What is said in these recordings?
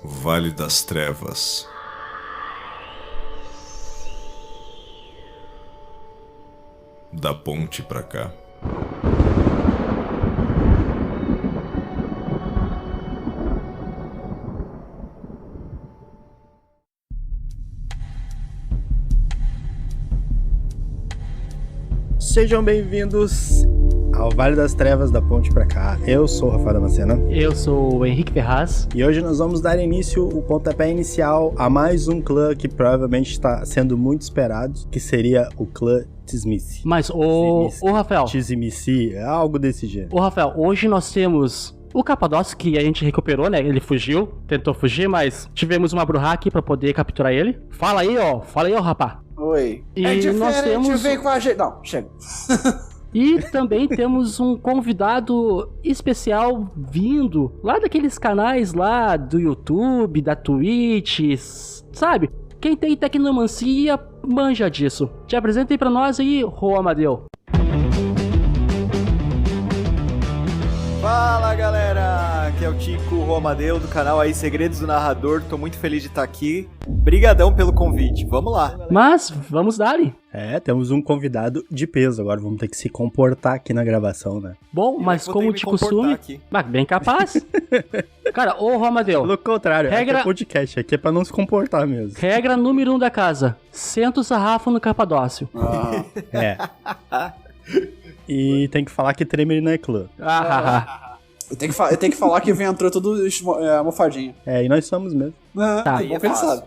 Vale das Trevas. Da ponte pra cá. Sejam bem-vindos ao Vale das Trevas da Ponte pra cá. Eu sou o Rafael Damasceno. Eu sou o Henrique Ferraz. E hoje nós vamos dar início, o pontapé inicial, a mais um clã que provavelmente está sendo muito esperado, que seria o clã Tzimisce. Mas, ô Rafael... Tzimisce, algo desse gênero. Ô Rafael, hoje nós temos... O Capadócio, que a gente recuperou, né? Ele fugiu, tentou fugir, mas tivemos uma Bruhá aqui pra poder capturar ele. Fala aí, ó, rapá. Oi. E é diferente, nós temos... vem com a gente. Não, chega. E também temos um convidado especial vindo lá daqueles canais lá do YouTube, da Twitch, sabe? Quem tem tecnomancia manja disso. Te apresenta aí pra nós aí, Rô Amadeu. Fala galera, aqui é o Tico Romadeu do canal aí Segredos do Narrador, tô muito feliz de estar aqui, brigadão pelo convite, vamos lá. Mas, vamos dar-lhe. Temos um convidado de peso, agora vamos ter que se comportar aqui na gravação, né? Bom, mas como de costume, mas bem capaz. Cara, ô Romadeu. Pelo contrário, regra... aqui é podcast, aqui é pra não se comportar mesmo. Regra número 1 da casa, senta o sarrafo no Capadócio. E tem que falar que Tremere não é clã. Eu tenho que falar que entrou tudo almofadinho. E nós somos mesmo. Tá, bom pensado.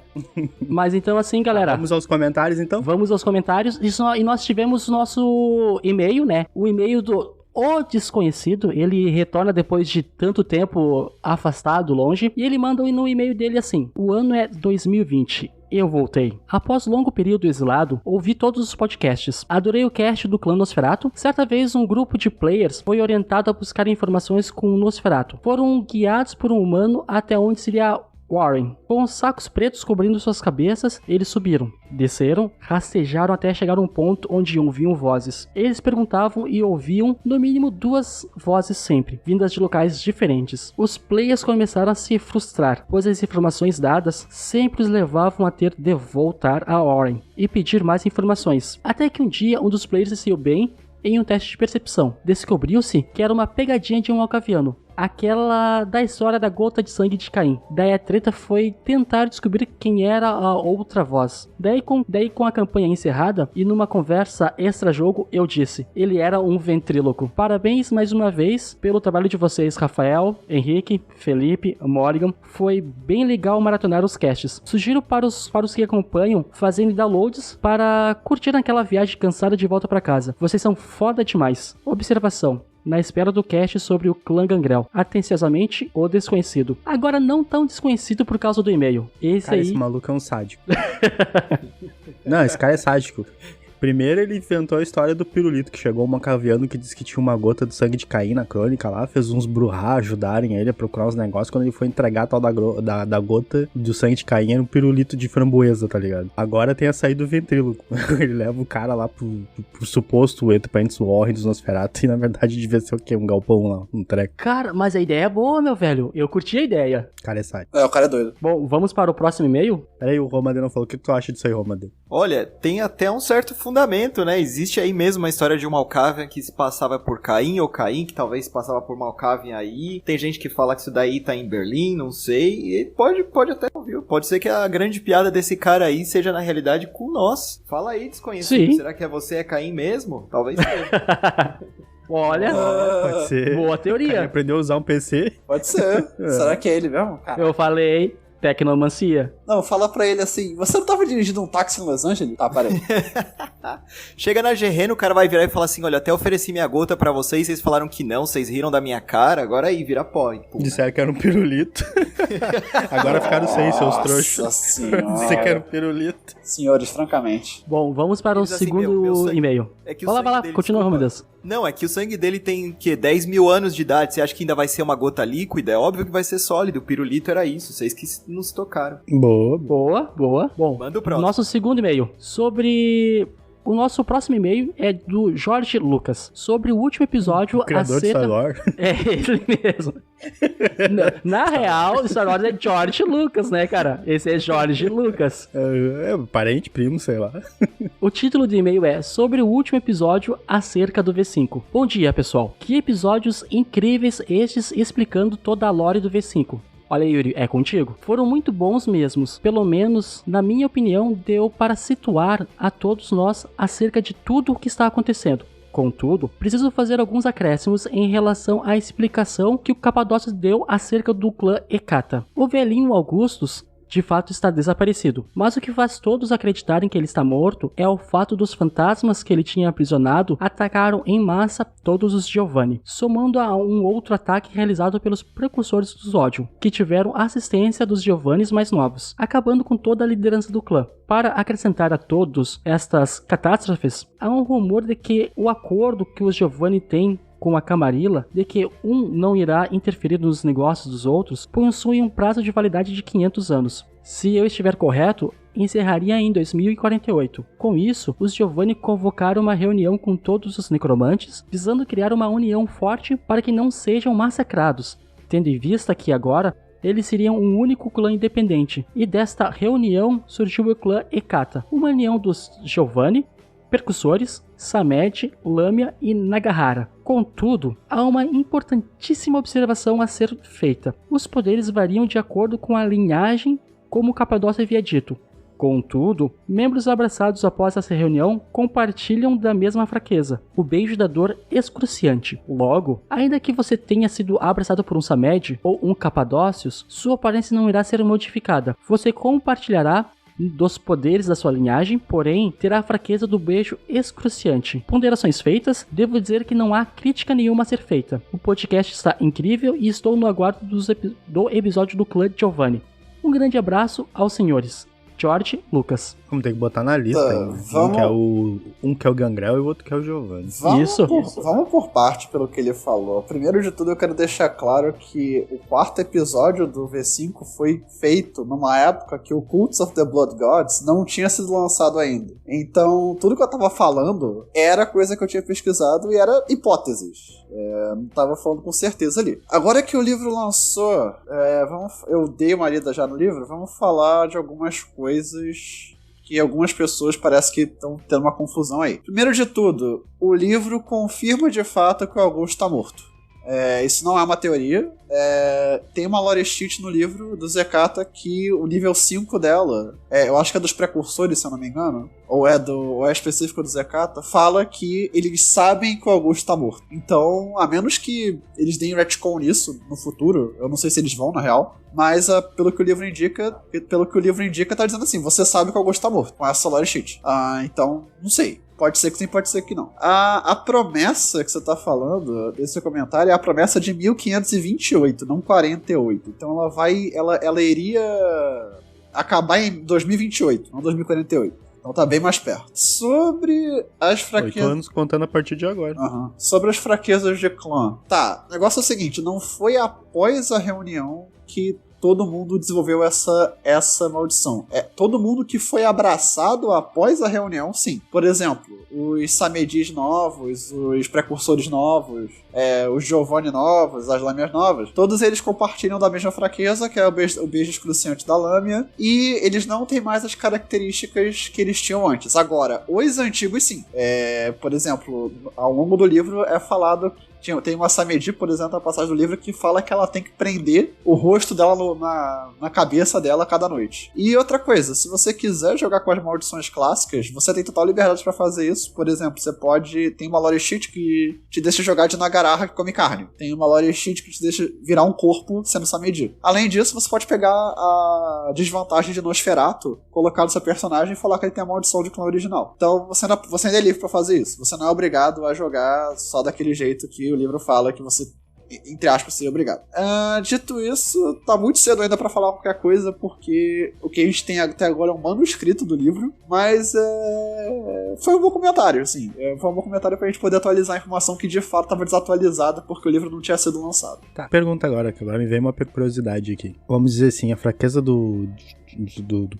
Mas então assim, galera. Vamos aos comentários, então? Vamos aos comentários. E nós tivemos o nosso e-mail, né? O e-mail do O Desconhecido. Ele retorna depois de tanto tempo afastado, longe. E ele manda no e-mail dele assim: o ano é 2020. Eu voltei. Após longo período exilado, ouvi todos os podcasts. Adorei o cast do clã Nosferatu. Certa vez, um grupo de players foi orientado a buscar informações com o Nosferatu. Foram guiados por um humano até onde seria Warren. Com os sacos pretos cobrindo suas cabeças, eles subiram, desceram, rastejaram até chegar a um ponto onde ouviam vozes. Eles perguntavam e ouviam no mínimo 2 vozes sempre, vindas de locais diferentes. Os players começaram a se frustrar, pois as informações dadas sempre os levavam a ter de voltar a Warren e pedir mais informações. Até que um dia um dos players se saiu bem em um teste de percepção. Descobriu-se que era uma pegadinha de um alcaviano. Aquela da história da gota de sangue de Caim. Daí a treta foi tentar descobrir quem era a outra voz. Daí com a campanha encerrada e numa conversa extra-jogo, eu disse: ele era um ventríloco. Parabéns mais uma vez pelo trabalho de vocês, Rafael, Henrique, Felipe, Morgan. Foi bem legal maratonar os casts. Sugiro para os que acompanham fazendo downloads para curtir aquela viagem cansada de volta para casa. Vocês são foda demais. Observação: na espera do cast sobre o clã Gangrel. Atenciosamente, o desconhecido. Agora não tão desconhecido por causa do e-mail. Esse maluco é um sádico. Não, esse cara é sádico. Primeiro ele inventou a história do pirulito, que chegou um macaviano que disse que tinha uma gota do sangue de Caim na crônica lá, fez uns Bruhá ajudarem ele a procurar os negócios. Quando ele foi entregar a tal da gota do sangue de Caim, era um pirulito de framboesa, tá ligado? Agora tem a saída do ventríloco. Ele leva o cara lá pro suposto equipamento Warren dos Nosferatu, e na verdade devia ser o quê? Um galpão lá, um treco. Cara, mas a ideia é boa, meu velho. Eu curti a ideia. O cara é sádico. O cara é doido. Bom, vamos para o próximo e-mail? Peraí, o Romadeu não falou. O que tu acha disso aí, Romadeu? Olha, tem até um certo fundamento, né? Existe aí mesmo uma história de um Malkavian que se passava por Caim, ou Caim que talvez se passava por Malkavian aí. Tem gente que fala que isso daí tá em Berlim, não sei. E pode até ouvir. Pode ser que a grande piada desse cara aí seja na realidade com nós. Fala aí, desconhecido. Sim. Será que você é Caim mesmo? Talvez seja. Olha, pode ser. Boa teoria. Ele aprendeu a usar um PC. Pode ser. Será que é ele mesmo? Cara. Eu falei tecnomancia. Não, fala pra ele assim: você não tava dirigindo um táxi em Los Angeles? Tá, peraí. Chega na Gerreno, o cara vai virar e falar assim: olha, até ofereci minha gota pra vocês falaram que não, vocês riram da minha cara, agora aí, vira pó. Disseram que era um pirulito. Agora ficaram sem, seus trouxas. Nossa senhora. Disseram que era um pirulito. Senhores, francamente. Bom, vamos para o segundo e-mail. Vai lá, continua, Romudas. Não, é que o sangue dele tem, 10 mil anos de idade. Você acha que ainda vai ser uma gota líquida? É óbvio que vai ser sólido. O pirulito era isso. Vocês que não se tocaram. Boa. Bom, manda o próximo. Nosso segundo e-mail. Sobre O nosso próximo e-mail é do Jorge Lucas, sobre o último episódio... O criador de Star Wars. É ele mesmo. Na real, Star Wars é George Lucas, né, cara? Esse é Jorge Lucas. É parente, primo, sei lá. O título do e-mail é sobre o último episódio acerca do V5. Bom dia, pessoal. Que episódios incríveis estes explicando toda a lore do V5. Olha, Yuri, é contigo. Foram muito bons mesmos. Pelo menos, na minha opinião, deu para situar a todos nós acerca de tudo o que está acontecendo. Contudo, preciso fazer alguns acréscimos em relação à explicação que o Capadócio deu acerca do clã Hecata. O velhinho Augustus de fato está desaparecido, mas o que faz todos acreditarem que ele está morto é o fato dos fantasmas que ele tinha aprisionado atacaram em massa todos os Giovanni, somando a um outro ataque realizado pelos precursores do Zodium, que tiveram assistência dos Giovannis mais novos, acabando com toda a liderança do clã. Para acrescentar a todos estas catástrofes, há um rumor de que o acordo que os Giovanni têm com a Camarilla, de que um não irá interferir nos negócios dos outros, possui um prazo de validade de 500 anos. Se eu estiver correto, encerraria em 2048. Com isso, os Giovanni convocaram uma reunião com todos os necromantes, visando criar uma união forte para que não sejam massacrados, tendo em vista que agora eles seriam um único clã independente. E desta reunião surgiu o clã Hecata, uma união dos Giovanni, percussores, Samed, Lâmia e Nagahara. Contudo, há uma importantíssima observação a ser feita. Os poderes variam de acordo com a linhagem, como Capadócio havia dito. Contudo, membros abraçados após essa reunião compartilham da mesma fraqueza, o beijo da dor excruciante. Logo, ainda que você tenha sido abraçado por um Samed ou um Capadócios, sua aparência não irá ser modificada. Você compartilhará dos poderes da sua linhagem, porém terá a fraqueza do beijo excruciante. Ponderações feitas, devo dizer que não há crítica nenhuma a ser feita. O podcast está incrível e estou no aguardo do episódio do clã Giovanni. Um grande abraço aos senhores. George Lucas. Vamos ter que botar na lista. Um que é o Gangrel e o outro que é o Giovanni. Vamos por parte pelo que ele falou. Primeiro de tudo, eu quero deixar claro que o quarto episódio do V5 foi feito numa época que o Cults of the Blood Gods não tinha sido lançado ainda. Então, tudo que eu tava falando era coisa que eu tinha pesquisado e era hipóteses. Não tava falando com certeza ali. Agora que o livro lançou, eu dei uma lida já no livro, vamos falar de algumas coisas que algumas pessoas parece que estão tendo uma confusão aí. Primeiro de tudo, o livro confirma de fato que o Augusto está morto. Isso não é uma teoria. Tem uma lore sheet no livro do Hecata que o nível 5 dela, eu acho que é dos precursores, se eu não me engano, ou é específico do Hecata, fala que eles sabem que o Augusto está morto. Então, a menos que eles deem retcon nisso no futuro, eu não sei se eles vão, na real, mas pelo que o livro indica, tá dizendo assim, você sabe que o Augusto está morto, com essa lore sheet. Então, não sei. Pode ser que sim, pode ser que não. A promessa que você tá falando, desse comentário, é a promessa de 1528, não 48. Então ela iria acabar em 2028, não 2048. Então tá bem mais perto. Sobre as fraquezas... 8 anos contando a partir de agora. Sobre as fraquezas de clã. Tá, o negócio é o seguinte, não foi após a reunião que todo mundo desenvolveu essa maldição. Todo mundo que foi abraçado após a reunião, sim. Por exemplo, os Samedis novos, os precursores novos, os Giovanni novos, as Lâmias novas, todos eles compartilham da mesma fraqueza, que é o beijo excruciante da Lâmia, e eles não têm mais as características que eles tinham antes. Agora, os antigos sim. Por exemplo, ao longo do livro é falado... Tem uma Samedi, por exemplo, na passagem do livro, que fala que ela tem que prender o rosto dela na cabeça dela cada noite. E outra coisa, se você quiser jogar com as maldições clássicas, você tem total liberdade pra fazer isso. Por exemplo, tem uma lore sheet que te deixa jogar de Nagaraha que come carne. Tem uma lore sheet que te deixa virar um corpo sendo Samedi. Além disso, você pode pegar a desvantagem de Nosferatu, colocar no seu personagem e falar que ele tem a maldição de clã original. Então, você ainda é livre pra fazer isso. Você não é obrigado a jogar só daquele jeito que o livro fala que você Entre aspas, seria obrigado. Dito isso, tá muito cedo ainda pra falar qualquer coisa, porque o que a gente tem até agora é um manuscrito do livro, mas foi um bom comentário, assim. Foi um bom comentário pra gente poder atualizar a informação que de fato tava desatualizada, porque o livro não tinha sido lançado. Tá, pergunta agora, que agora me veio uma curiosidade aqui. Vamos dizer assim, a fraqueza do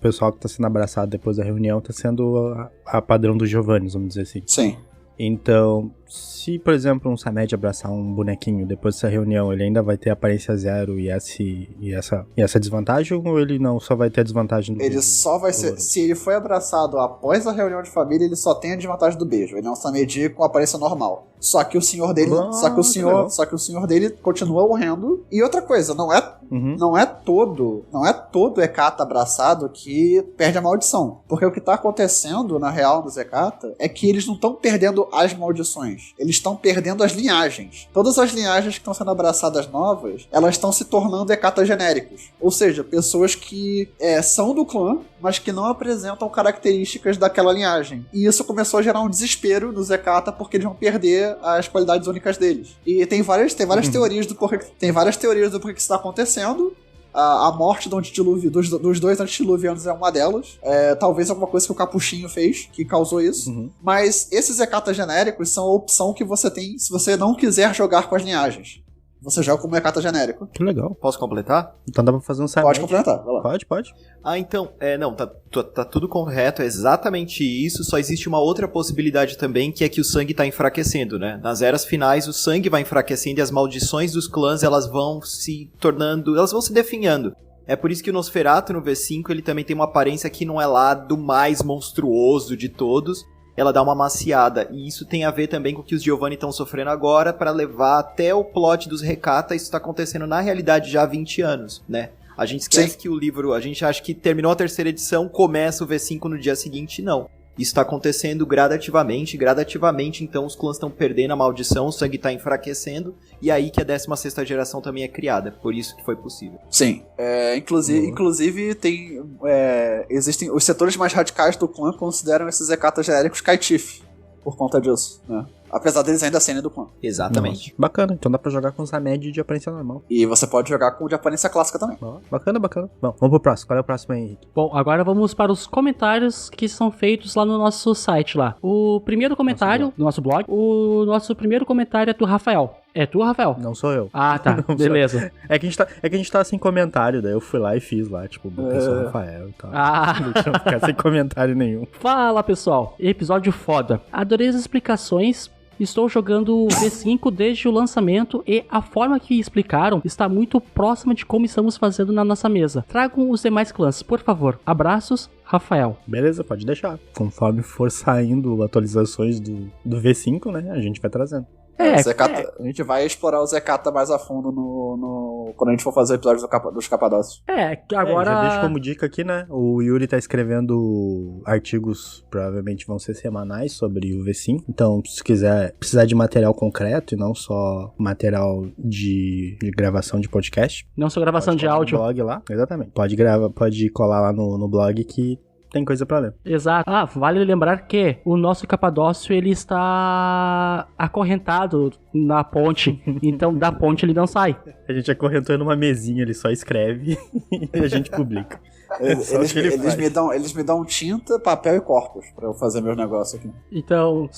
pessoal que tá sendo abraçado depois da reunião tá sendo a padrão dos Giovanni, vamos dizer assim. Sim. Então, se, por exemplo, um Samed abraçar um bonequinho depois dessa reunião, ele ainda vai ter aparência zero e essa desvantagem, ou ele não só vai ter a desvantagem do Ele beijo? só vai ser... Se ele foi abraçado após a reunião de família, ele só tem a desvantagem do beijo. Ele é um Samed com aparência normal. Só que o senhor dele... Só que o senhor dele continua horrendo. E outra coisa, não é todo Hecata abraçado que perde a maldição. Porque o que tá acontecendo, na real, dos Hecata, é que eles não estão perdendo as maldições. Eles estão perdendo as linhagens. Todas as linhagens que estão sendo abraçadas novas, elas estão se tornando Hecata genéricos. Ou seja, pessoas que são do clã, mas que não apresentam características daquela linhagem. E isso começou a gerar um desespero nos Hecata, porque eles vão perder as qualidades únicas deles. E tem várias teorias do porquê que isso está acontecendo. A morte do antidilúvio, dos dois antediluvianos é uma delas. Talvez alguma coisa que o Capuchinho fez, que causou isso. Mas esses Hecata genéricos são a opção que você tem se você não quiser jogar com as linhagens. Você joga como Hecata genérico. Que legal. Posso completar? Então dá pra fazer um Samed. Pode complementar, vai lá. Pode. Então, não, tá tudo correto, é exatamente isso, só existe uma outra possibilidade também, que é que o sangue tá enfraquecendo, né? Nas eras finais, o sangue vai enfraquecendo e as maldições dos clãs, elas vão se definhando. É por isso que o Nosferatu, no V5, ele também tem uma aparência que não é lá do mais monstruoso de todos, ela dá uma maciada, e isso tem a ver também com o que os Giovanni estão sofrendo agora, para levar até o plot dos Hecata. Isso tá acontecendo na realidade já há 20 anos, né? A gente esquece que o livro, a gente acha que terminou a terceira edição, começa o V5 no dia seguinte, não. Isso tá acontecendo gradativamente, então os clãs estão perdendo a maldição, o sangue tá enfraquecendo, e aí que a 16ª geração também é criada, por isso que foi possível. Sim, inclusive tem, existem os setores mais radicais do clã consideram esses Hecata genéricos Kaitif, por conta disso, né? Apesar deles ainda serem do clã. Exatamente. Nossa, bacana, então dá pra jogar com o Samed de aparência normal. E você pode jogar com o de aparência clássica também. Bacana. Bom, vamos pro próximo. Qual é o próximo aí, Henrique? Bom, agora vamos para os comentários que são feitos lá no nosso site lá. O primeiro comentário do nosso blog, o nosso primeiro comentário é do Rafael. É tu, Rafael? Não sou eu. Ah, tá. Beleza. É que a gente tá sem comentário, daí eu fui lá e fiz lá, tipo, botei só Rafael e tal. Deixa eu ficar sem comentário nenhum. Fala, pessoal. Episódio foda. Adorei as explicações. Estou jogando o V5 desde o lançamento e a forma que explicaram está muito próxima de como estamos fazendo na nossa mesa. Tragam os demais clãs, por favor. Abraços, Rafael. Beleza, pode deixar. Conforme for saindo atualizações do V5, né, a gente vai trazendo. A gente vai explorar o Hecata mais a fundo quando a gente for fazer o episódio dos Capadócios. Agora... já deixo como dica aqui, né? O Yuri tá escrevendo artigos, provavelmente vão ser semanais, sobre o V5. Então, se precisar de material concreto e não só material de gravação de podcast. Não só gravação de áudio. No blog lá, exatamente. Pode colar lá no blog que tem coisa pra ler. Exato. Vale lembrar que o nosso Capadócio, ele está acorrentado na ponte. Então, da ponte ele não sai. A gente acorrentou numa mesinha, ele só escreve e a gente publica. Eles me dão tinta, papel e corpos pra eu fazer meus negócios aqui. Então,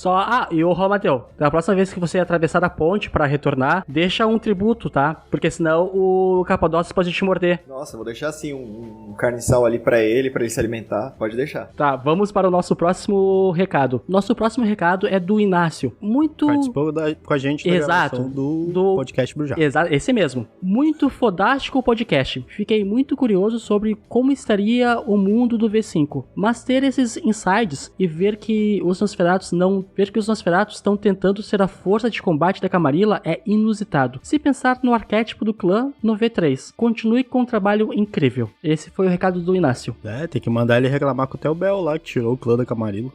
e ô Mateu, da próxima vez que você atravessar a ponte pra retornar, deixa um tributo, tá? Porque senão o Capadócio pode te morder. Nossa, vou deixar assim um carniçal ali pra ele se alimentar. Pode deixar. Tá, vamos para o nosso próximo recado. Nosso próximo recado é do Inácio. Participou com a gente da gravação do podcast Brujá. Exato, esse mesmo. Muito fodástico o podcast. Fiquei muito curioso sobre como estaria o mundo do V5. Mas ter esses insights e ver que os Nosferatus estão tentando ser a força de combate da Camarilla é inusitado. Se pensar no arquétipo do clã no V3. Continue com um trabalho incrível. Esse foi o recado do Inácio. Tem que mandar ele reclamar com o Theo Bell lá, que tirou o clã da Camarilla.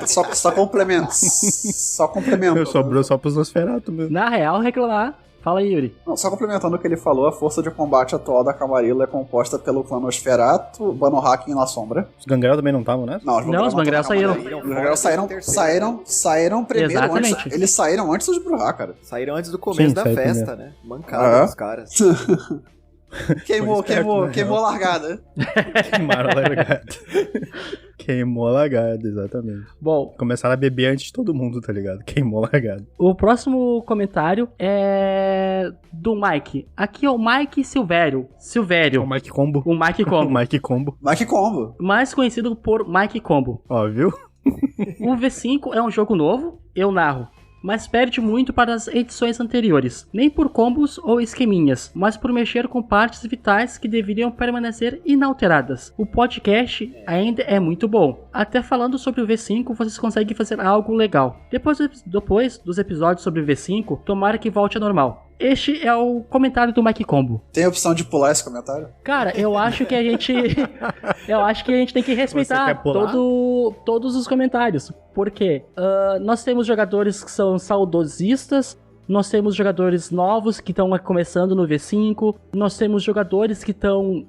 Só complementos. Só complemento. Sobrou só pros Nosferatu mesmo. Na real, reclamar Fala aí, Yuri. Não, só complementando o que ele falou, a força de combate atual da Camarilla é composta pelo clã Nosferatu, Banohaki e La Sombra. Os Gangrel também não estavam, né? Não, os Gangrel saíram. Os Gangrel saíram primeiro. Exatamente. Eles saíram antes dos Bruhá, cara. Saíram antes do começo Sim, da saiu festa, né? Mancada dos caras. Queimou real. a largada. Queimaram a largada. Queimou a largada, exatamente. Bom, Começaram a beber antes de todo mundo, tá ligado? Queimou a largada. o próximo comentário é do Mike. Aqui é o Mike Silvério. O Mike Combo. O Mike O Combo. Mike Combo. Mike Combo. Mais conhecido por Mike Combo. Ó, viu? O V5 é um jogo novo, eu narro, mas perde muito para as edições anteriores. Nem por combos ou esqueminhas, mas por mexer com partes vitais que deveriam permanecer inalteradas. O podcast ainda é muito bom. Até falando sobre o V5, vocês conseguem fazer algo legal. Depois dos episódios sobre o V5, tomara que volte ao normal. Este é o comentário do Mike Combo. Tem a opção de pular esse comentário? Cara, eu acho que a gente tem que respeitar quer pular? todos os comentários. Por quê? Nós temos jogadores que são saudosistas, nós temos jogadores novos que estão começando no V5, nós temos jogadores que estão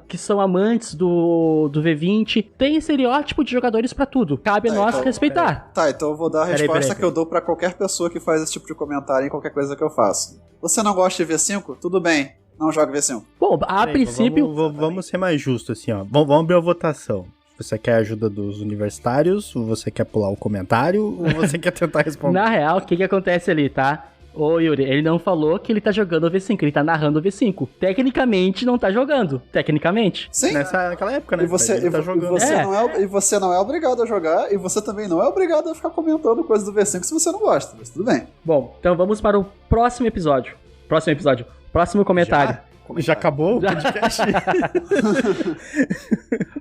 que são amantes do V20. Tem estereótipo de jogadores pra tudo. Cabe a nós então, respeitar. Tá, então eu vou dar a Peraí, resposta peraí. que eu dou pra qualquer pessoa que faz esse tipo de comentário em qualquer coisa que eu faço. Você não gosta de V5? Tudo bem, não joga V5. Bom, a Peraí, princípio... Vamos ser mais justos, assim, ó. Vamos abrir a votação. Você quer a ajuda dos universitários? Ou você quer pular o comentário? Ou você quer tentar responder? Na real, o que acontece ali, tá? Ô Yuri, ele não falou que ele tá jogando o V5, ele tá narrando o V5. Tecnicamente não tá jogando, tecnicamente. Sim. Naquela época, né? E você, Ele tá jogando. É. você não é obrigado a jogar, e você também não é obrigado a ficar comentando coisas do V5 se você não gosta, mas tudo bem. Bom, então vamos para o próximo episódio. Próximo comentário. Já acabou o podcast?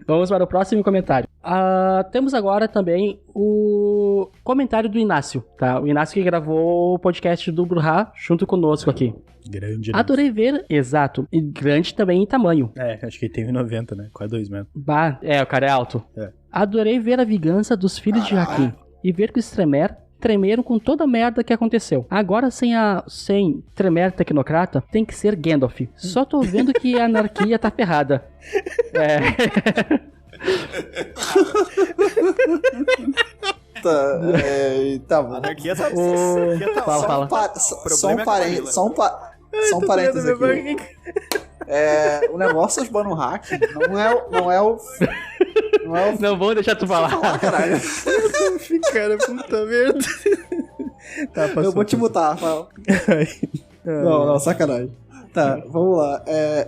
Vamos para o próximo comentário. Temos agora também o comentário do Inácio, tá? O Inácio que gravou o podcast do Bruhá junto conosco aqui. Grande, né? Adorei ver, exato, e grande também em tamanho. É, acho que ele tem 1,90, né? Quase 2 metros. O cara é alto. É. Adorei ver a vingança dos filhos de Hakim e ver que os Tremer tremeram com toda a merda que aconteceu. Agora, sem Tremer tecnocrata, tem que ser Gandalf. Só tô vendo que a anarquia tá ferrada. Tá bom. A anarquia tá... Fala. Só um parênteses aqui. O negócio dos Banohaki não é o... Não vou deixar tu falar. Caralho. Cara, puta merda. Tá, Eu vou te mutar, Rafael. Não, sacanagem. Tá, vamos lá.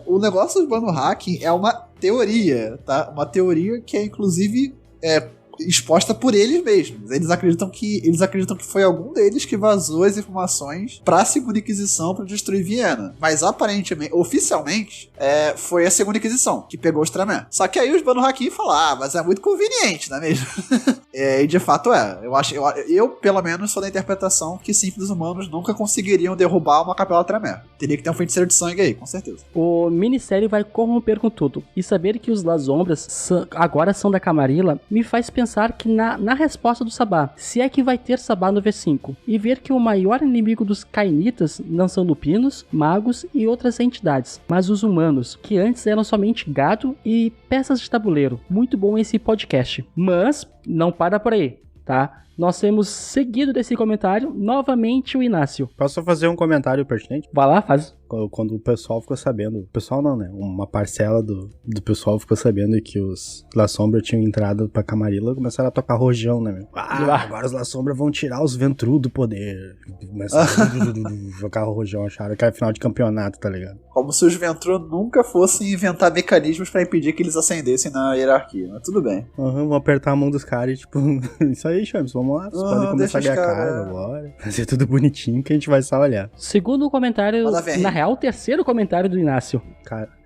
O negócio dos Banohaki é uma teoria, tá? Uma teoria que é, inclusive, exposta por eles mesmos. Eles acreditam que foi algum deles que vazou as informações pra Segunda Inquisição pra destruir Viena. Mas, aparentemente, oficialmente, foi a Segunda Inquisição que pegou os Tremé. Só que aí os Banohaki falaram, mas é muito conveniente, não é mesmo? E de fato eu, pelo menos, sou da interpretação que simples humanos nunca conseguiriam derrubar uma capela Tremé. Teria que ter um feiticeiro de sangue aí, com certeza. O minissérie vai corromper com tudo. E saber que os Las Sombras agora são da Camarilla me faz pensar que na resposta do Sabá, se é que vai ter Sabá no V5, e ver que o maior inimigo dos Cainitas não são lupinos, magos e outras entidades, mas os humanos, que antes eram somente gado e peças de tabuleiro. Muito bom esse podcast. Mas não para por aí, tá? Nós temos seguido desse comentário novamente o Inácio. Posso fazer um comentário pertinente? Vai lá, faz. Quando o pessoal ficou sabendo, o pessoal não, né? Uma parcela do pessoal ficou sabendo que os La Sombra tinham entrado pra Camarilla, começaram a tocar rojão, né, meu? Agora os La Sombra vão tirar os Ventru do poder. Começaram a jogar rojão, acharam que era final de campeonato, tá ligado? Como se os Ventru nunca fossem inventar mecanismos pra impedir que eles ascendessem na hierarquia, mas tudo bem. Vamos apertar a mão dos caras e tipo, isso aí, Champs, vamos lá. Vocês podem começar a ganhar carga agora. Fazer tudo bonitinho que a gente vai só olhar. Segundo o comentário, na real, o terceiro comentário do Inácio.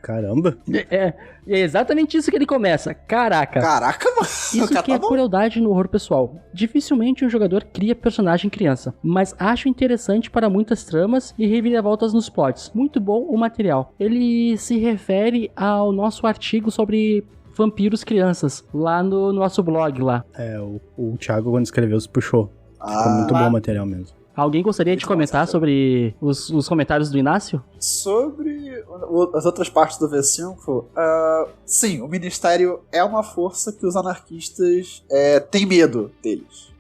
Caramba. É exatamente isso que ele começa. Caraca, mano. Isso que é crueldade no horror pessoal. Dificilmente um jogador cria personagem criança, mas acho interessante para muitas tramas e reviravoltas nos plots. Muito bom o material. Ele se refere ao nosso artigo sobre vampiros crianças, lá no nosso blog lá. O Thiago, quando escreveu, se puxou. Ficou muito bom o material mesmo. Alguém gostaria de comentar sobre os comentários do Inácio? Sobre as outras partes do V5, sim, o Ministério é uma força que os anarquistas têm medo deles.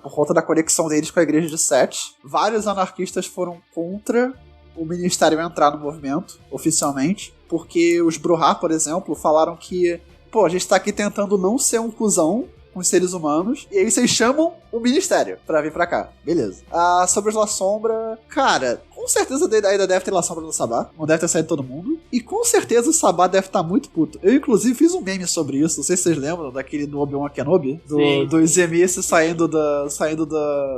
Por conta da conexão deles com a Igreja de Sete. Vários anarquistas foram contra o Ministério entrar no movimento, oficialmente, porque os Bruhá, por exemplo, falaram que a gente tá aqui tentando não ser um cuzão com os seres humanos, e aí vocês chamam o Ministério pra vir pra cá. Beleza. Sobre os La Sombra, cara, com certeza ainda deve ter La Sombra no Sabá, não deve ter saído todo mundo, e com certeza o Sabá deve estar muito puto. Eu, inclusive, fiz um meme sobre isso, não sei se vocês lembram, daquele do Obi-Wan Kenobi, do Zemice saindo da...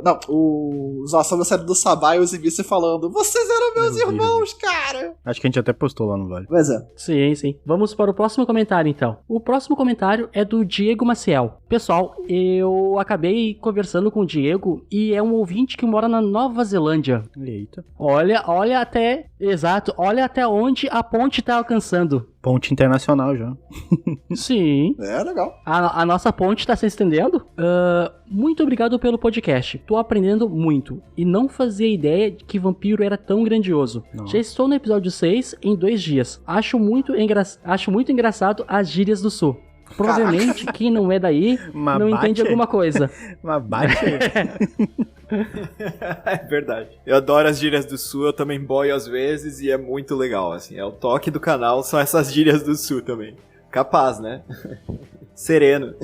Não, os La Sombra saindo do Sabá e o Zemice falando: vocês eram meus irmãos, cara! Acho que a gente até postou lá no Vale. Pois é. Sim. Vamos para o próximo comentário, então. O próximo comentário é do Diego Maciel. Pessoal, eu acabei conversando com o Diego e é um ouvinte que mora na Nova Zelândia. Eita. Olha até... Exato, olha até onde a ponte tá alcançando. Ponte internacional já. Sim. É, legal. A nossa ponte tá se estendendo. Muito obrigado pelo podcast. Tô aprendendo muito. E não fazia ideia de que vampiro era tão grandioso. Não. Já estou no episódio 6 em 2 dias. Acho muito engraçado as gírias do sul. Provavelmente quem não é daí não entende alguma coisa. Mas bate. É verdade. Eu adoro as gírias do sul, eu também boio às vezes e é muito legal, assim. É o toque do canal, são essas gírias do sul também. Capaz, né? Sereno.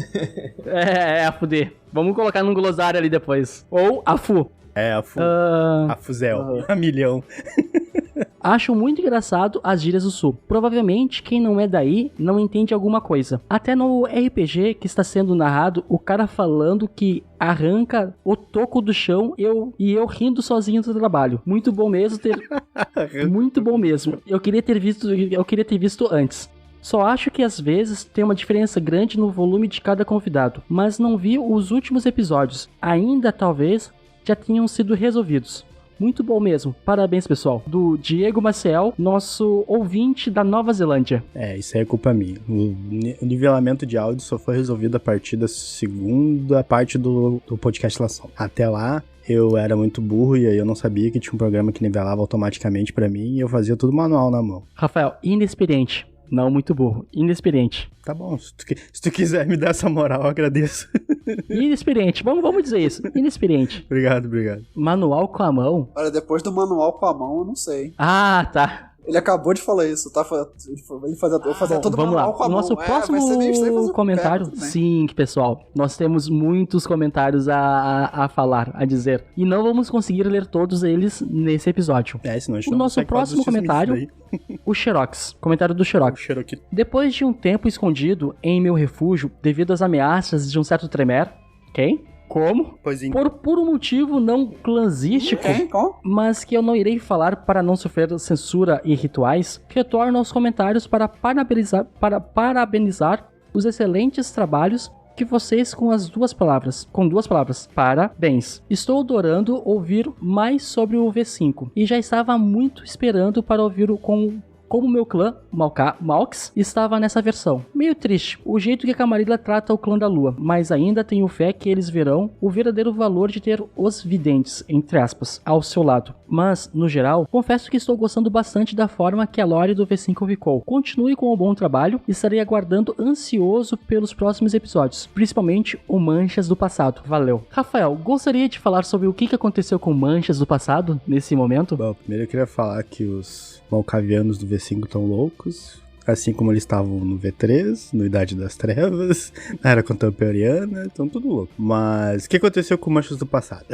A fuder. Vamos colocar num glossário ali depois. Ou a fu. A Fuzel. A milhão. Acho muito engraçado as gírias do sul. Provavelmente quem não é daí não entende alguma coisa. Até no RPG que está sendo narrado, o cara falando que arranca o toco do chão e eu rindo sozinho do trabalho. Muito bom mesmo Muito bom mesmo. Eu queria ter visto antes. Só acho que às vezes tem uma diferença grande no volume de cada convidado, mas não vi os últimos episódios. Ainda talvez já tenham sido resolvidos. Muito bom mesmo. Parabéns, pessoal. Do Diego Maciel, nosso ouvinte da Nova Zelândia. Isso aí é culpa minha. O nivelamento de áudio só foi resolvido a partir da segunda parte do podcast Lação. Até lá, eu era muito burro e aí eu não sabia que tinha um programa que nivelava automaticamente pra mim e eu fazia tudo manual na mão. Rafael, inexperiente. Não muito burro. Inexperiente. Tá bom, se tu quiser me dar essa moral, eu agradeço. Inexperiente. Vamos dizer isso. Inexperiente. Obrigado. Manual com a mão? Olha, depois do manual com a mão, eu não sei. Ah, tá. Ele acabou de falar isso, tá? Eu fazia todo vamos manual lá. com a mão. Nosso próximo comentário. Sim, pessoal. Nós temos muitos comentários a falar, a dizer. E não vamos conseguir ler todos eles nesse episódio. Senão a gente o não nosso próximo comentário, o Xerox. Comentário do Xerox. Depois de um tempo escondido em meu refúgio, devido às ameaças de um certo tremer... Quem? Como? Por puro motivo não clãzístico, mas que eu não irei falar para não sofrer censura e rituais, retorno aos comentários para parabenizar os excelentes trabalhos que vocês com duas palavras, parabéns. Estou adorando ouvir mais sobre o V5 e já estava muito esperando para ouvir como meu clã, Malx, estava nessa versão. Meio triste, o jeito que a Camarilla trata o clã da Lua, mas ainda tenho fé que eles verão o verdadeiro valor de ter os videntes, entre aspas, ao seu lado. Mas, no geral, confesso que estou gostando bastante da forma que a lore do V5 ficou. Continue com o bom trabalho e estarei aguardando ansioso pelos próximos episódios, principalmente o Manchas do Passado. Valeu. Rafael, gostaria de falar sobre o que aconteceu com Manchas do Passado nesse momento? Bom, primeiro eu queria falar que os malcavianos do V5 estão loucos, assim como eles estavam no V3, no Idade das Trevas, na Era Contemporânea, estão tudo louco. Mas o que aconteceu com Manchas do Passado?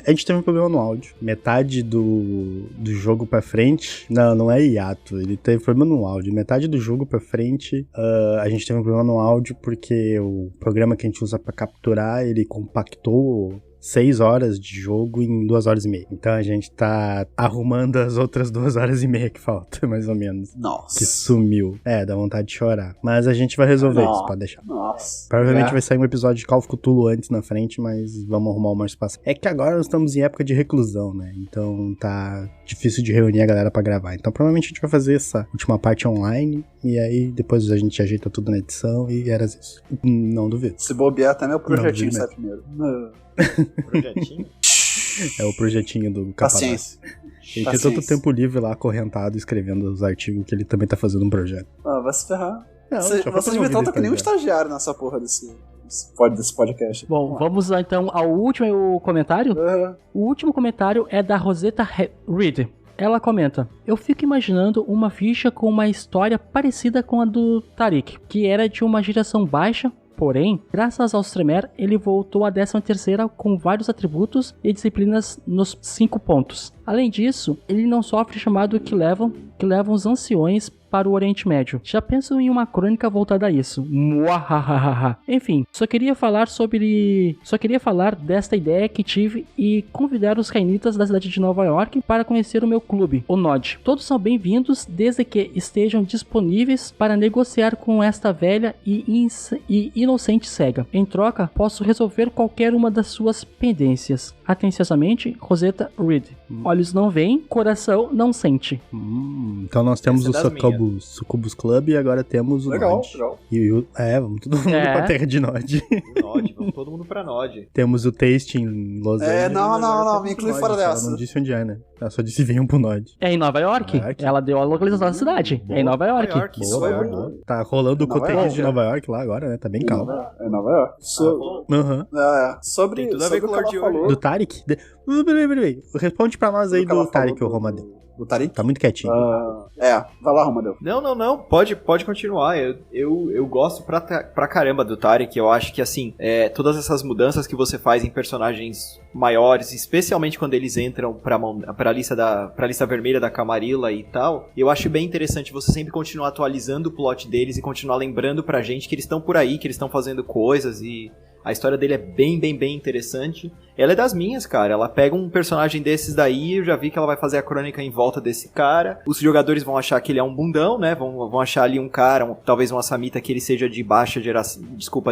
A gente teve um problema no áudio. Metade do jogo pra frente, não é hiato, ele teve problema no áudio. Metade do jogo pra frente, a gente teve um problema no áudio porque o programa que a gente usa pra capturar, ele compactou 6 horas de jogo em 2 horas e meia. Então a gente tá arrumando as outras 2 horas e meia que falta, mais ou menos. Nossa. Que sumiu. Dá vontade de chorar. Mas a gente vai resolver isso, pode deixar. Nossa. Provavelmente vai sair um episódio de Call of Cthulhu antes na frente, mas vamos arrumar mais espaço. É que agora nós estamos em época de reclusão, né? Então tá difícil de reunir a galera pra gravar. Então provavelmente a gente vai fazer essa última parte online e aí depois a gente ajeita tudo na edição e era isso. Não duvido. Se bobear até meu projetinho sai primeiro. Projetinho? É o projetinho do Capataz. Paciência. Ele tem tanto tempo livre lá, acorrentado, escrevendo os artigos, que ele também tá fazendo um projeto. Ah, vai se ferrar. Não, Você só pra devia promover estar que nem um estagiário. estagiário nessa porra desse podcast. Bom, vamos lá então ao último comentário. O último comentário é da Rosetta Reed. Ela comenta: eu fico imaginando uma ficha com uma história parecida com a do Tariq, que era de uma geração baixa, porém, graças ao Streamer, ele voltou à 13ª com vários atributos e disciplinas nos 5 pontos. Além disso, ele não sofre chamado que levam os anciões para o Oriente Médio. Já penso em uma crônica voltada a isso. Muahahaha. Enfim, só queria falar desta ideia que tive e convidar os cainitas da cidade de Nova York para conhecer o meu clube, o NOD. Todos são bem-vindos desde que estejam disponíveis para negociar com esta velha e inocente cega. Em troca, posso resolver qualquer uma das suas pendências. Atenciosamente, Rosetta Reed. Olhos não veem, coração não sente. Então nós temos Essa o é das Sucubus Club e agora temos o Legal, Nod. legal. Vamos todo mundo pra terra de Nod. Nod, vamos todo mundo pra Nod. Temos o Taste em Los Angeles. Não, me inclui fora dessa. Ela não disse onde é, né? Ela só disse venham pro Nod. É em Nova York? Ela deu a localização da cidade. É em Nova York. Nova York. Boa. Tá rolando o Nova Cotex York, de Nova York lá agora, né? Tá bem calmo. É Nova York. Sobre Tem tudo a ver o com que o ela de falou. hoje. Do Tarek? Peraí. Responde pra nós aí que ela do Tarek, falou ô Romadeu. Do Tariq? Tá muito quietinho. Vai lá, Romadeu. Não, pode continuar. Eu gosto pra caramba do Tariq. Eu acho que, assim, todas essas mudanças que você faz em personagens maiores, especialmente quando eles entram pra lista vermelha da Camarilla e tal, eu acho bem interessante você sempre continuar atualizando o plot deles e continuar lembrando pra gente que eles estão por aí, que eles estão fazendo coisas e... A história dele é bem interessante. Ela é das minhas, cara. Ela pega um personagem desses daí, eu já vi que ela vai fazer a crônica em volta desse cara. Os jogadores vão achar que ele é um bundão, né? Vão achar ali um cara, talvez uma samita que ele seja de baixa geração,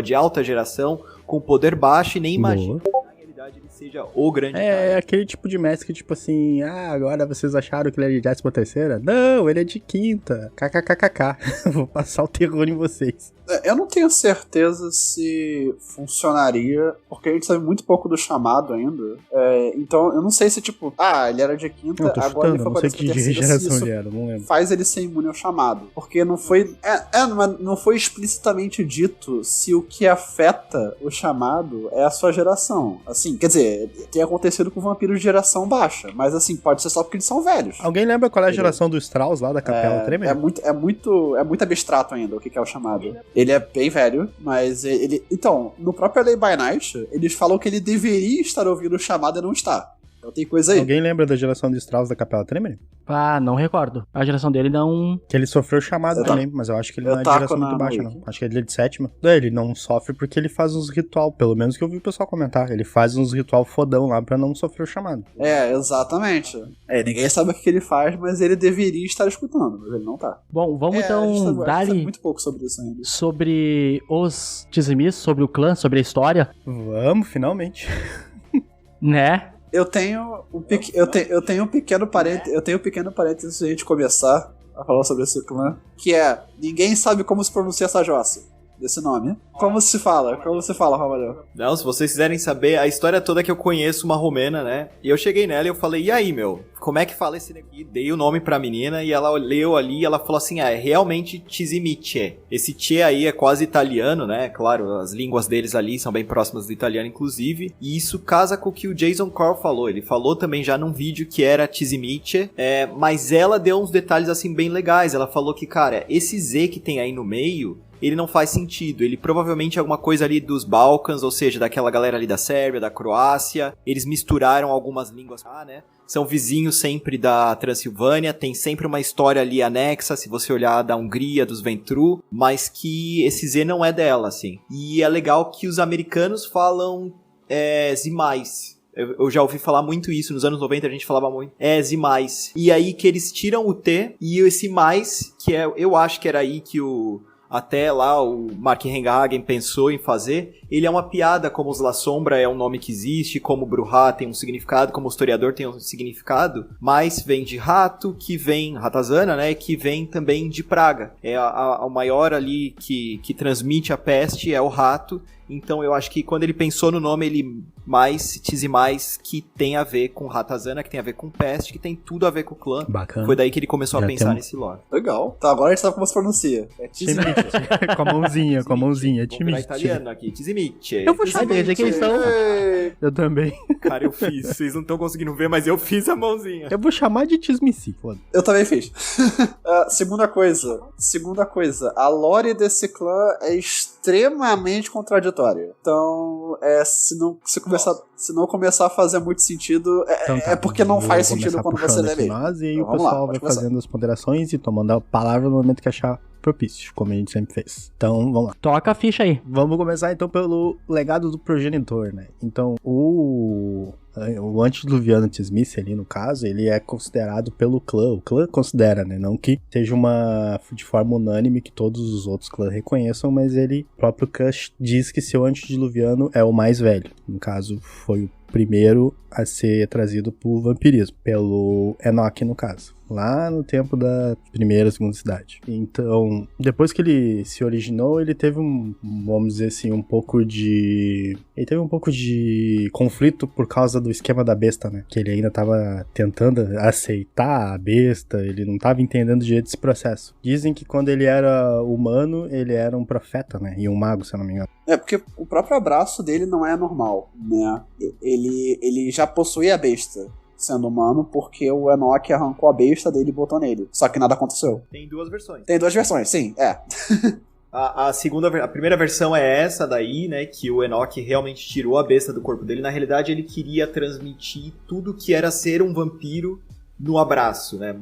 de alta geração, com poder baixo e nem imagina que na realidade ele seja o grande cara. É aquele tipo de mestre que, tipo assim, agora vocês acharam que ele é de 13ª? Não, ele é de 5ª. KKKKK. Vou passar o terror em vocês. Eu não tenho certeza se funcionaria, porque a gente sabe muito pouco do chamado ainda. Então, eu não sei se, tipo, ele era de 5ª, Não, tô agora chutando, ele foi não pra sei que 13ª, geração se ele era, não lembro. faz ele ser imune ao chamado. Porque não foi... não foi explicitamente dito se o que afeta o chamado é a sua geração. Assim, quer dizer, tem acontecido com vampiros de geração baixa, mas assim, pode ser só porque eles são velhos. Alguém lembra qual é a geração do Strauss lá da Capela Tremer? É muito abstrato ainda o que é o chamado. Ele é bem velho, mas ele... Então, no próprio LA by Night, eles falam que ele deveria estar ouvindo o chamado e não está. Então tem coisa aí. Alguém lembra da geração do Strauss da Capela Tremer? Não recordo. A geração dele não... Que ele sofreu chamado também, mas eu acho que ele não é de geração muito baixa, não. Acho que ele é de 7ª. Ele não sofre porque ele faz uns ritual, pelo menos que eu vi o pessoal comentar. Ele faz uns ritual fodão lá pra não sofrer o chamado. Exatamente. Ninguém sabe o que ele faz, mas ele deveria estar escutando, mas ele não tá. Bom, vamos então dar muito pouco sobre isso ainda. Sobre os Tizimis, sobre o clã, sobre a história. Vamos, finalmente. Né? Eu tenho um pequeno parênteses antes de a gente começar a falar sobre esse clã, que é: ninguém sabe como se pronuncia essa jossa desse nome. Como se fala, Ramalhão? Não, se vocês quiserem saber, a história toda que eu conheço, uma romena, né? E eu cheguei nela e eu falei, e aí, meu? Como é que fala esse daqui? Dei o nome pra menina e ela leu ali e ela falou assim, é realmente Tizimice. Esse Tche aí é quase italiano, né? Claro, as línguas deles ali são bem próximas do italiano, inclusive. E isso casa com o que o Jason Corr falou. Ele falou também já num vídeo que era Tizimice, mas ela deu uns detalhes assim bem legais. Ela falou que, cara, esse Z que tem aí no meio... ele não faz sentido, ele provavelmente é alguma coisa ali dos Balcãs, ou seja, daquela galera ali da Sérvia, da Croácia, eles misturaram algumas línguas, né? São vizinhos sempre da Transilvânia, tem sempre uma história ali anexa, se você olhar da Hungria, dos Ventru, mas que esse Z não é dela, assim. E é legal que os americanos falam zimais. Eu já ouvi falar muito isso, nos anos 90 a gente falava muito zimais. E aí que eles tiram o T e esse mais, que eu acho que era aí que até lá o Mark Renhagen pensou em fazer, ele é uma piada, como os La Sombra é um nome que existe, como Bruhá tem um significado, como o historiador tem um significado, mas vem de rato, que vem, ratazana, né, que vem também de praga. O maior ali que transmite a peste é o rato, então eu acho que quando ele pensou no nome, ele mais Tizimais que tem a ver com Ratazana, que tem a ver com Pest, que tem tudo a ver com o clã. Bacana. Foi daí que ele começou Já a pensar tem um- nesse lore. Legal. Tá, agora a gente sabe como se pronuncia. É Tizimite. com a mãozinha, com a mãozinha. Vou virar Timite. italiano aqui, Tizimite. Eu vou Ai, desde que eles são... Eu também. Cara, eu fiz. Vocês não estão conseguindo ver, mas eu fiz a mãozinha. Eu vou chamar de Tismici, foda. Eu também fiz. Segunda coisa, a lore desse clã é extremamente contraditória. Então, se não começar a fazer muito sentido, Então tá, é porque não vou faz sentido começar quando você puxando lê aqui mesmo. nós, e aí Então, o vamos lá, pessoal pode vai começar. fazendo as ponderações e tomando a palavra no momento que achar propício, como a gente sempre fez. Então, vamos lá. Toca a ficha aí. Vamos começar então pelo legado do progenitor, né? Então, o antediluviano Tizmice ali, no caso, ele é considerado pelo clã. O clã considera, né? Não que seja de forma unânime que todos os outros clãs reconheçam, mas ele, o próprio Kush, diz que seu antediluviano é o mais velho. No caso, foi o primeiro a ser trazido por vampirismo, pelo Enoch, no caso. Lá no tempo da primeira, segunda cidade. Então, depois que ele se originou, ele teve vamos dizer assim, um pouco de conflito por causa do esquema da besta, né? Que ele ainda tava tentando aceitar a besta, ele não tava entendendo direito esse processo. Dizem que quando ele era humano, ele era um profeta, né? E um mago, se eu não me engano. É, porque o próprio abraço dele não é normal, né? Ele já possuía a besta sendo humano, porque o Enoch arrancou a besta dele e botou nele. Só que nada aconteceu. Tem duas versões. Tem duas versões, sim, é. A primeira versão é essa daí, né, que o Enoch realmente tirou a besta do corpo dele. Na realidade, ele queria transmitir tudo que era ser um vampiro no abraço, né,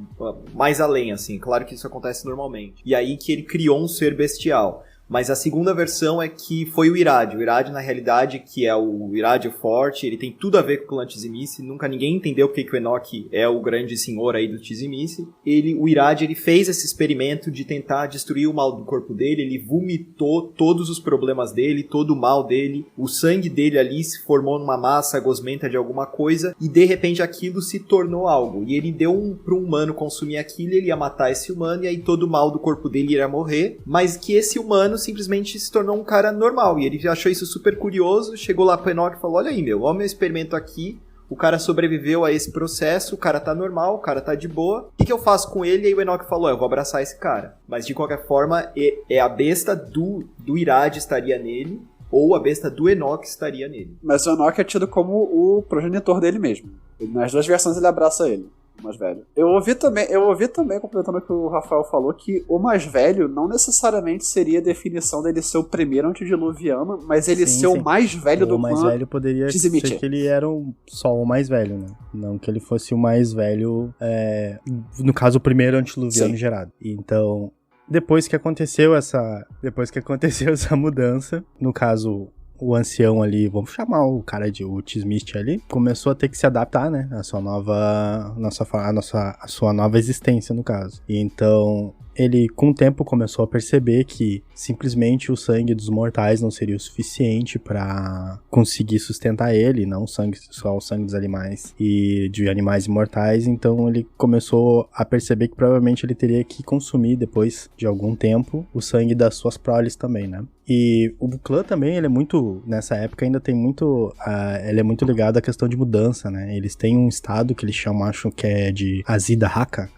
mais além, assim. Claro que isso acontece normalmente. E aí que ele criou um ser bestial. Mas a segunda versão é que foi o Irad. O Irad, na realidade, que é o Irad forte, ele tem tudo a ver com o clã Tizimice. Nunca ninguém entendeu porque que o Enoch é o grande senhor aí do Tizimice. O Irad, ele fez esse experimento de tentar destruir o mal do corpo dele. Ele vomitou todos os problemas dele, todo o mal dele. O sangue dele ali se formou numa massa gosmenta de alguma coisa. E, de repente, aquilo se tornou algo. E ele deu para um humano consumir aquilo, ele ia matar esse humano. E aí todo o mal do corpo dele iria morrer. Mas que esse humano simplesmente se tornou um cara normal, e ele achou isso super curioso, chegou lá pro Enoch e falou, olha aí olha o meu experimento aqui, o cara sobreviveu a esse processo, o cara tá normal, o cara tá de boa, o que eu faço com ele? E aí o Enoch falou, eu vou abraçar esse cara, mas de qualquer forma, a besta do Irad estaria nele, ou a besta do Enoch estaria nele. Mas o Enoch é tido como o progenitor dele mesmo. Nas duas versões ele abraça ele. O mais velho. Eu ouvi também, complementando o que o Rafael falou, que o mais velho não necessariamente seria a definição dele ser o primeiro antediluviano, mas ele ser o mais velho do clã. O mais velho poderia Tizimite. ser que ele era só o mais velho, né? Não que ele fosse o mais velho, no caso, o primeiro antediluviano gerado. Então, depois que aconteceu essa mudança, no caso, o ancião ali, vamos chamar o cara de o Tizmist ali, começou a ter que se adaptar, né, a sua nova existência, no caso. E então, ele com o tempo começou a perceber que simplesmente o sangue dos mortais não seria o suficiente pra conseguir sustentar ele, não só o sangue dos animais e de animais imortais. Então ele começou a perceber que provavelmente ele teria que consumir, depois de algum tempo, o sangue das suas proles também, né? E o clã também, ele é muito, nessa época ainda tem muito, ele é muito ligado à questão de mudança, né? Eles têm um estado que eles chamam, acho que é de Azida Haka,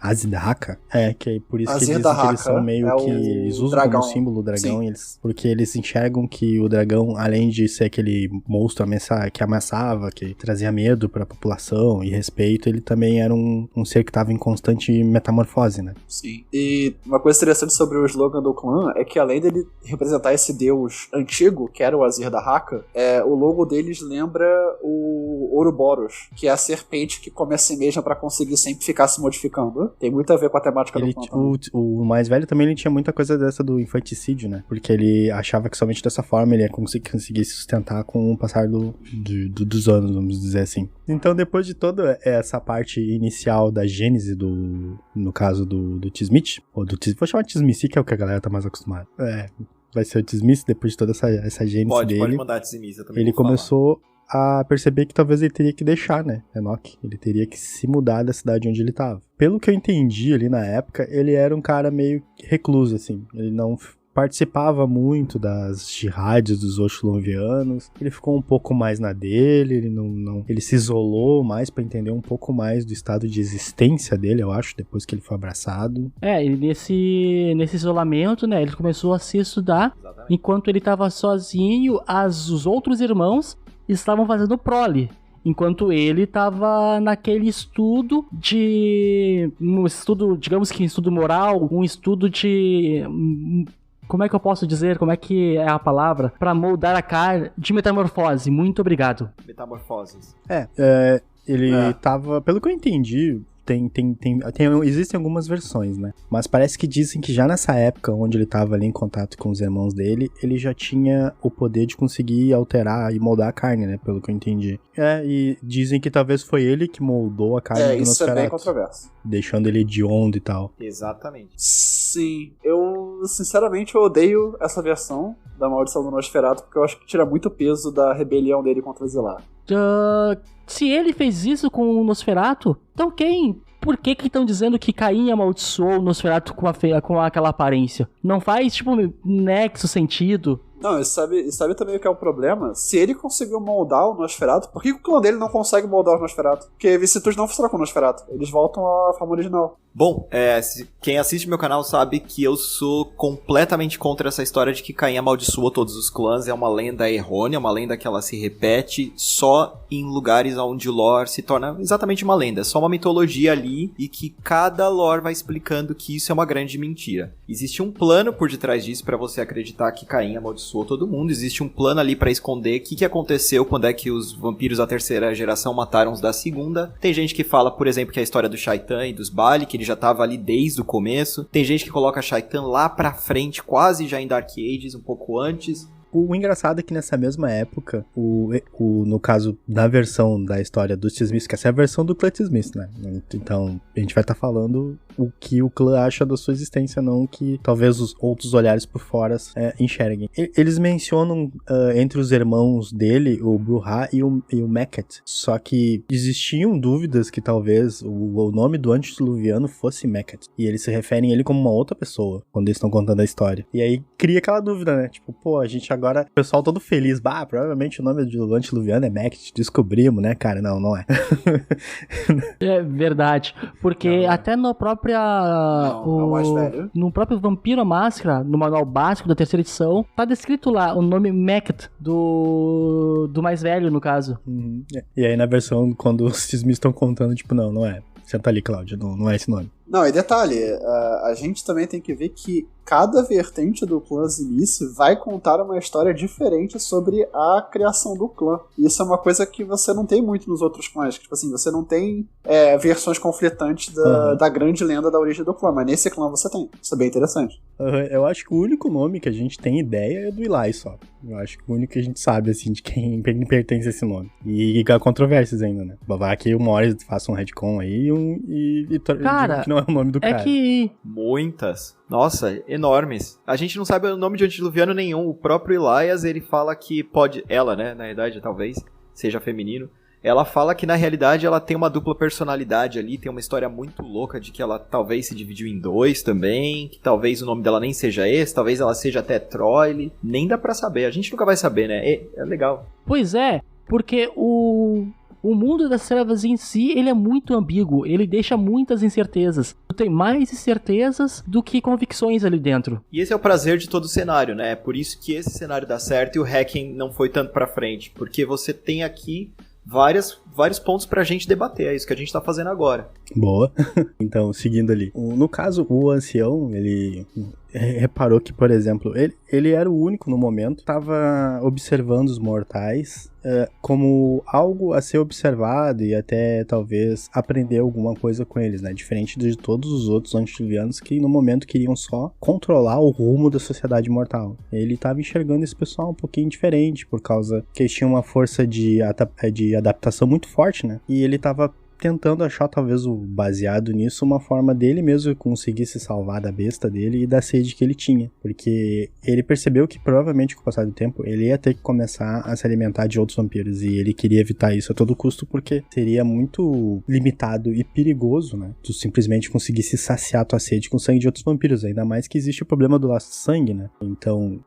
que é por isso que eles dizem que eles são meio que, eles usam dragão. como símbolo o dragão, porque eles enxergam que o dragão, além de ser aquele monstro que ameaçava, que trazia medo pra população e respeito, ele também era um ser que estava em constante metamorfose, né? Sim. E uma coisa interessante sobre o slogan do clã é que, além dele representar esse deus antigo, que era o Azir da Haka, o logo deles lembra o Ouroboros, que é a serpente que come a si mesma pra conseguir sempre ficar se modificando. Tem muito a ver com a temática do clã. O mais velho também, ele tinha muita coisa dessa do infanticídio, né? Porque ele achava que somente dessa forma ele ia conseguir se sustentar com o passar dos anos, vamos dizer assim. Então, depois de toda essa parte inicial da gênese no caso do Tizmit, vou chamar de Tizmici, que é o que a galera tá mais acostumada. Vai ser o Tizmici, depois de toda essa gênese dele. Pode mandar Tizmici, eu também ele vou falar. começou a perceber que talvez ele teria que deixar, né, Enoch. Ele teria que se mudar da cidade onde ele tava. Pelo que eu entendi ali na época, ele era um cara meio recluso, assim. Ele não participava muito das jihadis dos Oxlovianos, ele ficou um pouco mais na dele, ele se isolou mais pra entender um pouco mais do estado de existência dele, eu acho, depois que ele foi abraçado. E nesse isolamento, né, ele começou a se estudar. Exatamente. Enquanto ele estava sozinho, os outros irmãos estavam fazendo prole. Enquanto ele estava naquele estudo digamos que estudo moral, um estudo de... Como é que eu posso dizer? Como é que é a palavra? Pra moldar a carne de metamorfose. Muito obrigado. Metamorfoses. Ele tava, pelo que eu entendi, existem algumas versões, né? Mas parece que dizem que já nessa época, onde ele tava ali em contato com os irmãos dele, ele já tinha o poder de conseguir alterar e moldar a carne, né? Pelo que eu entendi. E dizem que talvez foi ele que moldou a carne do isso Nosferatu. é bem controverso. Deixando ele hediondo e tal. Exatamente. Sim, eu sinceramente odeio essa versão da maldição do Nosferatu, porque eu acho que tira muito peso da rebelião dele contra Zilar. Se ele fez isso com o Nosferatu, então por que estão dizendo que Caim amaldiçoou o Nosferatu com aquela aparência? Não faz, nexo sentido. Não, e sabe também o que é o problema? Se ele conseguiu moldar o Nosferatu, por que o clã dele não consegue moldar o Nosferatu? Porque Vicitus não funciona com o Nosferatu. Eles voltam à forma original. Bom, quem assiste meu canal sabe que eu sou completamente contra essa história de que Caim amaldiçoou todos os clãs. É uma lenda errônea, uma lenda que ela se repete só em lugares onde o lore se torna exatamente uma lenda. É só uma mitologia ali e que cada lore vai explicando que isso é uma grande mentira. Existe um plano por detrás disso pra você acreditar que Caim amaldiçoou todo mundo. Existe um plano ali pra esconder o que aconteceu quando é que os vampiros da terceira geração mataram os da segunda. Tem gente que fala, por exemplo, que é a história do Shaitan e dos Bali, que ele já tava ali desde o começo. Tem gente que coloca Shaitan lá pra frente, quase já em Dark Ages, um pouco antes. O engraçado é que nessa mesma época, no caso, na versão da história do Smith, que essa é a versão do Clut Smith, né? Então, a gente vai estar falando o que o clã acha da sua existência, não o que talvez os outros olhares por fora enxerguem. Eles mencionam entre os irmãos dele, o Bruhá e o Meket, só que existiam dúvidas que talvez o nome do antediluviano fosse Meket, e eles se referem a ele como uma outra pessoa, quando eles estão contando a história. E aí cria aquela dúvida, né? A gente agora, o pessoal todo feliz, provavelmente o nome do antediluviano é Meket, descobrimos, né, cara? Não é. É verdade, porque até no próprio o mais velho. No próprio Vampiro à Máscara, no manual básico da terceira edição, tá descrito lá o nome Meket do mais velho, no caso. Uhum. E aí na versão, quando os Smiths estão contando, não é. Senta ali, Cláudio, não é esse nome. Não, e detalhe, a gente também tem que ver que cada vertente do clã Zinith vai contar uma história diferente sobre a criação do clã. E isso é uma coisa que você não tem muito nos outros clãs. Você não tem versões conflitantes da grande lenda da origem do clã, mas nesse clã você tem. Isso é bem interessante. Eu acho que o único nome que a gente tem ideia é do Eli só. Eu acho que o único que a gente sabe, assim, de quem pertence a esse nome. E há controvérsias ainda, né? Vai que uma hora eles façam um retcon aí cara, que não é o nome do cara. Muitas. Nossa, enormes. A gente não sabe o nome de antediluviano nenhum. O próprio Elias, ele fala que pode... Ela, né, na verdade, talvez, seja feminino. Ela fala que, na realidade, ela tem uma dupla personalidade ali. Tem uma história muito louca de que ela talvez se dividiu em dois também. Que talvez o nome dela nem seja esse. Talvez ela seja até Troile. Nem dá pra saber. A gente nunca vai saber, né? É legal. Pois é, porque o mundo das trevas em si, ele é muito ambíguo, ele deixa muitas incertezas. Tem mais incertezas do que convicções ali dentro. E esse é o prazer de todo o cenário, né? É por isso que esse cenário dá certo e o hacking não foi tanto pra frente. Porque você tem aqui vários pontos pra gente debater, é isso que a gente tá fazendo agora. Boa. Então, seguindo ali. No caso, o ancião, ele reparou que, por exemplo, ele era o único no momento que estava observando os mortais como algo a ser observado e até talvez aprender alguma coisa com eles, né? Diferente de todos os outros antediluvianos que no momento queriam só controlar o rumo da sociedade mortal. Ele estava enxergando esse pessoal um pouquinho diferente por causa que eles tinham uma força de adaptação muito forte, né? E ele estava tentando achar, talvez, baseado nisso, uma forma dele mesmo conseguir se salvar da besta dele e da sede que ele tinha. Porque ele percebeu que, provavelmente, com o passar do tempo, ele ia ter que começar a se alimentar de outros vampiros. E ele queria evitar isso a todo custo, porque seria muito limitado e perigoso, né? Tu simplesmente conseguir se saciar tua sede com sangue de outros vampiros. Ainda mais que existe o problema do laço de sangue, né? Então,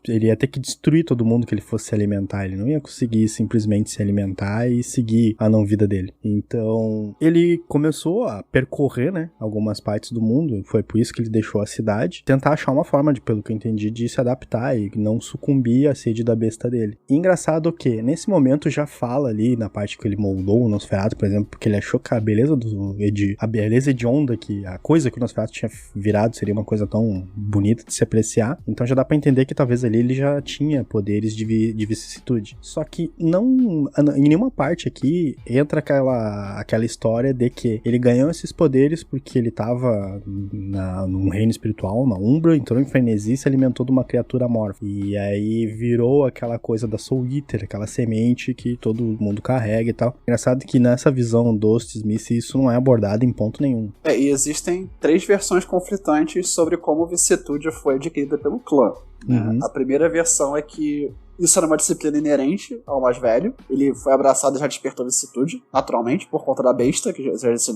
ele ia ter que destruir todo mundo que ele fosse se alimentar. Ele não ia conseguir simplesmente se alimentar e seguir a não-vida dele. Então, ele começou a percorrer, né, algumas partes do mundo. Foi por isso que ele deixou a cidade. Tentar achar uma forma, pelo que eu entendi, de se adaptar e não sucumbir à sede da besta dele. E engraçado que, nesse momento, já fala ali, na parte que ele moldou o Nosferatu, por exemplo, porque ele achou que a beleza hedionda, que a coisa que o Nosferatu tinha virado seria uma coisa tão bonita de se apreciar. Então já dá pra entender que talvez ali ele já tinha poderes de vicissitude. Só que não, em nenhuma parte aqui entra aquela história de que ele ganhou esses poderes porque ele tava num reino espiritual, na Umbra, entrou em frenesi e se alimentou de uma criatura amorfa. E aí virou aquela coisa da Soul Eater, aquela semente que todo mundo carrega e tal. Engraçado que nessa visão do Smith isso não é abordado em ponto nenhum. E existem 3 versões conflitantes sobre como a vicissitude foi adquirida pelo clã. Uhum. A primeira versão é que isso era uma disciplina inerente ao mais velho. Ele foi abraçado e já despertou vicissitude, naturalmente, por conta da besta que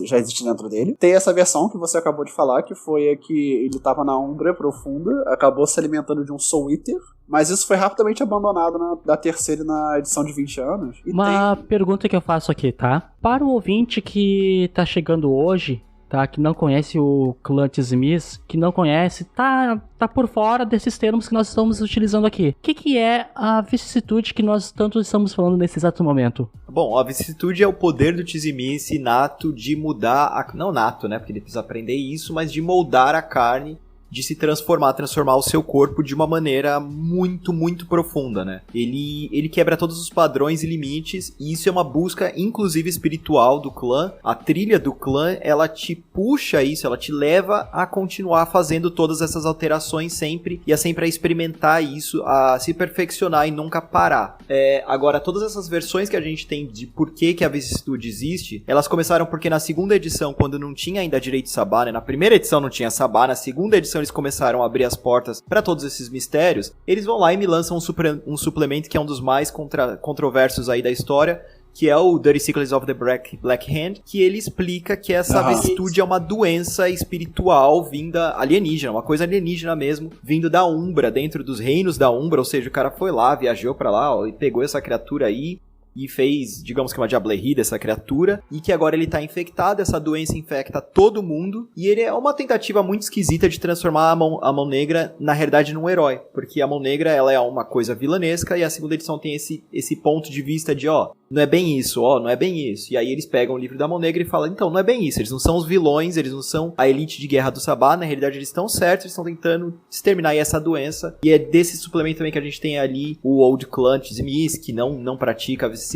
já existe dentro dele. Tem essa versão que você acabou de falar, que foi a que ele estava na Umbra Profunda, acabou se alimentando de um Soul Eater, mas isso foi rapidamente abandonado na terceira e na edição de 20 anos. Uma pergunta que eu faço aqui, tá? Para o ouvinte que tá chegando hoje, tá, que não conhece o clã Smith, que não conhece, tá por fora desses termos que nós estamos utilizando aqui. O que é a vicissitude que nós tanto estamos falando nesse exato momento? Bom, a vicissitude é o poder do Tzimice nato de mudar, não nato, né, porque ele precisa aprender isso, mas de moldar a carne, de se transformar o seu corpo de uma maneira muito, muito profunda, né? Ele quebra todos os padrões e limites, e isso é uma busca, inclusive, espiritual do clã. A trilha do clã, ela te puxa isso, ela te leva a continuar fazendo todas essas alterações sempre, e a sempre a experimentar isso, a se perfeccionar e nunca parar. Agora, todas essas versões que a gente tem de por que a vicissitude existe, elas começaram porque na segunda edição, quando não tinha ainda direito de Sabá, né? Na primeira edição não tinha Sabá, na segunda edição eles começaram a abrir as portas para todos esses mistérios, eles vão lá e me lançam um suplemento que é um dos mais controversos aí da história, que é o Dirty Secrets of the Black Hand, que ele explica que essa vicissitude é uma doença espiritual vinda alienígena, uma coisa alienígena mesmo, vindo da Umbra, dentro dos reinos da Umbra, ou seja, o cara foi lá, viajou pra lá, ó, e pegou essa criatura aí, e fez, digamos que uma diablerie dessa criatura, e que agora ele tá infectado, essa doença infecta todo mundo, e ele é uma tentativa muito esquisita de transformar a Mão Negra, na realidade, num herói, porque a Mão Negra, ela é uma coisa vilanesca, e a segunda edição tem esse ponto de vista de, não é bem isso, não é bem isso, e aí eles pegam o livro da Mão Negra e falam, então, não é bem isso, eles não são os vilões, eles não são a elite de guerra do Sabá, na realidade eles estão certos, eles estão tentando exterminar essa doença, e é desse suplemento também que a gente tem ali o Old Clan Tzimice, que não pratica a vicissitude,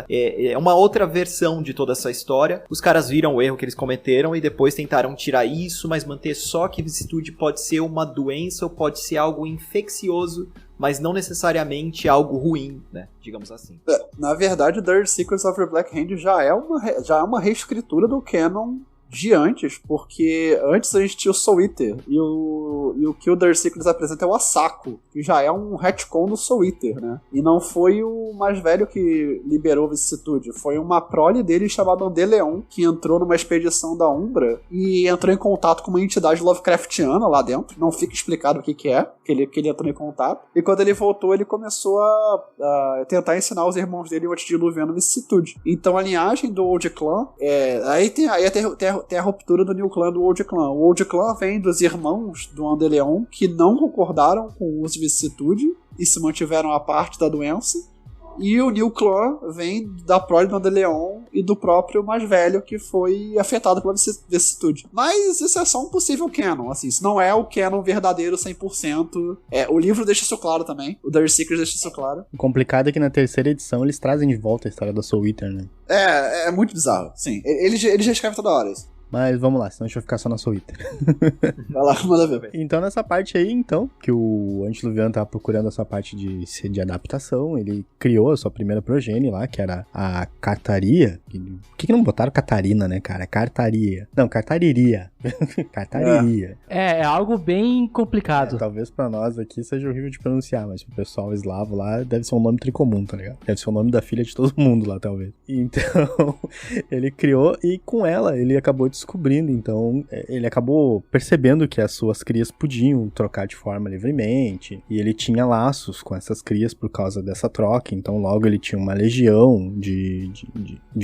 é uma outra versão de toda essa história. Os caras viram o erro que eles cometeram e depois tentaram tirar isso, mas manter só que vicissitude pode ser uma doença ou pode ser algo infeccioso, mas não necessariamente algo ruim, né? Digamos assim. Na verdade, Dirty Secrets of the Black Hand já é uma reescritura do canon de antes, porque antes a gente tinha o Soul Eater, e o que o Dirty Secrets apresenta é o Asako, que já é um retcon do Soul Eater, né? E não foi o mais velho que liberou a vicissitude, foi uma prole dele chamada Andeleon, que entrou numa expedição da Umbra e entrou em contato com uma entidade Lovecraftiana lá dentro, não fica explicado o que é, que ele entrou em contato, e quando ele voltou ele começou a tentar ensinar os irmãos dele o antediluviano vicissitude. Então a linhagem do Old Clan, aí tem a ruptura do New Clan do Old Clan. O Old Clan vem dos irmãos do Andeleon que não concordaram com o uso de vicissitude e se mantiveram à parte da doença. E o New Clan vem da prole do Andeleon e do próprio mais velho que foi afetado pela vicissitude. Mas isso é só um possível canon, assim, isso não é o canon verdadeiro 100%. O livro deixa isso claro também, o Dirty Secrets deixa isso claro. O complicado é que na terceira edição eles trazem de volta a história da Soul Eater, né? É muito bizarro, sim. Eles já escrevem toda hora isso. Mas vamos lá, senão a gente vai ficar só na Twitter. Vai lá, manda ver. Então, nessa parte aí, então, que o Antediluviano tava procurando essa parte de adaptação, ele criou a sua primeira progenie lá, que era a Cartaria. Por que não botaram Catarina, né, cara? Cartaria. Não, Cartariria. Cartariria. É algo bem complicado. Talvez pra nós aqui seja horrível de pronunciar, mas pro pessoal eslavo lá deve ser um nome tricomum, tá ligado? Deve ser o nome da filha de todo mundo lá, talvez. Então, ele criou e com ela ele acabou descobrindo, então, ele acabou percebendo que as suas crias podiam trocar de forma livremente, e ele tinha laços com essas crias por causa dessa troca, então logo ele tinha uma legião de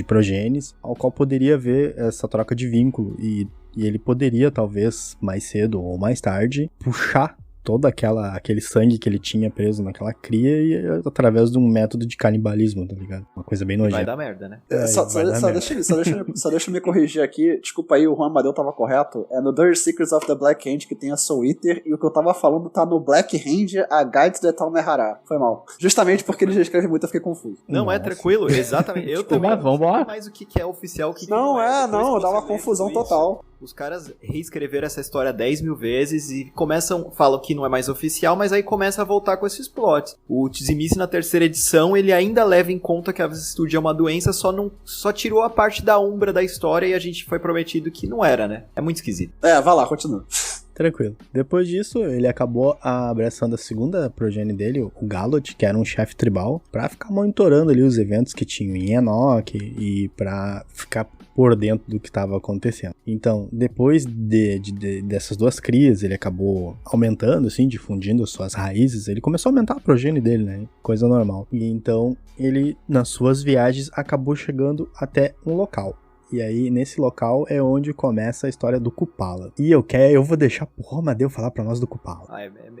progênies, ao qual poderia haver essa troca de vínculo, e ele poderia, talvez, mais cedo ou mais tarde, puxar todo aquele sangue que ele tinha preso naquela cria e através de um método de canibalismo, tá ligado? Uma coisa bem nojenta. Vai dar merda, né? Só deixa eu me corrigir aqui. Desculpa aí, o Juan Amadeu tava correto. É no Dirty Secrets of the Black Hand que tem a Soul Eater, e o que eu tava falando tá no Black Hand, a Guide to the Talmehara. Foi mal. Justamente porque ele já escreve muito, eu fiquei confuso. Não, Nossa. é tranquilo, exatamente. Eu também não vambora. sei mais o que é oficial, o que Não, não é. Depois que dá você uma lê confusão tudo isso, total. Os caras reescreveram essa história 10 mil vezes e falam que não é mais oficial, mas aí começa a voltar com esses plots. O Tzimice, na terceira edição, ele ainda leva em conta que a vicissitude é uma doença, só tirou a parte da Umbra da história e a gente foi prometido que não era, né? É muito esquisito. Vai lá, continua. Tranquilo. Depois disso, ele acabou abraçando a segunda progenie dele, o Galot, que era um chefe tribal, pra ficar monitorando ali os eventos que tinham em Enoch e pra ficar por dentro do que estava acontecendo. Então, depois dessas duas crias, ele acabou aumentando, assim, difundindo suas raízes, ele começou a aumentar a progenie dele, né? Coisa normal. E então, ele, nas suas viagens, acabou chegando até um local. E aí, nesse local, é onde começa a história do Kupala. E eu vou deixar pro Romadeu falar pra nós do Kupala.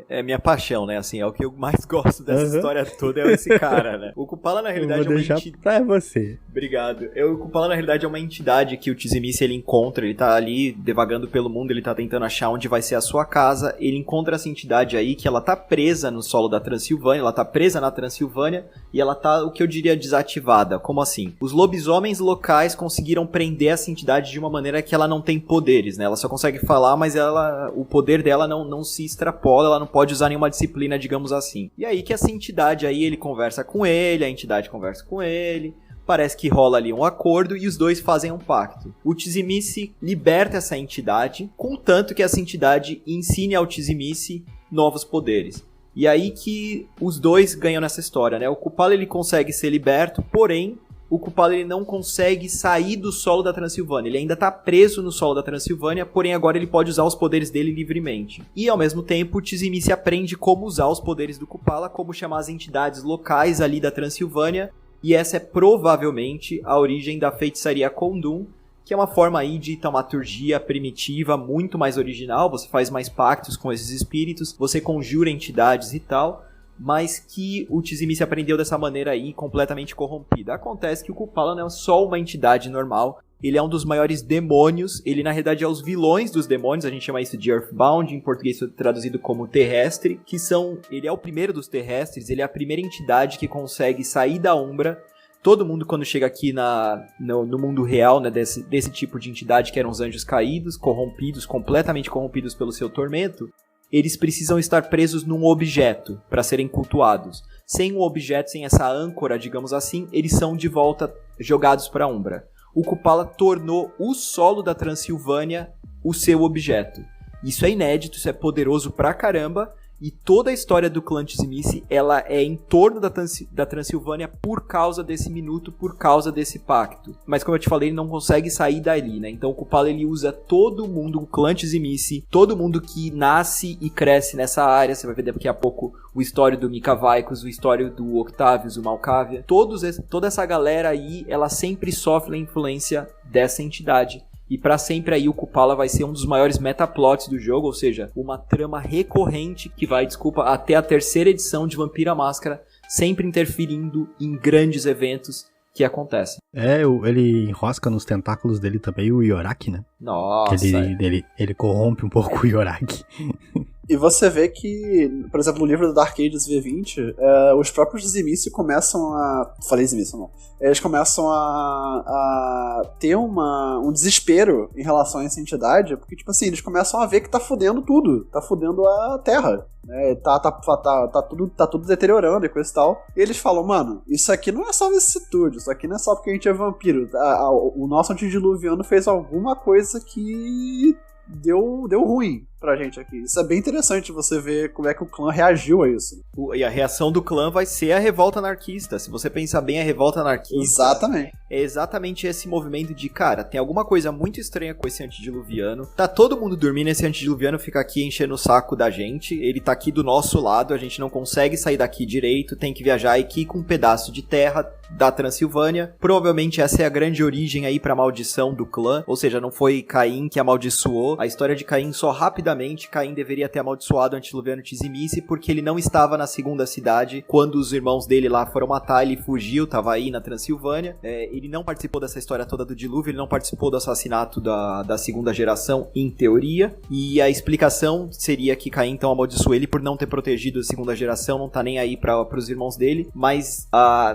É minha paixão, né? Assim, é o que eu mais gosto dessa história toda, é esse cara, né? O Kupala, na realidade, eu vou deixar pra você. Obrigado. O Kupala, na realidade, é uma entidade que o Tzimice, ele encontra, ele tá ali devagando pelo mundo, ele tá tentando achar onde vai ser a sua casa, ele encontra essa entidade aí, que ela tá presa no solo da Transilvânia, ela tá presa na Transilvânia, e ela tá, o que eu diria, desativada. Como assim? Os lobisomens locais conseguiram prender essa entidade de uma maneira que ela não tem poderes, né? Ela só consegue falar, mas o poder dela não se extrapola, ela não pode usar nenhuma disciplina, digamos assim. E aí que essa entidade aí, ele conversa com ele, a entidade conversa com ele, parece que rola ali um acordo e os dois fazem um pacto. O Tzimice liberta essa entidade, contanto que essa entidade ensine ao Tzimice novos poderes. E aí que os dois ganham nessa história, né? O Kupala, ele consegue ser liberto, porém o Kupala, ele não consegue sair do solo da Transilvânia. Ele ainda tá preso no solo da Transilvânia, porém agora ele pode usar os poderes dele livremente. E ao mesmo tempo, o Tzimice aprende como usar os poderes do Kupala, como chamar as entidades locais ali da Transilvânia, e essa é provavelmente a origem da feitiçaria Kondum, que é uma forma aí de taumaturgia primitiva, muito mais original. Você faz mais pactos com esses espíritos, você conjura entidades e tal, mas que o Tzimice aprendeu dessa maneira aí, completamente corrompida. Acontece que o Kupala não é só uma entidade normal, ele é um dos maiores demônios, ele na realidade é os vilões dos demônios, a gente chama isso de Earthbound, em português traduzido como terrestre, ele é o primeiro dos terrestres, ele é a primeira entidade que consegue sair da Umbra. Todo mundo, quando chega aqui no mundo real, né, desse tipo de entidade que eram os anjos caídos, corrompidos, completamente corrompidos pelo seu tormento, eles precisam estar presos num objeto para serem cultuados. Sem um objeto, sem essa âncora, digamos assim, eles são de volta jogados para a Umbra. O Kupala tornou o solo da Transilvânia o seu objeto. Isso é inédito, isso é poderoso pra caramba, e toda a história do clã Tzimice, ela é em torno da Transilvânia por causa desse minuto, por causa desse pacto. Mas como eu te falei, ele não consegue sair dali, né? Então o Kupala, ele usa todo mundo, o clã Tzimice, todo mundo que nasce e cresce nessa área. Você vai ver daqui a pouco o história do Mika Vaikos, o história do Octavius, o Malkavia. Toda essa galera aí, ela sempre sofre a influência dessa entidade. E pra sempre aí o Kupala vai ser um dos maiores metaplots do jogo, ou seja, uma trama recorrente que vai, até a terceira edição de Vampira Máscara, sempre interferindo em grandes eventos que acontecem. Ele enrosca nos tentáculos dele também o Yoraki, né? Nossa. Ele corrompe um pouco o Yoraki. E você vê que, por exemplo, no livro do Dark Ages V20, os próprios Tzimisce começam a... Falei Tzimisce, não. Eles começam a ter um desespero em relação a essa entidade, porque, tipo assim, eles começam a ver que tá fudendo tudo. Tá fudendo a Terra. Né? Tá tudo deteriorando e coisa e tal. E eles falam, mano, isso aqui não é só vicissitude, isso aqui não é só porque a gente é vampiro. O nosso antediluviano fez alguma coisa que deu ruim pra gente aqui. Isso é bem interessante você ver como é que o clã reagiu a isso. E a reação do clã vai ser a revolta anarquista. Se você pensar bem, a revolta anarquista Exatamente. é exatamente esse movimento de, cara, tem alguma coisa muito estranha com esse antediluviano. Tá todo mundo dormindo, esse antediluviano fica aqui enchendo o saco da gente. Ele tá aqui do nosso lado, a gente não consegue sair daqui direito, tem que viajar aqui com um pedaço de terra da Transilvânia. Provavelmente essa é a grande origem aí pra maldição do clã. Ou seja, não foi Caim que amaldiçoou. A história de Caim só rapidamente, Caim deveria ter amaldiçoado o antediluviano Tzimisce porque ele não estava na segunda cidade quando os irmãos dele lá foram matar, ele fugiu, tava aí na Transilvânia. Ele não participou dessa história toda do dilúvio, ele não participou do assassinato da segunda geração, em teoria, e a explicação seria que Caim então amaldiçoou ele por não ter protegido a segunda geração, não tá nem aí pros irmãos dele, mas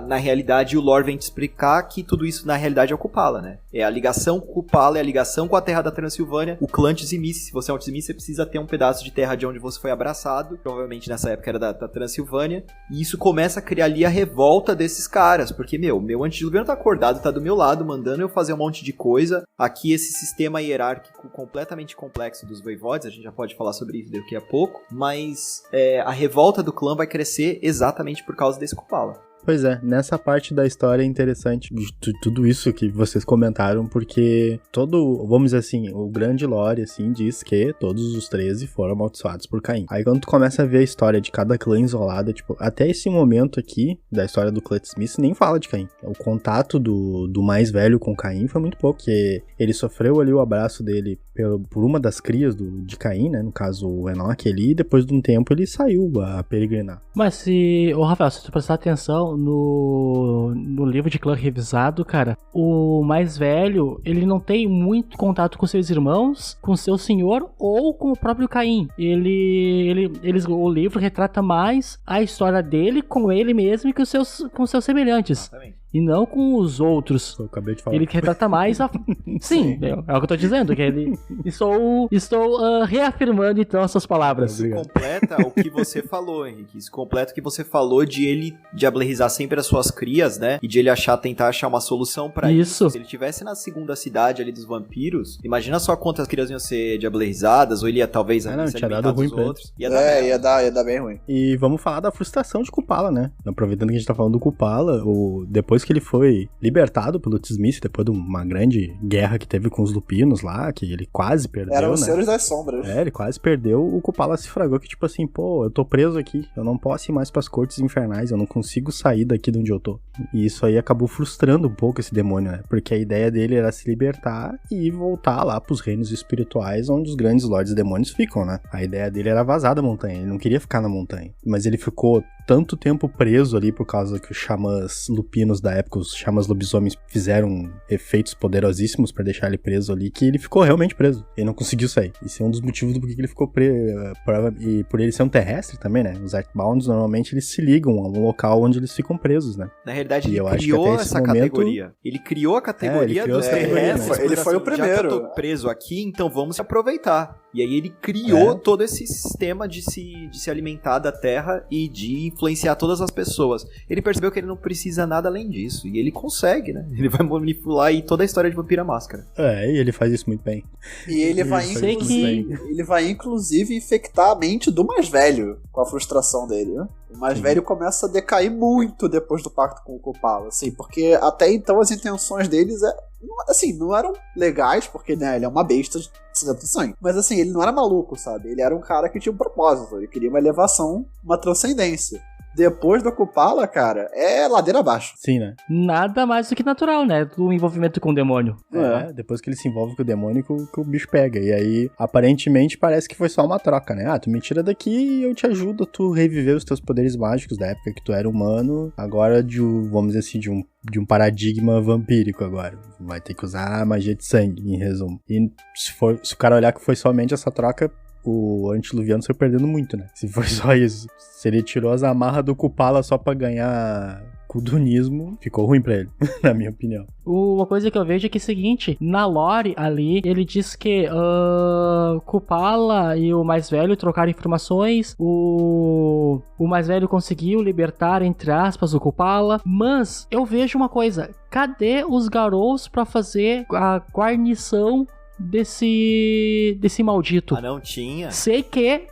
na realidade o lore vem te explicar que tudo isso na realidade é o Kupala, né? É a ligação com o Kupala, é a ligação com a terra da Transilvânia, o clã Tzimisce. Se você é um Tzimisce, você precisa ter um pedaço de terra de onde você foi abraçado, provavelmente nessa época era da Transilvânia, e isso começa a criar ali a revolta desses caras, porque, meu antediluviano tá acordado, tá do meu lado, mandando eu fazer um monte de coisa, aqui esse sistema hierárquico completamente complexo dos Voivodes, a gente já pode falar sobre isso daqui a pouco, mas a revolta do clã vai crescer exatamente por causa desse Kupala. Pois é, nessa parte da história é interessante tudo isso que vocês comentaram, porque vamos dizer assim, o grande lore, assim, diz que todos os 13 foram amaldiçoados por Caim. Aí quando tu começa a ver a história de cada clã isolada, tipo, até esse momento aqui, da história do clã Tzimisce, nem fala de Caim. O contato do mais velho com Caim foi muito pouco, porque ele sofreu ali o abraço dele por uma das crias de Caim, né, no caso o Enoque ali, e depois de um tempo ele saiu a peregrinar. Mas Rafael, se tu prestar atenção no livro de clã revisado, cara, o mais velho, ele não tem muito contato com seus irmãos, com seu senhor ou com o próprio Caim. O livro retrata mais a história dele com ele mesmo e com seus semelhantes. Exatamente. E não com os outros. Eu acabei de falar. Ele retrata mais a... Sim, é o que eu tô dizendo, que ele... Estou reafirmando, então, essas palavras. Isso completa o que você falou, Henrique. Isso completa o que você falou de ele diablerizar sempre as suas crias, né? E de ele tentar achar uma solução pra isso. Se ele tivesse na segunda cidade ali dos vampiros, imagina só quantas crias iam ser diablerizadas, ou ele ia talvez se alimentar dos outros. Ia dar bem ruim. E vamos falar da frustração de Kupala, né? Aproveitando que a gente tá falando do Kupala, depois que ele foi libertado pelo Tzimisce, depois de uma grande guerra que teve com os lupinos lá, que ele quase perdeu, Eram os né? Senhores das Sombras. Ele quase perdeu, o Kupala se fragou que tipo assim, pô, eu tô preso aqui, eu não posso ir mais pras cortes infernais, eu não consigo sair daqui de onde eu tô. E isso aí acabou frustrando um pouco esse demônio, né? Porque a ideia dele era se libertar e voltar lá pros reinos espirituais, onde os grandes lordes demônios ficam, né? A ideia dele era vazar da montanha, ele não queria ficar na montanha. Mas ele ficou tanto tempo preso ali por causa que os xamãs lupinos da época, os xamãs lobisomens, fizeram efeitos poderosíssimos pra deixar ele preso ali, que ele ficou realmente preso. Ele não conseguiu sair. Isso é um dos motivos do porquê ele ficou preso. E por ele ser um terrestre também, né? Os Earthbounds, normalmente, eles se ligam a um local onde eles ficam presos, né? Na realidade, E ele eu acho que criou até esse essa momento- categoria. Ele criou a categoria ele criou dos essa categoria, terrestres. né? Ele foi o Já que primeiro. eu tô preso aqui, então vamos se aproveitar. E aí ele criou todo esse sistema de se alimentar da terra e de influenciar todas as pessoas. Ele percebeu que ele não precisa nada além disso. E ele consegue, né? Ele vai manipular aí toda a história de Vampira Máscara. E ele faz isso muito bem. E ele vai, Isso, sei inclusive, ele vai inclusive infectar a mente do mais velho com a frustração dele, né? O mais velho começa a decair muito depois do pacto com o Kupala, assim, porque até então as intenções deles não eram legais, porque, né, ele é uma besta de sangue. Mas assim, ele não era maluco, sabe? Ele era um cara que tinha um propósito, ele queria uma elevação, uma transcendência. Depois do Kupala, cara, é ladeira abaixo. Sim, né? Nada mais do que natural, né? Do envolvimento com o demônio. Depois que ele se envolve com o demônio, que o bicho pega. E aí, aparentemente, parece que foi só uma troca, né? Tu me tira daqui e eu te ajudo a tu reviver os teus poderes mágicos da época que tu era humano. Agora, vamos dizer assim, de um paradigma vampírico agora. Vai ter que usar a magia de sangue, em resumo. E se o cara olhar que foi somente essa troca, o antediluviano saiu perdendo muito, né? Se foi só isso. Se ele tirou as amarras do Kupala só pra ganhar kudunismo, ficou ruim pra ele, na minha opinião. Uma coisa que eu vejo é que é o seguinte, na lore ali, ele diz que Kupala e o mais velho trocaram informações, o mais velho conseguiu libertar, entre aspas, o Kupala, mas eu vejo uma coisa, cadê os Garous pra fazer a guarnição desse maldito? Ah, não tinha? Sei que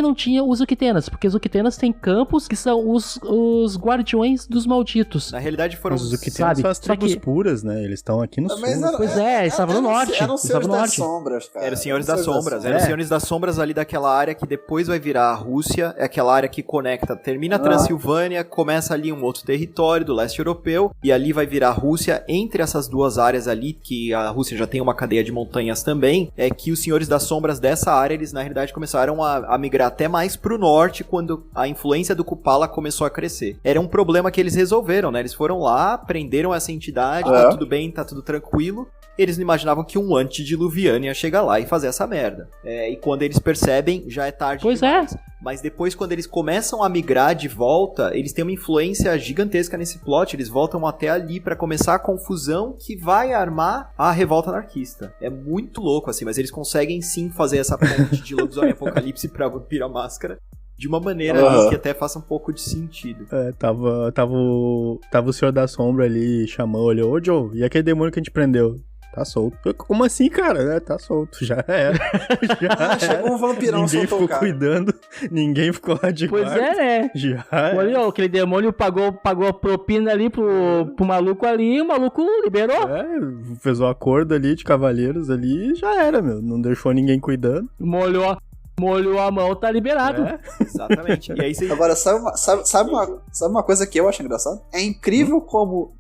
não tinha os Uquitenas, porque os Uquitenas têm campos que são os guardiões dos malditos. Na realidade foram Mas os Uquitenas são as tribos puras, né? Eles estão aqui no sul. Eles estavam no norte. Eram os Senhores das Sombras, cara. Eram os Senhores das Sombras. Eram os Senhores das Sombras ali daquela área que depois vai virar a Rússia. É aquela área que conecta, termina a Transilvânia, começa ali um outro território do leste europeu, e ali vai virar a Rússia. Entre essas duas áreas ali, que a Rússia já tem uma cadeia de montanhas também, é que os Senhores das Sombras dessa área, eles na realidade começaram a migrar até mais pro norte, quando a influência do Kupala começou a crescer. Era um problema que eles resolveram, né? Eles foram lá, prenderam essa entidade, tá tudo bem, tá tudo tranquilo. Eles não imaginavam que um antediluviano ia chegar lá e fazer essa merda. E quando eles percebem, já é tarde demais. Mas depois, quando eles começam a migrar de volta, eles têm uma influência gigantesca nesse plot. Eles voltam até ali pra começar a confusão que vai armar a revolta anarquista. É muito louco, assim, mas eles conseguem sim fazer essa ponte de lobisomem apocalipse pra Vampiro à Máscara de uma maneira ali que até faça um pouco de sentido. Tava o Senhor da Sombra ali, chamou, olhou, ô Joe, e aquele demônio que a gente prendeu? Tá solto. Como assim, cara? Tá solto, já era. Chegou um vampirão, ninguém ficou cuidando, ninguém ficou lá de guarda. Pois é, né? Já olha, aquele demônio pagou a propina ali pro maluco ali, o maluco liberou. Fez o acordo ali de cavaleiros ali e já era, meu. Não deixou ninguém cuidando. Molhou a mão, tá liberado. Exatamente. E aí você... Agora, sabe uma coisa que eu acho engraçado? É incrível como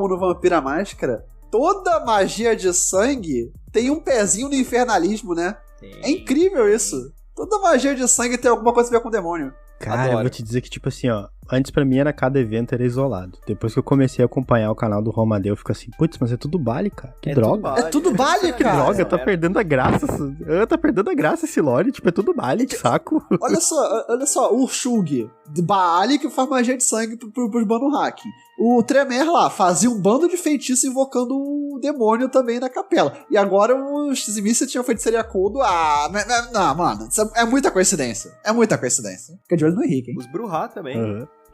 no Vampiro à Máscara toda magia de sangue tem um pezinho no infernalismo, né? É incrível isso. Toda magia de sangue tem alguma coisa a ver com o demônio. Cara, eu vou te dizer que, tipo assim, ó, antes pra mim cada evento era isolado. Depois que eu comecei a acompanhar o canal do Romadeu, eu fico assim, putz, mas é tudo baile, cara. Que droga. É tudo baile, Que cara. droga, tá perdendo a graça. Tá perdendo a graça esse lore, tipo, é tudo baile, que saco. Olha só, o Shug de Baali que faz magia de sangue pros Banu Hack. O Tremere lá fazia um bando de feitiços invocando o demônio também na capela. E agora os Tzimista tinham feitiçaria Kodo. Não, mano, isso é muita coincidência. É muita coincidência. Fica de olho no Henrique, hein? Os Bruhá também.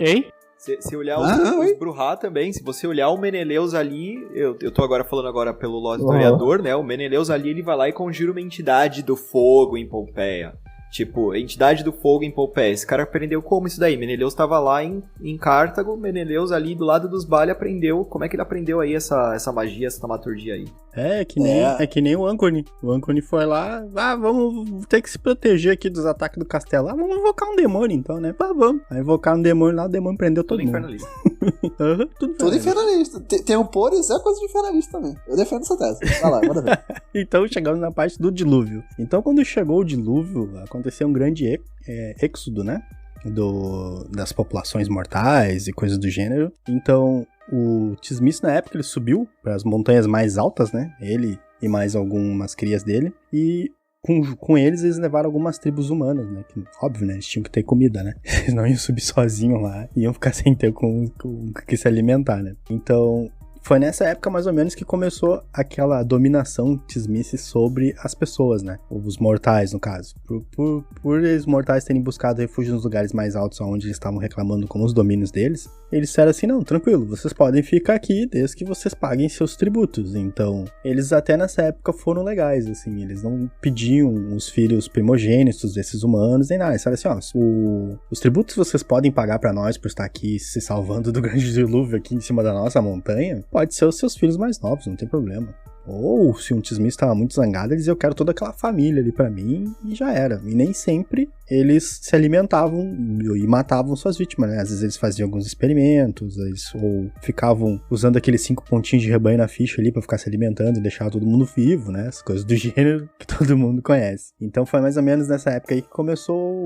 Hein? Se olhar os Bruhá também, se você olhar o Meneleus ali, eu tô agora falando pelo lore historiador, né? O Meneleus ali, ele vai lá e conjura uma entidade do fogo em Pompeia. Tipo, a entidade do fogo em Pompeia. Esse cara aprendeu como isso daí? Meneleus tava lá em Cartago, Meneleus ali do lado dos Bali aprendeu. Como é que ele aprendeu aí essa magia, essa taumaturgia aí? É que nem o Anconi. O Anconi foi lá, vamos ter que se proteger aqui dos ataques do castelo. Vamos invocar um demônio então, né? Vamos. Aí invocar um demônio lá, o demônio prendeu todo mundo. Infernalista. Tudo infernalista. Tem um Pores, é coisa de infernalista também. Eu defendo essa tese. Vai lá, manda ver. Então chegamos na parte do dilúvio. Então quando chegou o dilúvio, aconteceu um grande êxodo, né? Das populações mortais e coisas do gênero. Então o Tzimist na época ele subiu para as montanhas mais altas, né? Ele e mais algumas crias dele. E com eles levaram algumas tribos humanas, né? Que, óbvio, né? Eles tinham que ter comida, né? Eles não iam subir sozinhos lá. Iam ficar sem ter com que se alimentar, né? Então foi nessa época, mais ou menos, que começou aquela dominação Tzimist sobre as pessoas, né? Os mortais, no caso. Por eles mortais terem buscado refúgio nos lugares mais altos, onde eles estavam reclamando como os domínios deles, eles disseram assim, não, tranquilo, vocês podem ficar aqui desde que vocês paguem seus tributos. Então, eles até nessa época foram legais, assim, eles não pediam os filhos primogênitos desses humanos, nem nada. Eles falaram assim, ó, os tributos vocês podem pagar pra nós por estar aqui se salvando do grande dilúvio aqui em cima da nossa montanha, pode ser os seus filhos mais novos, não tem problema. Ou se um Tzimist estava muito zangado, eles diziam, eu quero toda aquela família ali pra mim, e já era. E nem sempre eles se alimentavam e matavam suas vítimas, né? Às vezes eles faziam alguns experimentos, ou ficavam usando aqueles 5 pontinhos de rebanho na ficha ali pra ficar se alimentando e deixar todo mundo vivo, né? As coisas do gênero que todo mundo conhece. Então foi mais ou menos nessa época aí que começou,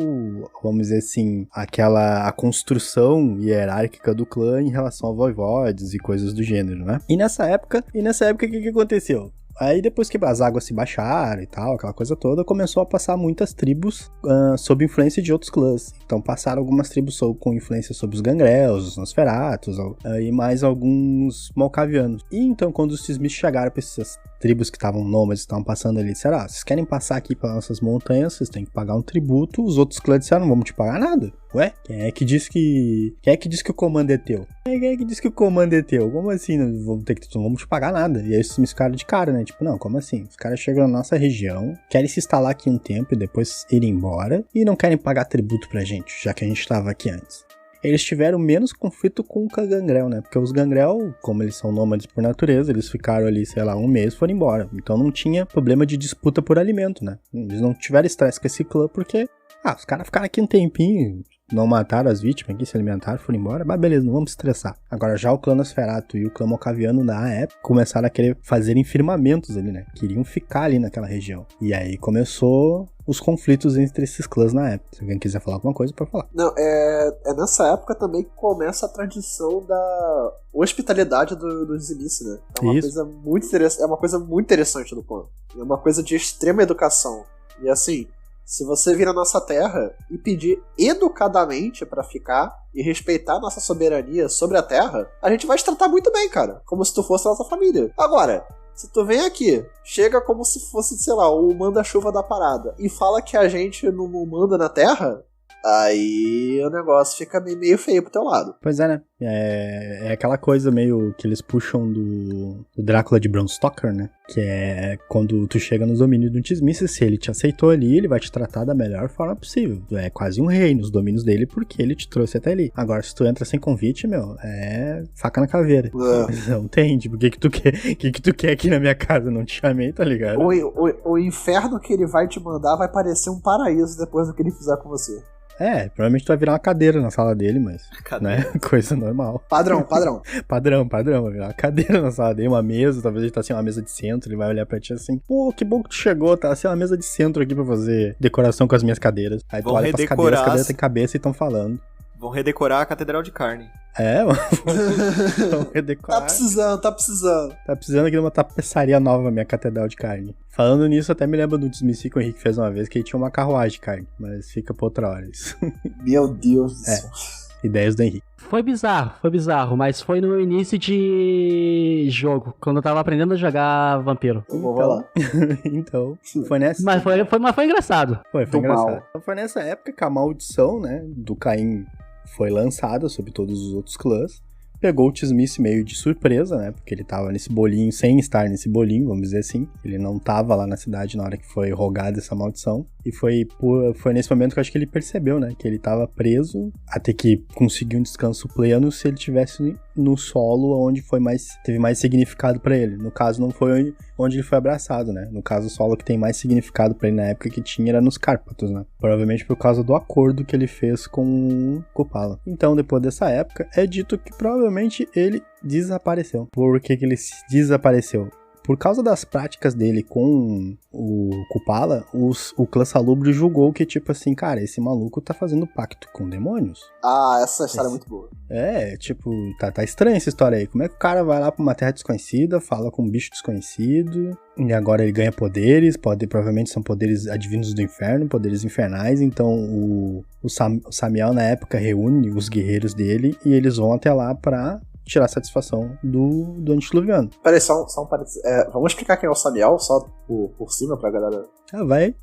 vamos dizer assim, a construção hierárquica do clã em relação a voivodes e coisas do gênero, né? E nessa época, o que aconteceu? Aí depois que as águas se baixaram e tal, aquela coisa toda, começou a passar muitas tribos sob influência de outros clãs. Então passaram algumas tribos com influência sobre os Gangreus, os Nosferatus, e mais alguns Malkavianos. E então quando os T-Smith chegaram pra essas tribos que estavam nômades, estavam passando ali, disseram, vocês querem passar aqui para nossas montanhas, vocês têm que pagar um tributo. Os outros clãs disseram, não vamos te pagar nada. Ué, quem é que disse que o comando é teu? Quem é que disse que o comando é teu? Como assim? Não vamos te pagar nada. E aí eles ficaram de cara, né? Tipo, não, como assim? Os caras chegam na nossa região, querem se instalar aqui um tempo e depois ir embora, e não querem pagar tributo pra gente, já que a gente tava aqui antes. Eles tiveram menos conflito com o Gangrel, né? Porque os Gangrel, como eles são nômades por natureza, eles ficaram ali, sei lá, um mês e foram embora. Então não tinha problema de disputa por alimento, né? Eles não tiveram estresse com esse clã porque, os caras ficaram aqui um tempinho, não mataram as vítimas aqui, se alimentaram, foram embora, mas beleza, não vamos estressar. Agora já o clã Nosferatu e o clã Malkaviano na época começaram a querer fazer firmamentos ali, né? Queriam ficar ali naquela região. E aí começou os conflitos entre esses clãs na época. Se alguém quiser falar alguma coisa, pode falar. Não, é nessa época também que começa a tradição da hospitalidade dos Dizimice, né? É uma coisa muito interessante, é uma coisa muito interessante do clã. É uma coisa de extrema educação. E assim, se você vir na nossa terra e pedir educadamente pra ficar e respeitar nossa soberania sobre a terra, a gente vai te tratar muito bem, cara. Como se tu fosse a nossa família. Agora, se tu vem aqui, chega como se fosse, sei lá, o manda-chuva da parada e fala que a gente não manda na terra, aí o negócio fica meio feio pro teu lado. Pois é, né? É aquela coisa meio que eles puxam do Drácula de Bram Stoker, né? Que é quando tu chega nos domínios do T-Smith, se ele te aceitou ali, ele vai te tratar da melhor forma possível. Tu é quase um rei nos domínios dele porque ele te trouxe até ali. Agora, se tu entra sem convite, é faca na caveira. Não tem, tipo, o que tu quer aqui na minha casa? Não te chamei, tá ligado? O inferno que ele vai te mandar vai parecer um paraíso depois do que ele fizer com você. Provavelmente tu vai virar uma cadeira na sala dele, mas, né, coisa normal. Padrão. Padrão, vai virar uma cadeira na sala dele, uma mesa, talvez ele tá assim, uma mesa de centro, ele vai olhar pra ti assim, pô, que bom que tu chegou, tá assim, uma mesa de centro aqui pra fazer decoração com as minhas cadeiras. Aí tu olha pras cadeiras, as cadeiras têm cabeça e tão falando. Vão redecorar a Catedral de Carne. Vão redecorar. Tá precisando. Tá precisando aqui de uma tapeçaria nova, minha Catedral de Carne. Falando nisso, até me lembro do Desmici que o Henrique fez uma vez, que ele tinha uma carruagem de carne, mas fica pra outra hora isso. Meu Deus do céu. Ideias do Henrique. Foi bizarro, mas foi no meu início de jogo, quando eu tava aprendendo a jogar Vampiro. Então, foi nessa... Mas foi engraçado. Foi engraçado. Então foi nessa época que a maldição, né, do Caim foi lançada sobre todos os outros clãs. Pegou o T-Smith meio de surpresa, né? Porque ele tava nesse bolinho, sem estar nesse bolinho, vamos dizer assim. Ele não tava lá na cidade na hora que foi rogada essa maldição. E foi nesse momento que eu acho que ele percebeu, né? Que ele tava preso a ter que conseguir um descanso pleno se ele tivesse no solo onde teve mais significado pra ele. No caso, não foi onde ele foi abraçado, né? No caso, o solo que tem mais significado pra ele na época que tinha era nos Cárpatos, né? Provavelmente por causa do acordo que ele fez com Kupala. Então, depois dessa época, é dito que provavelmente ele desapareceu. Por que ele desapareceu? Por causa das práticas dele com o Kupala, o clã Salubre julgou que, tipo assim, cara, esse maluco tá fazendo pacto com demônios. Essa história é muito boa. Tipo, tá estranha essa história aí. Como é que o cara vai lá pra uma terra desconhecida, fala com um bicho desconhecido, e agora ele ganha poderes, provavelmente são poderes advindos do inferno, poderes infernais, então o Samiel na época reúne os guerreiros dele e eles vão até lá pra tirar satisfação do antediluviano. Peraí, só um parênteses. Vamos explicar quem é o Samiel, só por cima pra galera. Vai.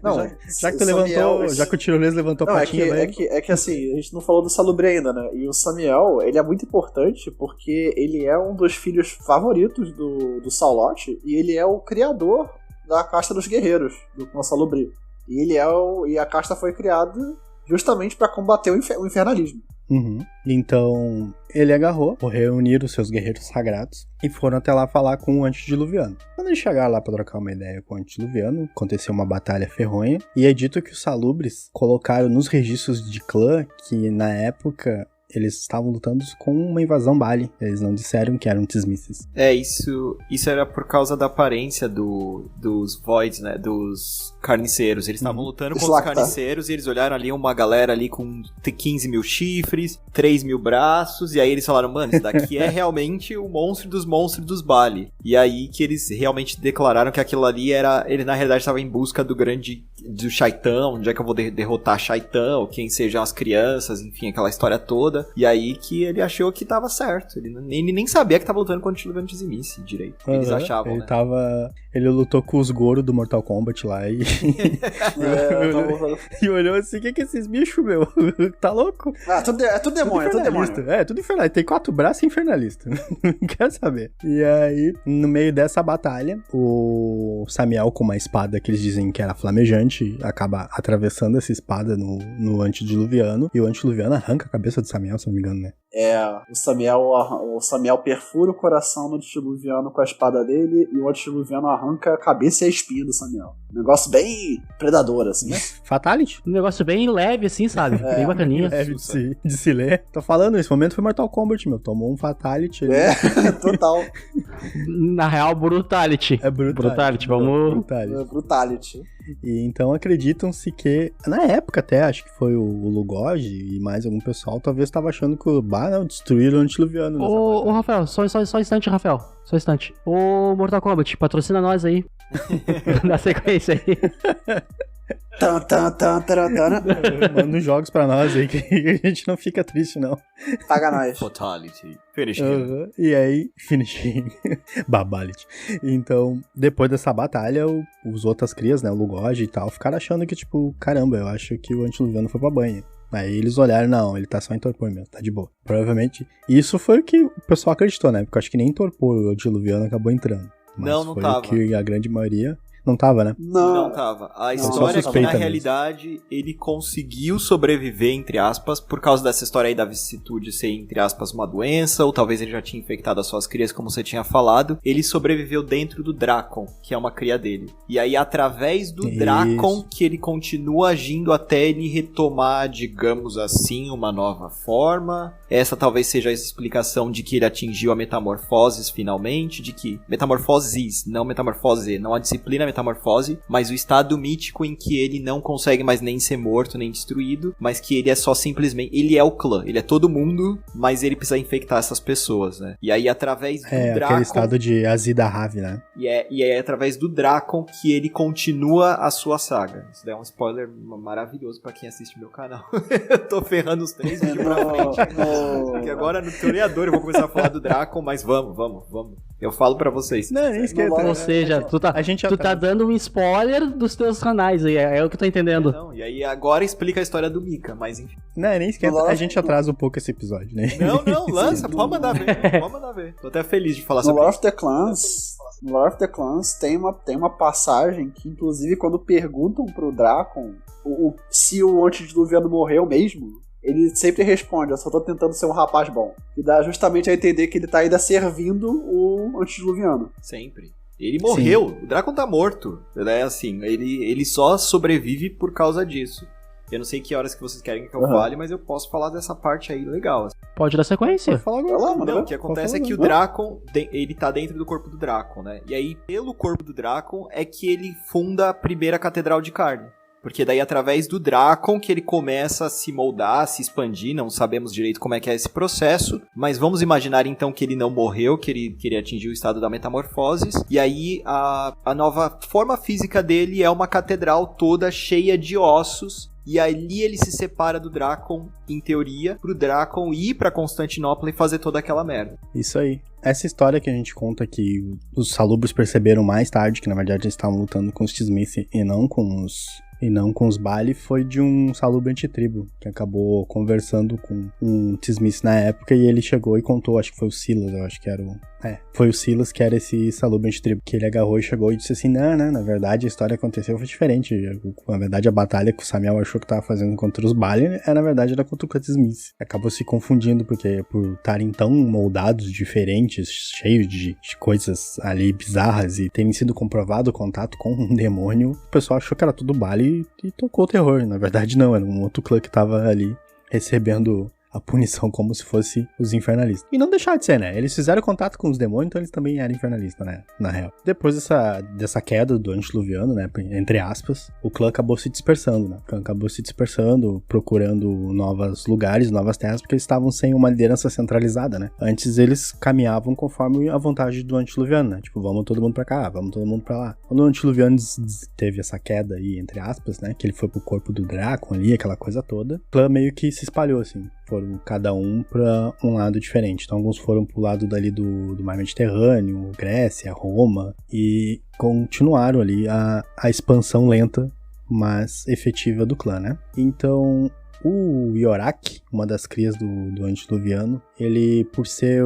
Não, já que tu levantou, já que o tirolês levantou a patinha, vai. É que assim, a gente não falou do Salubre ainda, né? E o Samiel, ele é muito importante porque ele é um dos filhos favoritos do Saulote e ele é o criador da casta dos guerreiros do clã Salubre. E a casta foi criada justamente pra combater o infernalismo. Uhum. Então, ele agarrou, reunir os seus guerreiros sagrados e foram até lá falar com o antediluviano. Quando eles chegaram lá pra trocar uma ideia com o antediluviano, aconteceu uma batalha ferronha e é dito que os Salubres colocaram nos registros de clã que na época eles estavam lutando com uma invasão Bali. Eles não disseram que eram Tzimisces. Isso era por causa da aparência dos Voids, né? Dos carniceiros. Eles estavam lutando contra os carniceiros e eles olharam ali uma galera ali com 15 mil chifres, 3 mil braços, e aí eles falaram, mano, isso daqui é realmente o monstro dos Bali. E aí que eles realmente declararam que aquilo ali ele na realidade estava em busca do Shaitan, onde é que eu vou derrotar Shaitan, ou quem sejam as crianças, enfim, aquela história toda. E aí que ele achou que tava certo. Ele nem sabia que tava lutando contra o Antiluviano Tzimice direito. Eles achavam, ele né? Ele lutou com os Goro do Mortal Kombat lá e... e olhou assim, o que é esses bichos, meu? Tá louco? Ah, é tudo demônio, é tudo demônio. É, tudo infernalista. Tem 4 braços e infernalista. Não quero saber. E aí, no meio dessa batalha, o Samiel, com uma espada que eles dizem que era flamejante, acaba atravessando essa espada no antediluviano, e o antediluviano arranca a cabeça do Samiel, se não me engano, né? O Samiel perfura o coração do antediluviano com a espada dele, e o antediluviano arranca a cabeça e a espinha do Samiel. Um negócio bem predador, assim, né? Fatality. Um negócio bem leve, assim, sabe? Bem bacaninha. Leve de se ler. Tô falando, esse momento foi Mortal Kombat, meu. Tomou um Fatality ali. Total. Na real, Brutality. É Brutality. Vamos... Brutality. E então acreditam-se que, na época até, acho que foi o Lugoj e mais algum pessoal, talvez estava achando que destruíram o antediluviano. Ô, Rafael, só um instante, Rafael. Só um instante. Ô, Mortal Kombat, patrocina nós aí. Na sequência aí. Manda uns jogos pra nós aí que a gente não fica triste, não. Paga nós. Fatality. Finishing. E aí, finishing. Babality. Então, depois dessa batalha, os outras crias, né, o Lugoj e tal, ficaram achando que, tipo, caramba, eu acho que o antediluviano foi pra banha. Aí eles olharam, não, ele tá só em torpor mesmo, tá de boa. Provavelmente, isso foi o que o pessoal acreditou, né, porque eu acho que nem em torpor o antediluviano acabou entrando. Mas não foi tava. O que a grande maioria... Não tava, né? Não tava. A história é que, na realidade, ele conseguiu sobreviver, entre aspas, por causa dessa história aí da vicissitude ser, entre aspas, uma doença, ou talvez ele já tinha infectado as suas crias, como você tinha falado. Ele sobreviveu dentro do Drakon, que é uma cria dele. E aí, através do Drakon, que ele continua agindo até ele retomar, digamos assim, uma nova forma. Essa talvez seja a explicação de que ele atingiu a metamorfoses finalmente, de que metamorfoses, não metamorfose, não a disciplina metamorfose, mas o estado mítico em que ele não consegue mais nem ser morto, nem destruído, mas que ele é só simplesmente, ele é o clã, ele é todo mundo, mas ele precisa infectar essas pessoas, né? E aí através do Drakon... aquele estado de Azida Ravi, né? E é através do Drakon que ele continua a sua saga. Isso daí é um spoiler maravilhoso pra quem assiste meu canal. Eu tô ferrando os 3 vídeos pra frente. Porque agora no Toreador eu vou começar a falar do Drakon, mas vamos. Eu falo pra vocês. Não, nem esquenta. Ou seja, tu tá dando um spoiler dos teus canais aí, é o que eu tô entendendo. Não, e aí agora explica a história do Mika, mas enfim. Não, nem esquenta. A gente atrasa um pouco esse episódio, né? Não, lança, pode mandar ver. Tô até feliz de falar sobre isso. No Lord of the Clans tem uma passagem que, inclusive, quando perguntam pro Drakon se o antediluviano morreu mesmo, ele sempre responde, eu só tô tentando ser um rapaz bom. E dá justamente a entender que ele tá ainda servindo o antediluviano. Sempre. Ele morreu. Sim. O Drakon tá morto. É assim, ele só sobrevive por causa disso. Eu não sei que horas que vocês querem que eu fale, mas eu posso falar dessa parte aí legal. Pode dar sequência. Fala agora. Não, o que acontece é que o Drakon, ele tá dentro do corpo do Drakon, né? E aí, pelo corpo do Drakon, é que ele funda a primeira Catedral de Carne. Porque daí, através do Drakon, que ele começa a se moldar, a se expandir, não sabemos direito como é que é esse processo, mas vamos imaginar então que ele não morreu, que ele atingiu o estado da metamorfose, e aí a nova forma física dele é uma catedral toda cheia de ossos, e ali ele se separa do Drakon, em teoria, pro Drakon ir pra Constantinopla e fazer toda aquela merda. Isso aí. Essa história que a gente conta que os salubres perceberam mais tarde, que na verdade eles estavam lutando com os Tzimisce e não com os Bali, foi de um salubre antitribo, que acabou conversando com um Tzimisce na época, e ele chegou e contou, acho que foi o Silas, eu acho que era foi o Silas que era esse salubre antitribo, que ele agarrou e chegou e disse assim, não, na verdade a história aconteceu foi diferente, na verdade a batalha que o Samiel achou que tava fazendo contra os Bali, na verdade era contra o Tzimisce. Acabou se confundindo, porque por estarem tão moldados, diferentes, cheios de coisas ali bizarras, e terem sido comprovado o contato com um demônio, o pessoal achou que era tudo Bali e tocou o terror. Na verdade não, era um outro clã que tava ali recebendo a punição como se fosse os infernalistas. E não deixar de ser, né? Eles fizeram contato com os demônios, então eles também eram infernalistas, né? Na real. Depois dessa queda do antediluviano, né? Entre aspas, o clã acabou se dispersando, né? O clã acabou se dispersando, procurando novos lugares, novas terras, porque eles estavam sem uma liderança centralizada, né? Antes eles caminhavam conforme a vontade do antediluviano, né? Tipo, vamos todo mundo pra cá, vamos todo mundo pra lá. Quando o antediluviano teve essa queda aí, entre aspas, né? Que ele foi pro corpo do Drácon ali, aquela coisa toda, o clã meio que se espalhou, assim. Foram cada um pra um lado diferente. Então alguns foram pro lado dali do mar Mediterrâneo, Grécia, Roma, e continuaram ali a expansão lenta, mas efetiva do clã, né? Então o Iorak, uma das crias do antediluviano, ele, por ser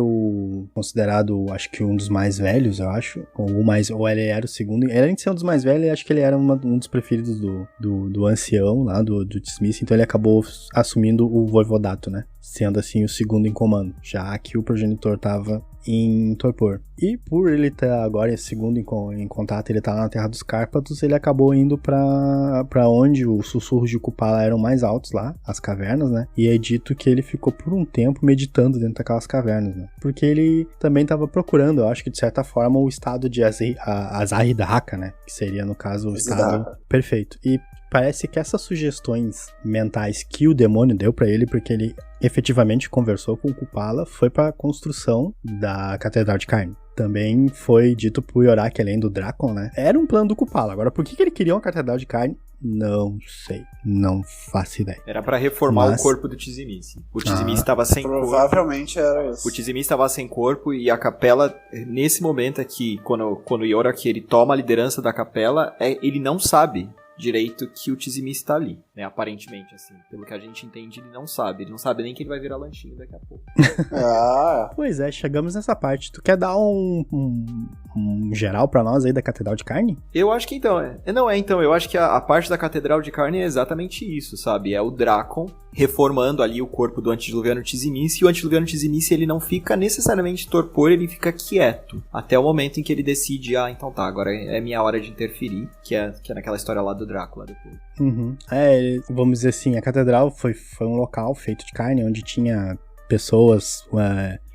considerado, acho que um dos mais velhos, eu acho, ou ele era o segundo, além de ser um dos mais velhos, acho que ele era um dos preferidos do ancião lá, do Tzimisce, então ele acabou assumindo o voivodato, né? Sendo assim o segundo em comando, já que o progenitor estava em torpor. E por ele estar agora segundo em contato, ele tá lá na Terra dos Cárpatos, ele acabou indo pra onde os sussurros de Kupala eram mais altos lá, as cavernas, né? E é dito que ele ficou por um tempo meditando dentro daquelas cavernas, né? Porque ele também estava procurando, eu acho que de certa forma, o estado de Azahidaka, né? Que seria, no caso, o estado perfeito. E parece que essas sugestões mentais que o demônio deu pra ele, porque ele efetivamente conversou com o Kupala, foi pra construção da Catedral de Carne. Também foi dito pro Iorak, além do Drácon, né? Era um plano do Kupala. Agora, por que ele queria uma Catedral de Carne? Não sei. Não faço ideia. Era pra reformar o corpo do Tzimisce. O Tzimisce estava sem corpo. Provavelmente era isso. O Tzimisce estava sem corpo e a capela, nesse momento aqui, quando o Iorak ele toma a liderança da capela, ele não sabe direito que o Tzimisce tá ali, né? Aparentemente, assim. Pelo que a gente entende, ele não sabe. Ele não sabe nem que ele vai virar lanchinho daqui a pouco. Pois é, chegamos nessa parte. Tu quer dar um geral pra nós aí da Catedral de Carne? Eu acho que então, então, eu acho que a parte da Catedral de Carne é exatamente isso, sabe? É o Drácon reformando ali o corpo do antediluviano Tzimisce, e o antediluviano Tzimisce, ele não fica necessariamente torpor, ele fica quieto, até o momento em que ele decide, então tá, agora é minha hora de interferir, que é naquela história lá do Drácula depois. Uhum. Vamos dizer assim, a catedral foi um local feito de carne, onde tinha pessoas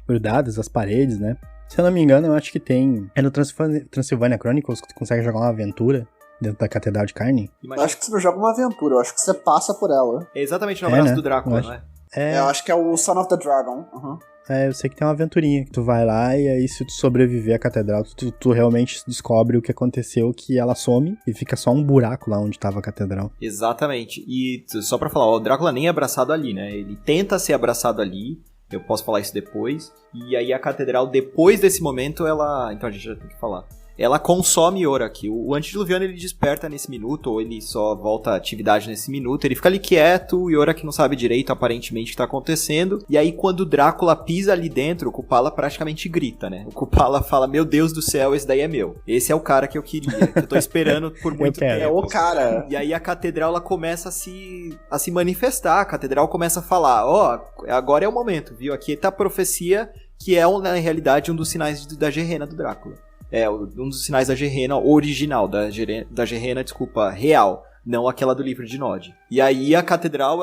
grudadas às paredes, né? Se eu não me engano, eu acho que tem... É no Transylvania Chronicles que tu consegue jogar uma aventura dentro da Catedral de Carne. Eu acho que você não joga uma aventura, eu acho que você passa por ela. É exatamente no abraço do Drácula, não é? Eu acho que é o Son of the Dragon. Uhum. Eu sei que tem uma aventurinha que tu vai lá e aí se tu sobreviver à catedral, tu realmente descobre o que aconteceu, que ela some e fica só um buraco lá onde tava a catedral. Exatamente. E só pra falar, o Drácula nem é abraçado ali, né? Ele tenta ser abraçado ali, eu posso falar isso depois. E aí a catedral, depois desse momento, ela... Então a gente já tem que falar. Ela consome Iorak. O antediluviano ele desperta nesse minuto, ou ele só volta à atividade nesse minuto. Ele fica ali quieto, o Iorak não sabe direito aparentemente o que tá acontecendo. E aí quando o Drácula pisa ali dentro, o Kupala praticamente grita, né? O Kupala fala, meu Deus do céu, esse daí é meu. Esse é o cara que eu queria, que eu tô esperando por muito tempo. É o cara. E aí a catedral ela começa a se manifestar. A catedral começa a falar, agora é o momento, viu? Aqui tá a profecia, que é na realidade um dos sinais da Gehenna do Drácula. Um dos sinais da Gehenna original, da Gehenna, real, não aquela do livro de Nod. E aí a catedral,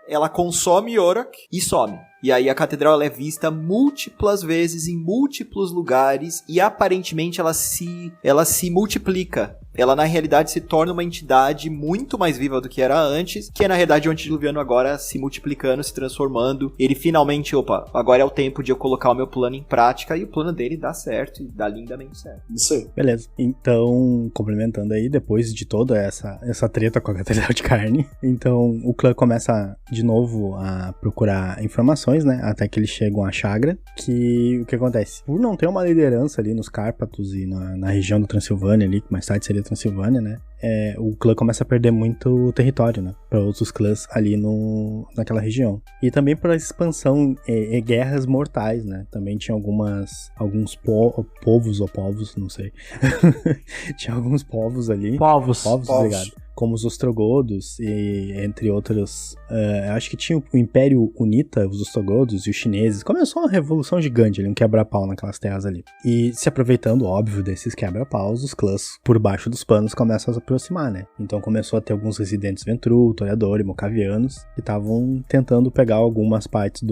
ela consome Iorak e some. E aí a catedral ela é vista múltiplas vezes em múltiplos lugares e aparentemente ela se multiplica. Ela na realidade se torna uma entidade muito mais viva do que era antes, que é na realidade o antediluviano agora se multiplicando, se transformando. Ele finalmente, agora é o tempo de eu colocar o meu plano em prática, e o plano dele dá certo, e dá lindamente certo. Isso aí. Beleza. Então, complementando aí, depois de toda essa treta com a Catedral de Carne, então o clã começa de novo a procurar informações, né, até que eles chegam a Chagra, que o que acontece? Por não ter uma liderança ali nos Cárpatos e na região do Transilvânia ali, que mais tarde seria Transilvânia, né, o clã começa a perder muito território, né, para outros clãs ali naquela região. E também para expansão e guerras mortais, né, também tinha alguns povos, não sei, tinha alguns povos ali. Povos, obrigado. como os Ostrogodos e entre outros, acho que tinha o Império Unita, os Ostrogodos e os chineses. Começou uma revolução gigante ali, um quebra-pau naquelas terras ali. E se aproveitando, óbvio, desses quebra-paus, os clãs por baixo dos panos começam a se aproximar, né? Então começou a ter alguns residentes Ventru, Toreador e Mocavianos que estavam tentando pegar algumas partes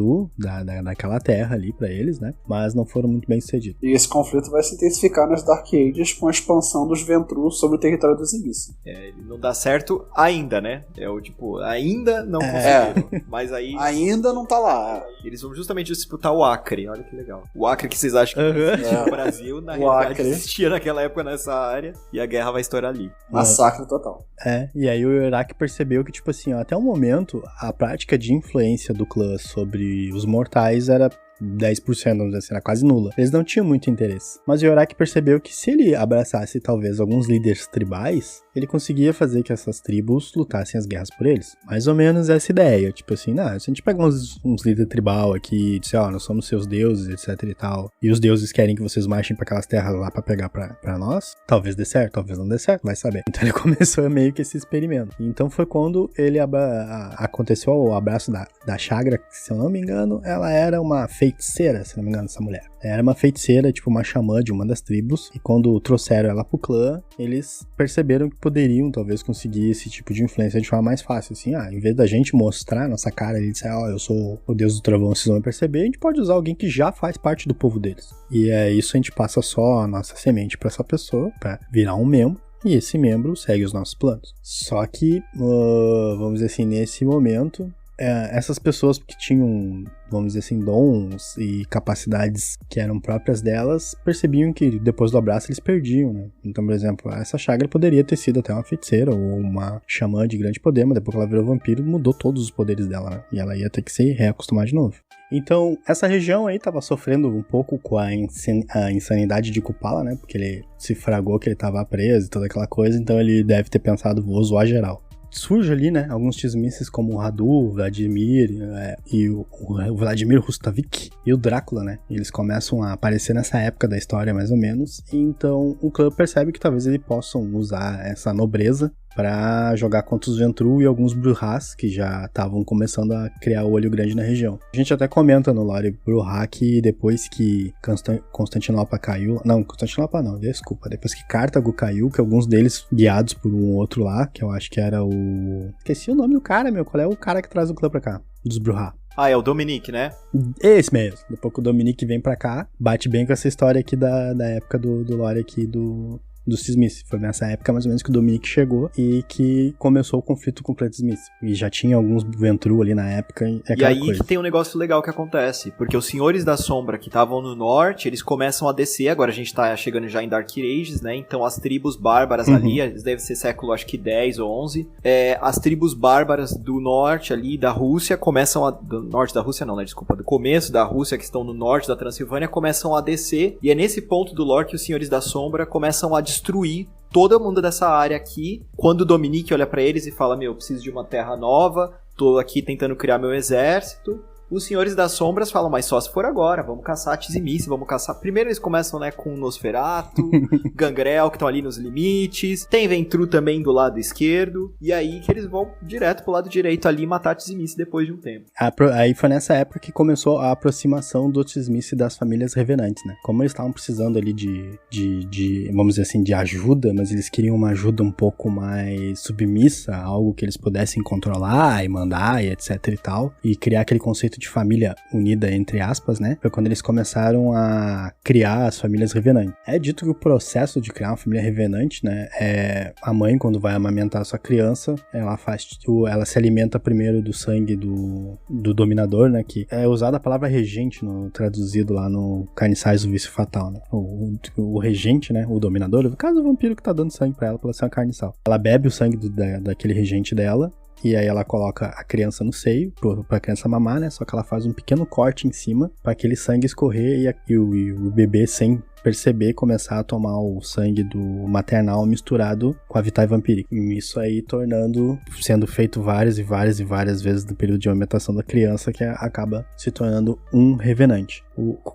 daquela terra ali pra eles, né? Mas não foram muito bem sucedidos. E esse conflito vai se intensificar nas Dark Ages com a expansão dos Ventru sobre o território dos Zymissi. Ele não dá certo ainda, né? É o tipo, ainda não conseguiram. Mas aí... Ainda não tá lá. Eles vão justamente disputar o Acre, olha que legal. O Acre que vocês acham que existia no Brasil, na realidade Acre existia naquela época nessa área, e a guerra vai estourar ali. Massacre total. E aí o Iraque percebeu que, tipo assim, ó, até o momento, a prática de influência do clã sobre os mortais era 10%, vamos dizer assim, era quase nula. Eles não tinham muito interesse. Mas o Yorak percebeu que se ele abraçasse talvez alguns líderes tribais, ele conseguia fazer que essas tribos lutassem as guerras por eles. Mais ou menos essa ideia, tipo assim, se a gente pega uns líderes tribal aqui e disser, nós somos seus deuses, etc e tal, e os deuses querem que vocês marchem pra aquelas terras lá pra pegar pra nós, talvez dê certo, talvez não dê certo, vai saber. Então ele começou meio que esse experimento. Então foi quando ele aconteceu o abraço da Chagra, que, se eu não me engano, ela era uma feiticeira, se não me engano, essa mulher. Era uma feiticeira, tipo uma xamã de uma das tribos, e quando trouxeram ela pro clã, eles perceberam que poderiam talvez conseguir esse tipo de influência de forma mais fácil, assim, em vez da gente mostrar nossa cara e dizer, eu sou o deus do trovão, vocês vão perceber, a gente pode usar alguém que já faz parte do povo deles. E é isso, a gente passa só a nossa semente pra essa pessoa, pra virar um membro, e esse membro segue os nossos planos. Só que, vamos dizer assim, nesse momento, essas pessoas que tinham, vamos dizer assim, dons e capacidades que eram próprias delas, percebiam que depois do abraço eles perdiam, né? Então, por exemplo, essa Chagra poderia ter sido até uma feiticeira ou uma xamã de grande poder, mas depois que ela virou vampiro, mudou todos os poderes dela, né? E ela ia ter que se reacostumar de novo. Então, essa região aí tava sofrendo um pouco com a insanidade de Kupala, né? Porque ele se fragou que ele tava preso e toda aquela coisa, então ele deve ter pensado, vou zoar geral. Surge ali, né, alguns Tzimisces como o Radu, Vladimir e o Vladimir Rustavik e o Drácula, né? Eles começam a aparecer nessa época da história, mais ou menos. E então o clã percebe que talvez eles possam usar essa nobreza pra jogar contra os Ventru e alguns Bruhas que já estavam começando a criar o olho grande na região. A gente até comenta no lore Bruhá que depois que Constantinopla caiu... Não, Constantinopla não, desculpa. Depois que Cartago caiu, que alguns deles guiados por um outro lá, que eu acho que era o... Esqueci o nome do cara, qual é o cara que traz o clã pra cá? Dos Bruhá. É o Dominique, né? Esse mesmo. Depois que o Dominique vem pra cá, bate bem com essa história aqui da época do lore aqui dos Tzimisces. Foi nessa época mais ou menos que o Dominique chegou e que começou o conflito com o clã Tzimisces. E já tinha alguns Ventru ali na época. E aí que tem um negócio legal que acontece, porque os Senhores da Sombra que estavam no norte, eles começam a descer, agora a gente tá chegando já em Dark Ages, né? Então as tribos bárbaras ali, eles devem ser século acho que 10 ou 11, as tribos bárbaras do norte ali, da Rússia, do norte da Rússia não, né? Desculpa, do começo da Rússia, que estão no norte da Transilvânia, começam a descer, e é nesse ponto do lore que os Senhores da Sombra começam a destruir todo mundo dessa área aqui, quando o Dominique olha pra eles e fala, preciso de uma terra nova, tô aqui tentando criar meu exército. Os Senhores das Sombras falam, mas só se for agora, vamos caçar Tzimisce, vamos caçar... Primeiro eles começam, né, com Nosferatu, Gangrel, que estão ali nos limites, tem Ventru também do lado esquerdo, e aí que eles vão direto pro lado direito ali e matar Tzimisce depois de um tempo. Aí foi nessa época que começou a aproximação do Tzimisce das famílias revenantes, né? Como eles estavam precisando ali de, vamos dizer assim, de ajuda, mas eles queriam uma ajuda um pouco mais submissa, algo que eles pudessem controlar e mandar e etc e tal, e criar aquele conceito de família unida, entre aspas, né? Foi quando eles começaram a criar as famílias revenantes. É dito que o processo de criar uma família revenante, né? A mãe, quando vai amamentar a sua criança, ela se alimenta primeiro do sangue do dominador, né? Que é usada a palavra regente traduzido lá no Carniçais do Vício Fatal, né? O regente, né? O dominador, no caso o vampiro que tá dando sangue pra ela ser uma carniçal. Ela bebe o sangue daquele regente dela, e aí ela coloca a criança no seio, pra criança mamar, né? Só que ela faz um pequeno corte em cima, pra aquele sangue escorrer e o bebê, sem perceber, começar a tomar o sangue do maternal misturado com a Vitae Vampirica. E isso aí sendo feito várias e várias e várias vezes no período de amamentação da criança, que acaba se tornando um revenante.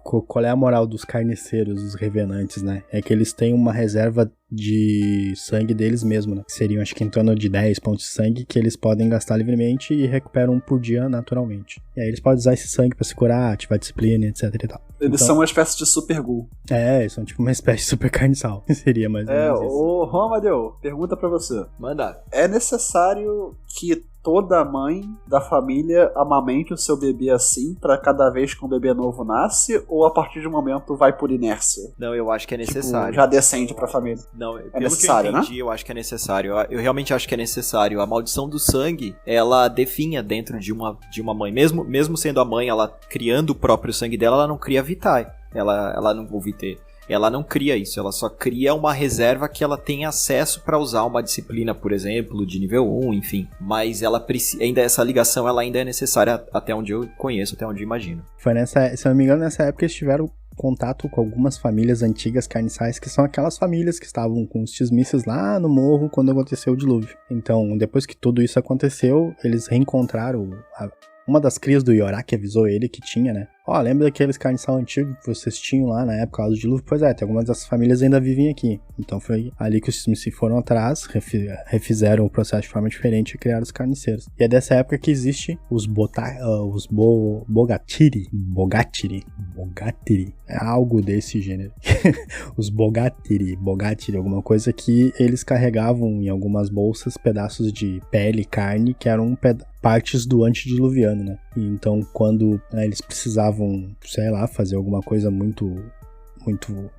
Qual é a moral dos carniceiros, dos revenantes, né? É que eles têm uma reserva de sangue deles mesmos, né? Que seriam, acho que em torno de 10 pontos de sangue que eles podem gastar livremente e recuperam um por dia naturalmente. E aí eles podem usar esse sangue pra se curar, ativar disciplina, etc e tal. Eles são uma espécie de super ghoul. Eles são tipo uma espécie de super carniçal. Seria mais ou menos isso. Ô, Romadeu, pergunta pra você. Manda. É necessário que toda mãe da família amamente o seu bebê assim pra cada vez que um bebê novo nasce, ou a partir de um momento vai por inércia? Não, eu acho que é necessário. Tipo, já descende pra família. Não, É necessário, que eu entendi, eu acho que é necessário. Eu realmente acho que é necessário. A maldição do sangue, ela definha dentro de uma mãe. Mesmo sendo a mãe, ela criando o próprio sangue dela, ela não cria Vitae. Ela não ouvi ter. Ela não cria isso, ela só cria uma reserva que ela tem acesso para usar uma disciplina, por exemplo, de nível 1, enfim. Mas ela essa ligação ela ainda é necessária até onde eu conheço, até onde eu imagino. Foi se eu não me engano, nessa época eles tiveram contato com algumas famílias antigas carniçais, que são aquelas famílias que estavam com os tismices lá no morro quando aconteceu o dilúvio. Então, depois que tudo isso aconteceu, eles reencontraram uma das crias do Yorak avisou ele que tinha, né? Lembra daqueles carniçal antigos que vocês tinham lá na época do dilúvio? Pois é, tem algumas dessas famílias ainda vivem aqui. Então foi ali que os Smith foram atrás, refizeram o processo de forma diferente e criaram os carniceiros. E é dessa época que existe os Bogatiri. É algo desse gênero. Os Bogatiri, alguma coisa que eles carregavam em algumas bolsas pedaços de pele e carne que eram partes do antediluviano, né? E então quando eles precisavam, sei lá, fazer alguma coisa muito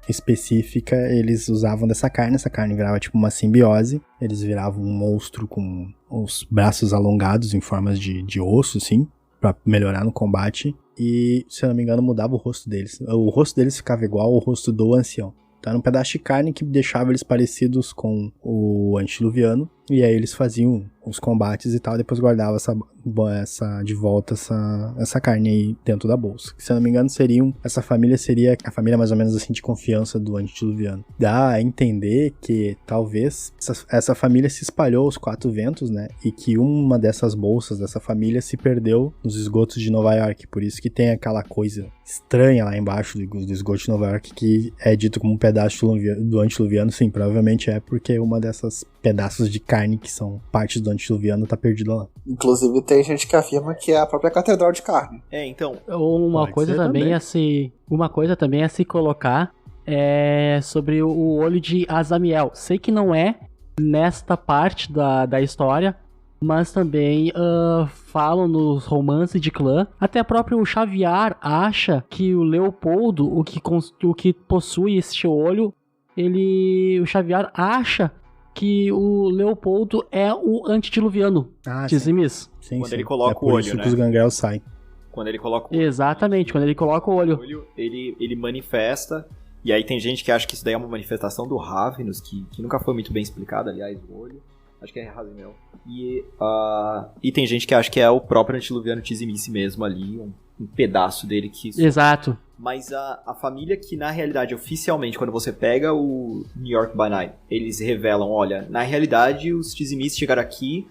específica, eles usavam dessa carne. Essa carne virava tipo uma simbiose. Eles viravam um monstro com os braços alongados em formas de osso, assim, pra melhorar no combate. E, se eu não me engano, mudava o rosto deles. O rosto deles ficava igual ao rosto do ancião. Então era um pedaço de carne que deixava eles parecidos com o antediluviano. E aí eles faziam os combates e tal, depois guardavam de volta essa carne aí dentro da bolsa. Se eu não me engano, essa família seria a família mais ou menos assim de confiança do antediluviano. Dá a entender que talvez essa família se espalhou aos 4 ventos, né? E que uma dessas bolsas dessa família se perdeu nos esgotos de Nova York. Por isso que tem aquela coisa estranha lá embaixo do esgoto de Nova York que é dito como um pedaço do antediluviano. Sim, provavelmente é porque uma dessas pedaços de carne que são partes do antediluviano tá perdida lá. Inclusive tem gente que afirma que é a própria catedral de carne. Então. Uma coisa também a se colocar é sobre o olho de Azamiel. Sei que não é nesta parte da história, mas também falam nos romances de clã. Até próprio o Xavier acha que o Leopoldo, o que possui este olho, o Xavier acha que o Leopoldo é o antediluviano. Tizimis. Sim, quando ele coloca o olho, por isso que os gangrel saem. Quando ele coloca o olho. Exatamente, quando ele coloca o olho. Ele manifesta. E aí tem gente que acha que isso daí é uma manifestação do Ravenous, que nunca foi muito bem explicado, aliás, o olho. Acho que é Razimel. E tem gente que acha que é o próprio antediluviano Tizimice mesmo ali, um pedaço dele que... Exato. Mas a família que, na realidade, oficialmente, quando você pega o New York by Night, eles revelam, olha, na realidade, os Tizimice chegaram aqui,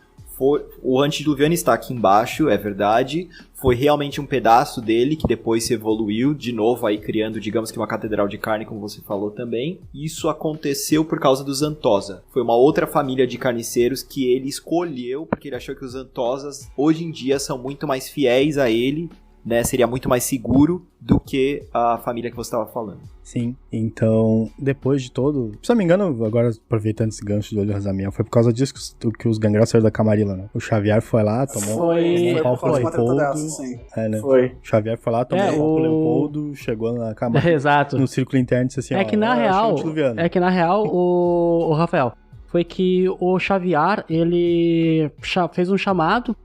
o antediluviano está aqui embaixo, é verdade, foi realmente um pedaço dele que depois se evoluiu, de novo aí criando, digamos que uma catedral de carne, como você falou também. Isso aconteceu por causa dos Antosa. Foi uma outra família de carniceiros que ele escolheu, porque ele achou que os Antosas, hoje em dia, são muito mais fiéis a ele, né, seria muito mais seguro do que a família que você estava falando. Sim, então, depois de todo... Se não me engano, agora aproveitando esse gancho do olho Razamiel, foi por causa disso que os gangrel saíram da Camarilla, né? O Xavier foi lá, tomou um pau pro Leopoldo. Né? Foi. O Xavier foi lá, tomou um pau pro Leopoldo, chegou na Camarilla. Exato. No círculo interno e disse assim, é que na real, o Rafael... foi que o Xavier, ele fez um chamado,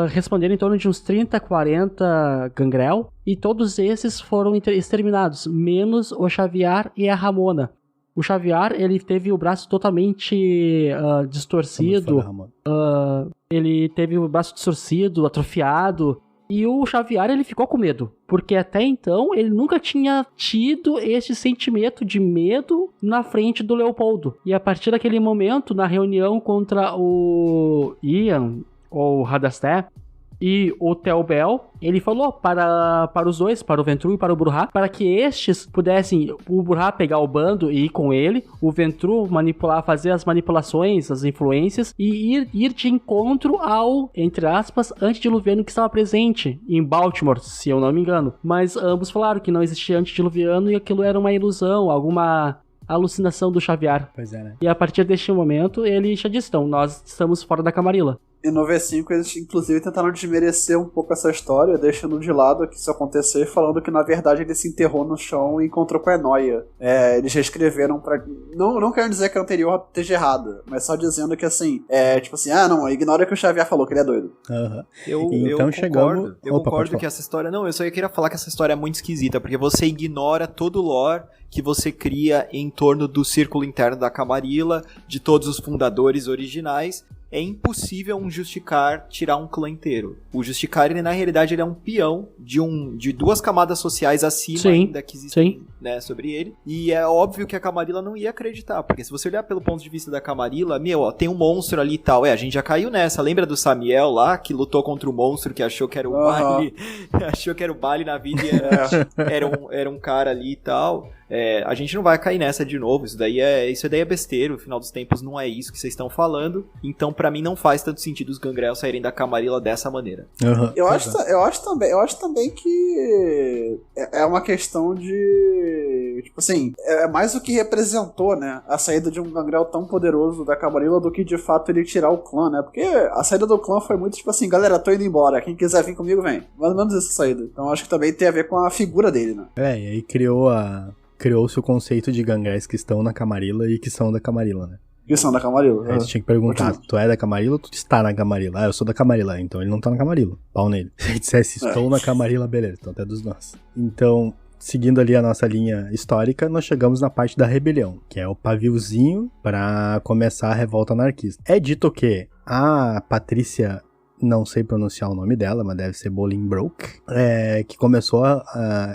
responderam em torno de uns 30, 40 gangrel, e todos esses foram exterminados, menos o Xavier e a Ramona. O Xavier, ele teve o braço totalmente distorcido, ele teve o braço distorcido, atrofiado, E o Xavier, ele ficou com medo, porque até então ele nunca tinha tido esse sentimento de medo na frente do Leopoldo. E a partir daquele momento, na reunião contra o Ian, ou Radasté, e o Telbel, ele falou para os dois, para o Ventru e para o Bruhá, para que estes pudessem, o Bruhá pegar o bando e ir com ele, o Ventru manipular, fazer as manipulações, as influências, e ir de encontro ao, entre aspas, antediluviano que estava presente em Baltimore, se eu não me engano. Mas ambos falaram que não existia antediluviano e aquilo era uma ilusão, alguma alucinação do Xavier. Pois é, né? E a partir deste momento, ele já disse, então, nós estamos fora da Camarilla. E no V5 eles inclusive tentaram desmerecer um pouco essa história, deixando de lado que isso aconteceu e falando que na verdade ele se enterrou no chão e encontrou com a Enoia. Eles reescreveram pra... Não quero dizer que a anterior esteja errada, mas só dizendo que assim, tipo assim, não, ignora que o Xavier falou, que ele é doido. Uhum. Eu chegamos... Eu concordo que essa história... Não, eu só queria falar que essa história é muito esquisita, porque você ignora todo o lore que você cria em torno do círculo interno da Camarilla, de todos os fundadores originais. É impossível um Justicar tirar um clã inteiro. O Justicar, ele na realidade, ele é um peão de duas camadas sociais acima ainda que existem, né, sobre ele. E é óbvio que a Camarilla não ia acreditar, porque se você olhar pelo ponto de vista da Camarilla, tem um monstro ali e tal. A gente já caiu nessa. Lembra do Samiel lá, que lutou contra o monstro, que achou que era o Bali, achou que era o Bali na vida e era um cara ali e tal. A gente não vai cair nessa de novo, isso daí é besteira, no final dos tempos não é isso que vocês estão falando, então pra mim não faz tanto sentido os Gangrel saírem da Camarilla dessa maneira. Uhum. Eu acho também que é uma questão de, tipo assim, é mais o que representou, né, a saída de um Gangrel tão poderoso da Camarilla do que de fato ele tirar o clã, né, porque a saída do clã foi muito tipo assim, galera, tô indo embora, quem quiser vir comigo vem, mais ou menos essa saída, então acho que também tem a ver com a figura dele, né. E aí criou-se o conceito de Gangréis que estão na Camarilla e que são da Camarilla, né? Que são da Camarilla. Aí você tinha que perguntar, tu é da Camarilla ou tu está na Camarilla? Eu sou da Camarilla, então ele não tá na Camarilla. Pau nele. Se ele dissesse, estou na Camarilla, beleza, então até dos nossos. Então, seguindo ali a nossa linha histórica, nós chegamos na parte da rebelião, que é o paviozinho pra começar a revolta anarquista. É dito que a Patrícia... não sei pronunciar o nome dela, mas deve ser Bolingbroke, que começou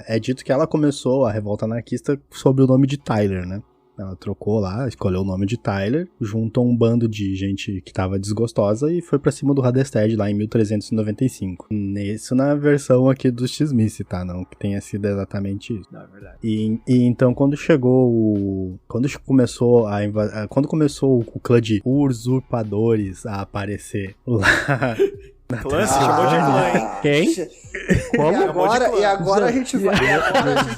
é dito que ela começou a revolta anarquista sob o nome de Tyler, né? Ela trocou lá, escolheu o nome de Tyler, juntou um bando de gente que tava desgostosa e foi pra cima do Radestad lá em 1395. Isso na versão aqui do X-Miss, tá? Não que tenha sido exatamente isso. Não, é verdade. E então quando começou o clã de usurpadores a aparecer lá... Clã, se chamou de clã, hein? Quem? Como? E agora a gente vai...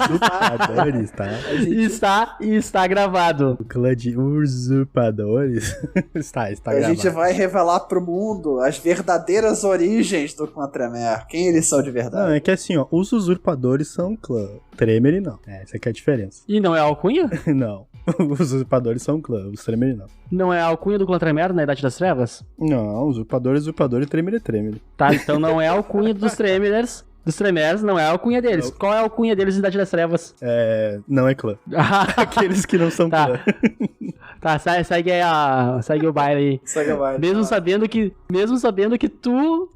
Usurpadores, tá? Está gravado. O clã de usurpadores está gravado. A gente vai revelar pro mundo as verdadeiras origens do clã Tremere. Quem eles são de verdade. Não, é que assim, ó, os usurpadores são clã. Tremere não. Essa aqui é a diferença. E não é a alcunha? Não. Os usurpadores são clã, os Tremere não. Não é a alcunha do clã Tremere na Idade das Trevas? Não, usurpador e Tremere. Tá, então não é a alcunha dos Tremers. Dos Tremers, não é a alcunha deles. Qual é a alcunha deles na Idade das Trevas? Não é clã. Aqueles que não são clã. Tá, segue o baile aí. Segue o baile. Mesmo sabendo que tu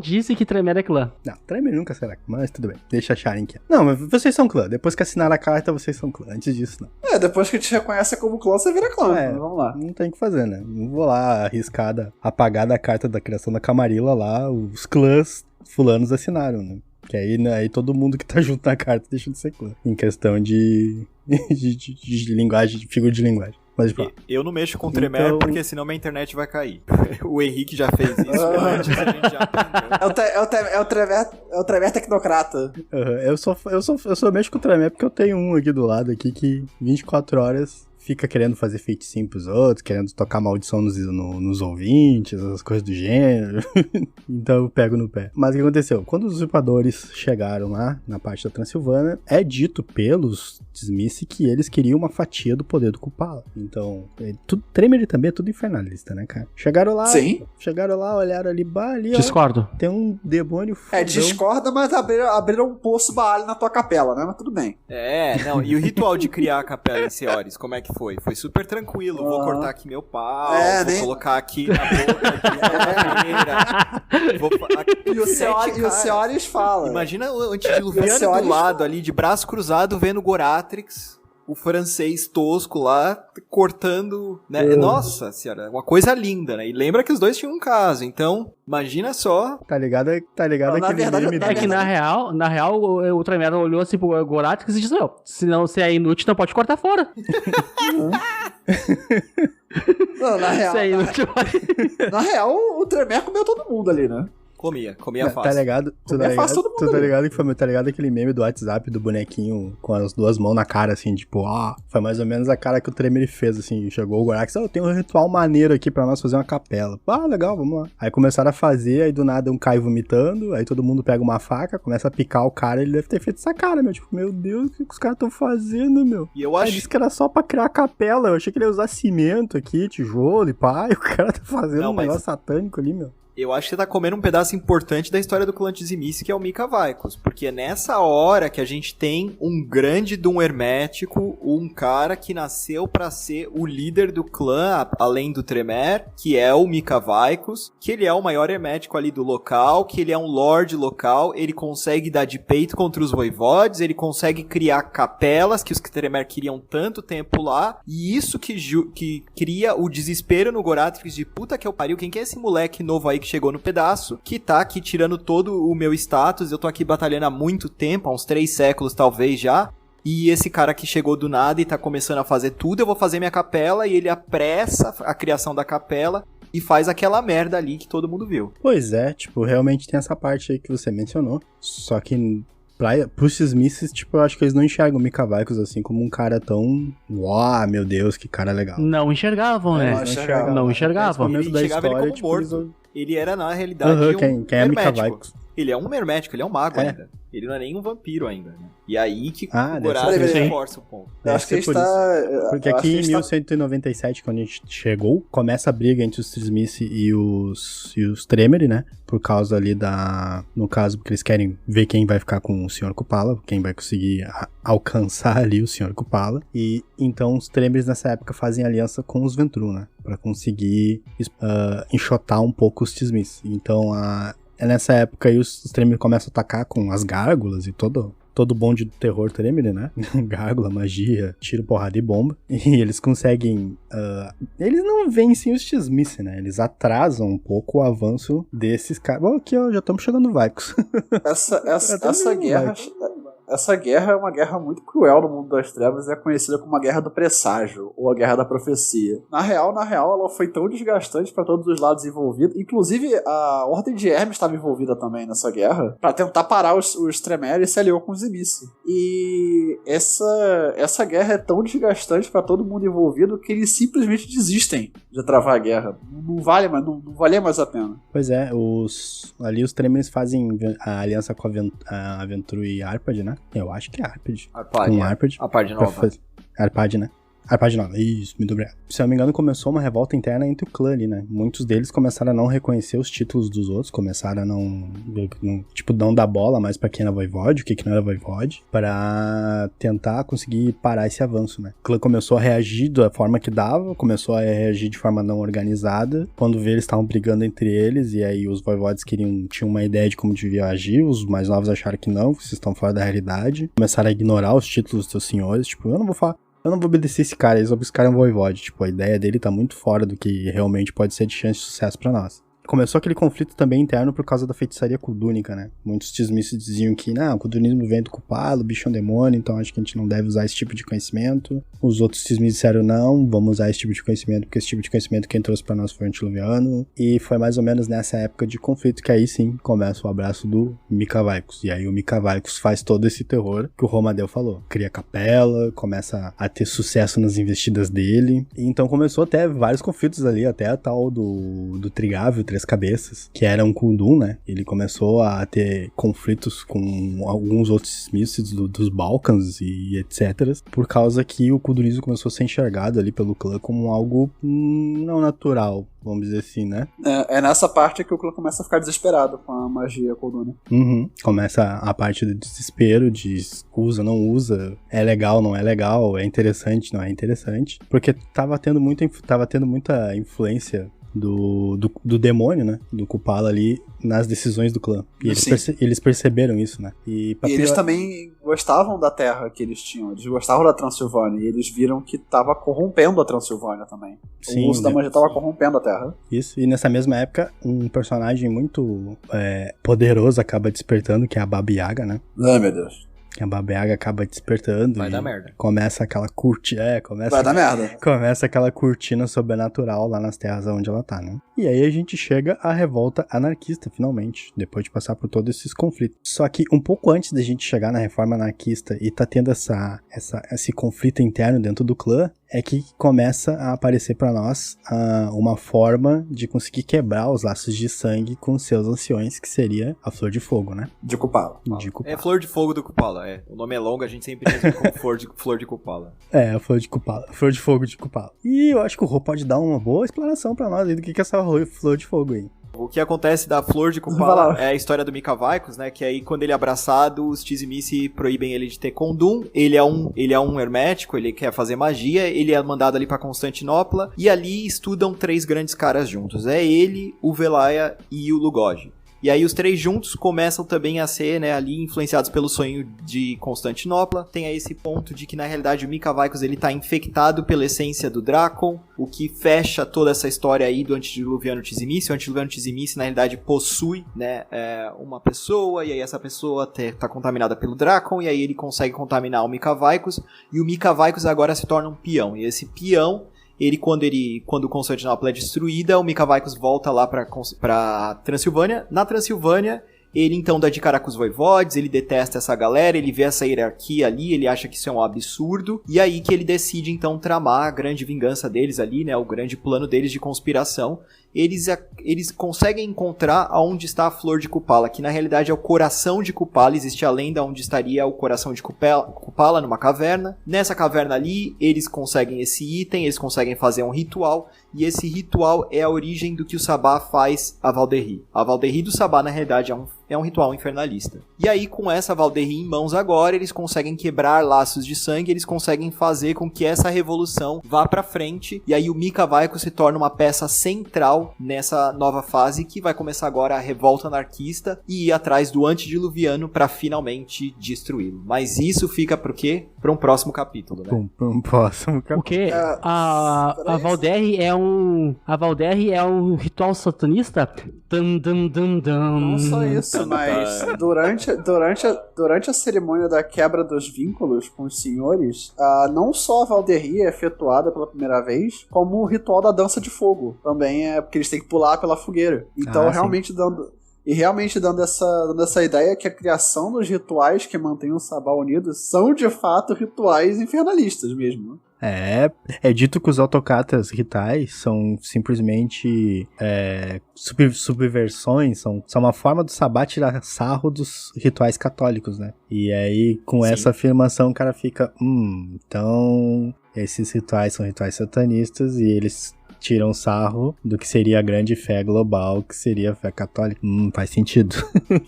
disse que Tremere é clã. Não, Tremere nunca será, mas tudo bem. Deixa acharem que é. Não, mas vocês são clã. Depois que assinaram a carta, vocês são clã. Antes disso, não. Depois que te reconhece como clã, você vira clã. Vamos lá. Não tem o que fazer, né? Não vou lá arriscar apagar da carta da criação da Camarilla lá, os clãs fulanos assinaram, né? Que aí todo mundo que tá junto na carta deixa de ser clã. Em questão de linguagem, de figura de linguagem. Mas, eu não mexo com o Tremere porque senão minha internet vai cair. O Henrique já fez isso antes, a gente já aprendeu. É o Tremere tecnocrata. Eu só mexo com o Tremere porque eu tenho um aqui do lado aqui que 24 horas fica querendo fazer feiticinho pros outros, querendo tocar maldição nos ouvintes, essas coisas do gênero. Então eu pego no pé. Mas o que aconteceu? Quando os usurpadores chegaram lá, na parte da Transilvânia, é dito pelos Smith que eles queriam uma fatia do poder do Kupala. Então, Tremere também é tudo infernalista, né, cara? Chegaram lá, olharam ali, Discordo. Tem um demônio fodão. Discorda, mas abriram um poço Baal na tua capela, né? Mas tudo bem. Não, e o ritual de criar a capela em Seores, como é que foi? Foi super tranquilo. Vou cortar aqui meu pau, vou colocar aqui na boca, aqui na cadeira. E o Seores fala. Imagina o antediluviano do lado ali, de braço cruzado, vendo o Goratrix, o francês tosco lá, cortando, né? Nossa senhora, uma coisa linda, né? E lembra que os dois tinham um caso, então, imagina só. Tá ligado Na aquele verdade, meme É que na real, o Tremere olhou assim pro Goratrix e disse, não, se não você é inútil, não pode cortar fora. Não, na real, Se é inútil, na real, o Tremere comeu todo mundo ali, né? Comia Tá fácil. ligado? Como é fácil todo mundo ali. Tá ligado aquele meme do WhatsApp do bonequinho com as duas mãos na cara, assim, tipo, foi mais ou menos a cara que o Tremere fez, assim, chegou o Gorax, eu tenho um ritual maneiro aqui pra nós fazer uma capela. Legal, vamos lá. Aí começaram a fazer, aí do nada um cai vomitando, aí todo mundo pega uma faca, começa a picar o cara, ele deve ter feito essa cara, meu, tipo, meu Deus, o que os caras tão fazendo, meu? E eu Aí acho disse que era só pra criar a capela, eu achei que ele ia usar cimento aqui, tijolo e pá, e o cara tá fazendo Não, um mas- negócio satânico ali, meu. Eu acho que você tá comendo um pedaço importante da história do clã Tzimice, que é o Mika Vaikos. Porque é nessa hora que a gente tem um grande Doom hermético, um cara que nasceu pra ser o líder do clã, além do Tremere, que é o Mika Vaikos, que ele é o maior hermético ali do local, que ele é um lord local, ele consegue dar de peito contra os voivodes, ele consegue criar capelas que os Tremere queriam tanto tempo lá, e isso que cria o desespero no Goratrix de puta que eu pariu, quem que é esse moleque novo aí que chegou no pedaço, que tá aqui tirando todo o meu status, eu tô aqui batalhando há muito tempo, há uns 3 séculos talvez já, e esse cara que chegou do nada e tá começando a fazer tudo, eu vou fazer minha capela, e ele apressa a criação da capela, e faz aquela merda ali que todo mundo viu. Pois é, tipo, realmente tem essa parte aí que você mencionou, só que pros Tzimices, tipo, eu acho que eles não enxergam o Mika Vaikos assim como um cara tão, meu Deus, que cara legal. não enxergavam, né? Não enxergavam. Não enxergavam. Nesse momento da enxergava ele história, como tipo, morto. eles- Ele era, na realidade, quem é Mika hermético. Vaikos? Ele é um hermético, ele é um mago É. ainda. Ele não é nem um vampiro ainda, né? E aí que Ah, o deve ser Goratrix por isso. reforça o ponto. Eu Deve acho que a ser gente por tá. Porque eu acho aqui que a em gente tá- 1197, quando a gente chegou, começa a briga entre os Tzimice e os Tremere, né? Por causa ali no caso, porque eles querem ver quem vai ficar com o Sr. Kupala, quem vai conseguir alcançar ali o Sr. Kupala. E então os Tremeres nessa época fazem aliança com os Ventru, né? Pra conseguir enxotar um pouco os Tzimice. Então é nessa época aí os Tremere começam a atacar com as gárgulas e todo bonde do terror Tremere, né? Gárgula, magia, tiro, porrada e bomba. E eles conseguem... eles não vencem os Tzimice, né? Eles atrasam um pouco o avanço desses caras. Bom, aqui, ó, já estamos chegando no Vaikos. Essa guerra é uma guerra muito cruel no mundo das trevas e é conhecida como a Guerra do Presságio, ou a Guerra da Profecia. Na real, ela foi tão desgastante para todos os lados envolvidos, inclusive a Ordem de Hermes estava envolvida também nessa guerra, para tentar parar os Tremere e se aliou com os Tzimice. E essa guerra é tão desgastante para todo mundo envolvido que eles simplesmente desistem de travar a guerra. Não valia mais a pena. Pois é, ali os Tremeres fazem a aliança com a Ventru e Arpad, né? Eu acho que é Arpad. Com Arpad. A parte nova. Arpad, né? Arpad nova, isso, muito obrigado. Se eu não me engano, começou uma revolta interna entre o clã ali, né? Muitos deles começaram a não reconhecer os títulos dos outros, começaram a não dar bola mais pra quem era voivode, o que não era voivode, pra tentar conseguir parar esse avanço, né? O clã começou a reagir da forma que dava, começou a reagir de forma não organizada, quando vê eles estavam brigando entre eles, e aí os voivodes tinham uma ideia de como devia agir, os mais novos acharam que não, que vocês estão fora da realidade, começaram a ignorar os títulos dos seus senhores, tipo, eu não vou obedecer esse cara, esse cara é um voivode. Tipo, a ideia dele tá muito fora do que realmente pode ser de chance de sucesso pra nós. Começou aquele conflito também interno por causa da feitiçaria kudúnica, né? Muitos Tzimice diziam que, não, o kudunismo vem do Kupala, o bicho é um demônio, então acho que a gente não deve usar esse tipo de conhecimento. Os outros Tzimice disseram, não, vamos usar esse tipo de conhecimento, porque esse tipo de conhecimento quem trouxe pra nós foi o antediluviano. E foi mais ou menos nessa época de conflito que aí sim começa o abraço do Mika Vaikos. E aí o Mika Vaikos faz todo esse terror que o Romadeu falou. Cria capela, começa a ter sucesso nas investidas dele. E então começou até vários conflitos ali, até a tal do Trigávio, Três Cabeças, que era um Kundun, né? Ele começou a ter conflitos com alguns outros mísseis dos Balcãs e etc. Por causa que o Kudunismo começou a ser enxergado ali pelo clã como algo não natural, vamos dizer assim, né? É nessa parte que o clã começa a ficar desesperado com a magia Kundun. Começa a parte do desespero, de usa, não usa, é legal, não é legal, é interessante, não é interessante. Porque tava tendo muita influência do demônio, né? Do Kupala ali nas decisões do clã. E eles perceberam isso, né? E eles também gostavam da terra que eles tinham. Eles gostavam da Transilvânia. E eles viram que tava corrompendo a Transilvânia também. Sim, o uso da magia tava corrompendo a terra. Isso. E nessa mesma época, um personagem muito poderoso acaba despertando, que é a Baba Yaga, né? Ai, meu Deus. A Baba Yaga acaba despertando. Vai dar merda. Começa aquela cortina. Vai dar merda. Começa aquela cortina sobrenatural lá nas terras onde ela tá, né? E aí a gente chega à revolta anarquista, finalmente. Depois de passar por todos esses conflitos. Só que um pouco antes da gente chegar na reforma anarquista e tá tendo esse conflito interno dentro do clã, é que começa a aparecer pra nós uma forma de conseguir quebrar os laços de sangue com seus anciões, que seria a Flor de Fogo, né? De Kupala. É Flor de Fogo do Kupala, O nome é longo, a gente sempre resume como Flor de Kupala. A Flor de Kupala. Flor de Fogo de Kupala. E eu acho que o Rô pode dar uma boa explanação pra nós aí do que é essa Flor de Fogo aí. O que acontece da Flor de Kupala é a história do Mika Vaikos, né? Que aí, quando ele é abraçado, os Tzimisce proíbem ele de ter Kondum. Ele é um hermético, ele quer fazer magia. Ele é mandado ali pra Constantinopla. E ali estudam 3 grandes caras juntos. É ele, o Velaya e o Lugoj. E aí os 3 juntos começam também a ser, né, ali influenciados pelo sonho de Constantinopla. Tem aí esse ponto de que, na realidade, o Mika Vaikos, ele tá infectado pela essência do Drakon, o que fecha toda essa história aí do antediluviano Tzimisce. O antediluviano Tzimisce, na realidade, possui, né, uma pessoa, e aí essa pessoa tá contaminada pelo Drakon, e aí ele consegue contaminar o Mika Vaikos, e o Mika Vaikos agora se torna um peão. E esse peão, quando Constantinopla é destruída, o Mika Vaikos volta lá pra Transilvânia. Na Transilvânia, ele então dá de cara com os voivodes, ele detesta essa galera, ele vê essa hierarquia ali, ele acha que isso é um absurdo, e aí que ele decide então tramar a grande vingança deles ali, né, o grande plano deles de conspiração. Eles conseguem encontrar aonde está a Flor de Kupala, que na realidade é o coração de Kupala. Existe a lenda onde estaria o coração de Kupala, numa caverna. Nessa caverna ali, eles conseguem esse item, eles conseguem fazer um ritual, e esse ritual é a origem do que o Sabá faz a Valderri. A Valderri do Sabá, na realidade, é um ritual infernalista. E aí, com essa Valderri em mãos agora, eles conseguem quebrar laços de sangue, eles conseguem fazer com que essa revolução vá pra frente, e aí o Mika Vaikos se torna uma peça central nessa nova fase, que vai começar agora a revolta anarquista e ir atrás do antediluviano pra finalmente destruí-lo. Mas isso fica pro quê? Pra um próximo capítulo, né? Pra um próximo capítulo. Porque a Valderri é um ritual satanista? Não só isso, mas durante a cerimônia da quebra dos vínculos com os senhores, não só a Valderri é efetuada pela primeira vez, como o ritual da dança de fogo. Também é porque eles têm que pular pela fogueira. Então, realmente dando essa ideia que a criação dos rituais que mantêm o Sabá unido são, de fato, rituais infernalistas mesmo. É dito que os autocatas ritais são simplesmente subversões, são uma forma do Sabá tirar sarro dos rituais católicos, né? E aí, com essa afirmação, o cara fica, então esses rituais são rituais satanistas e eles tiram sarro do que seria a grande fé global, que seria a fé católica. Faz sentido.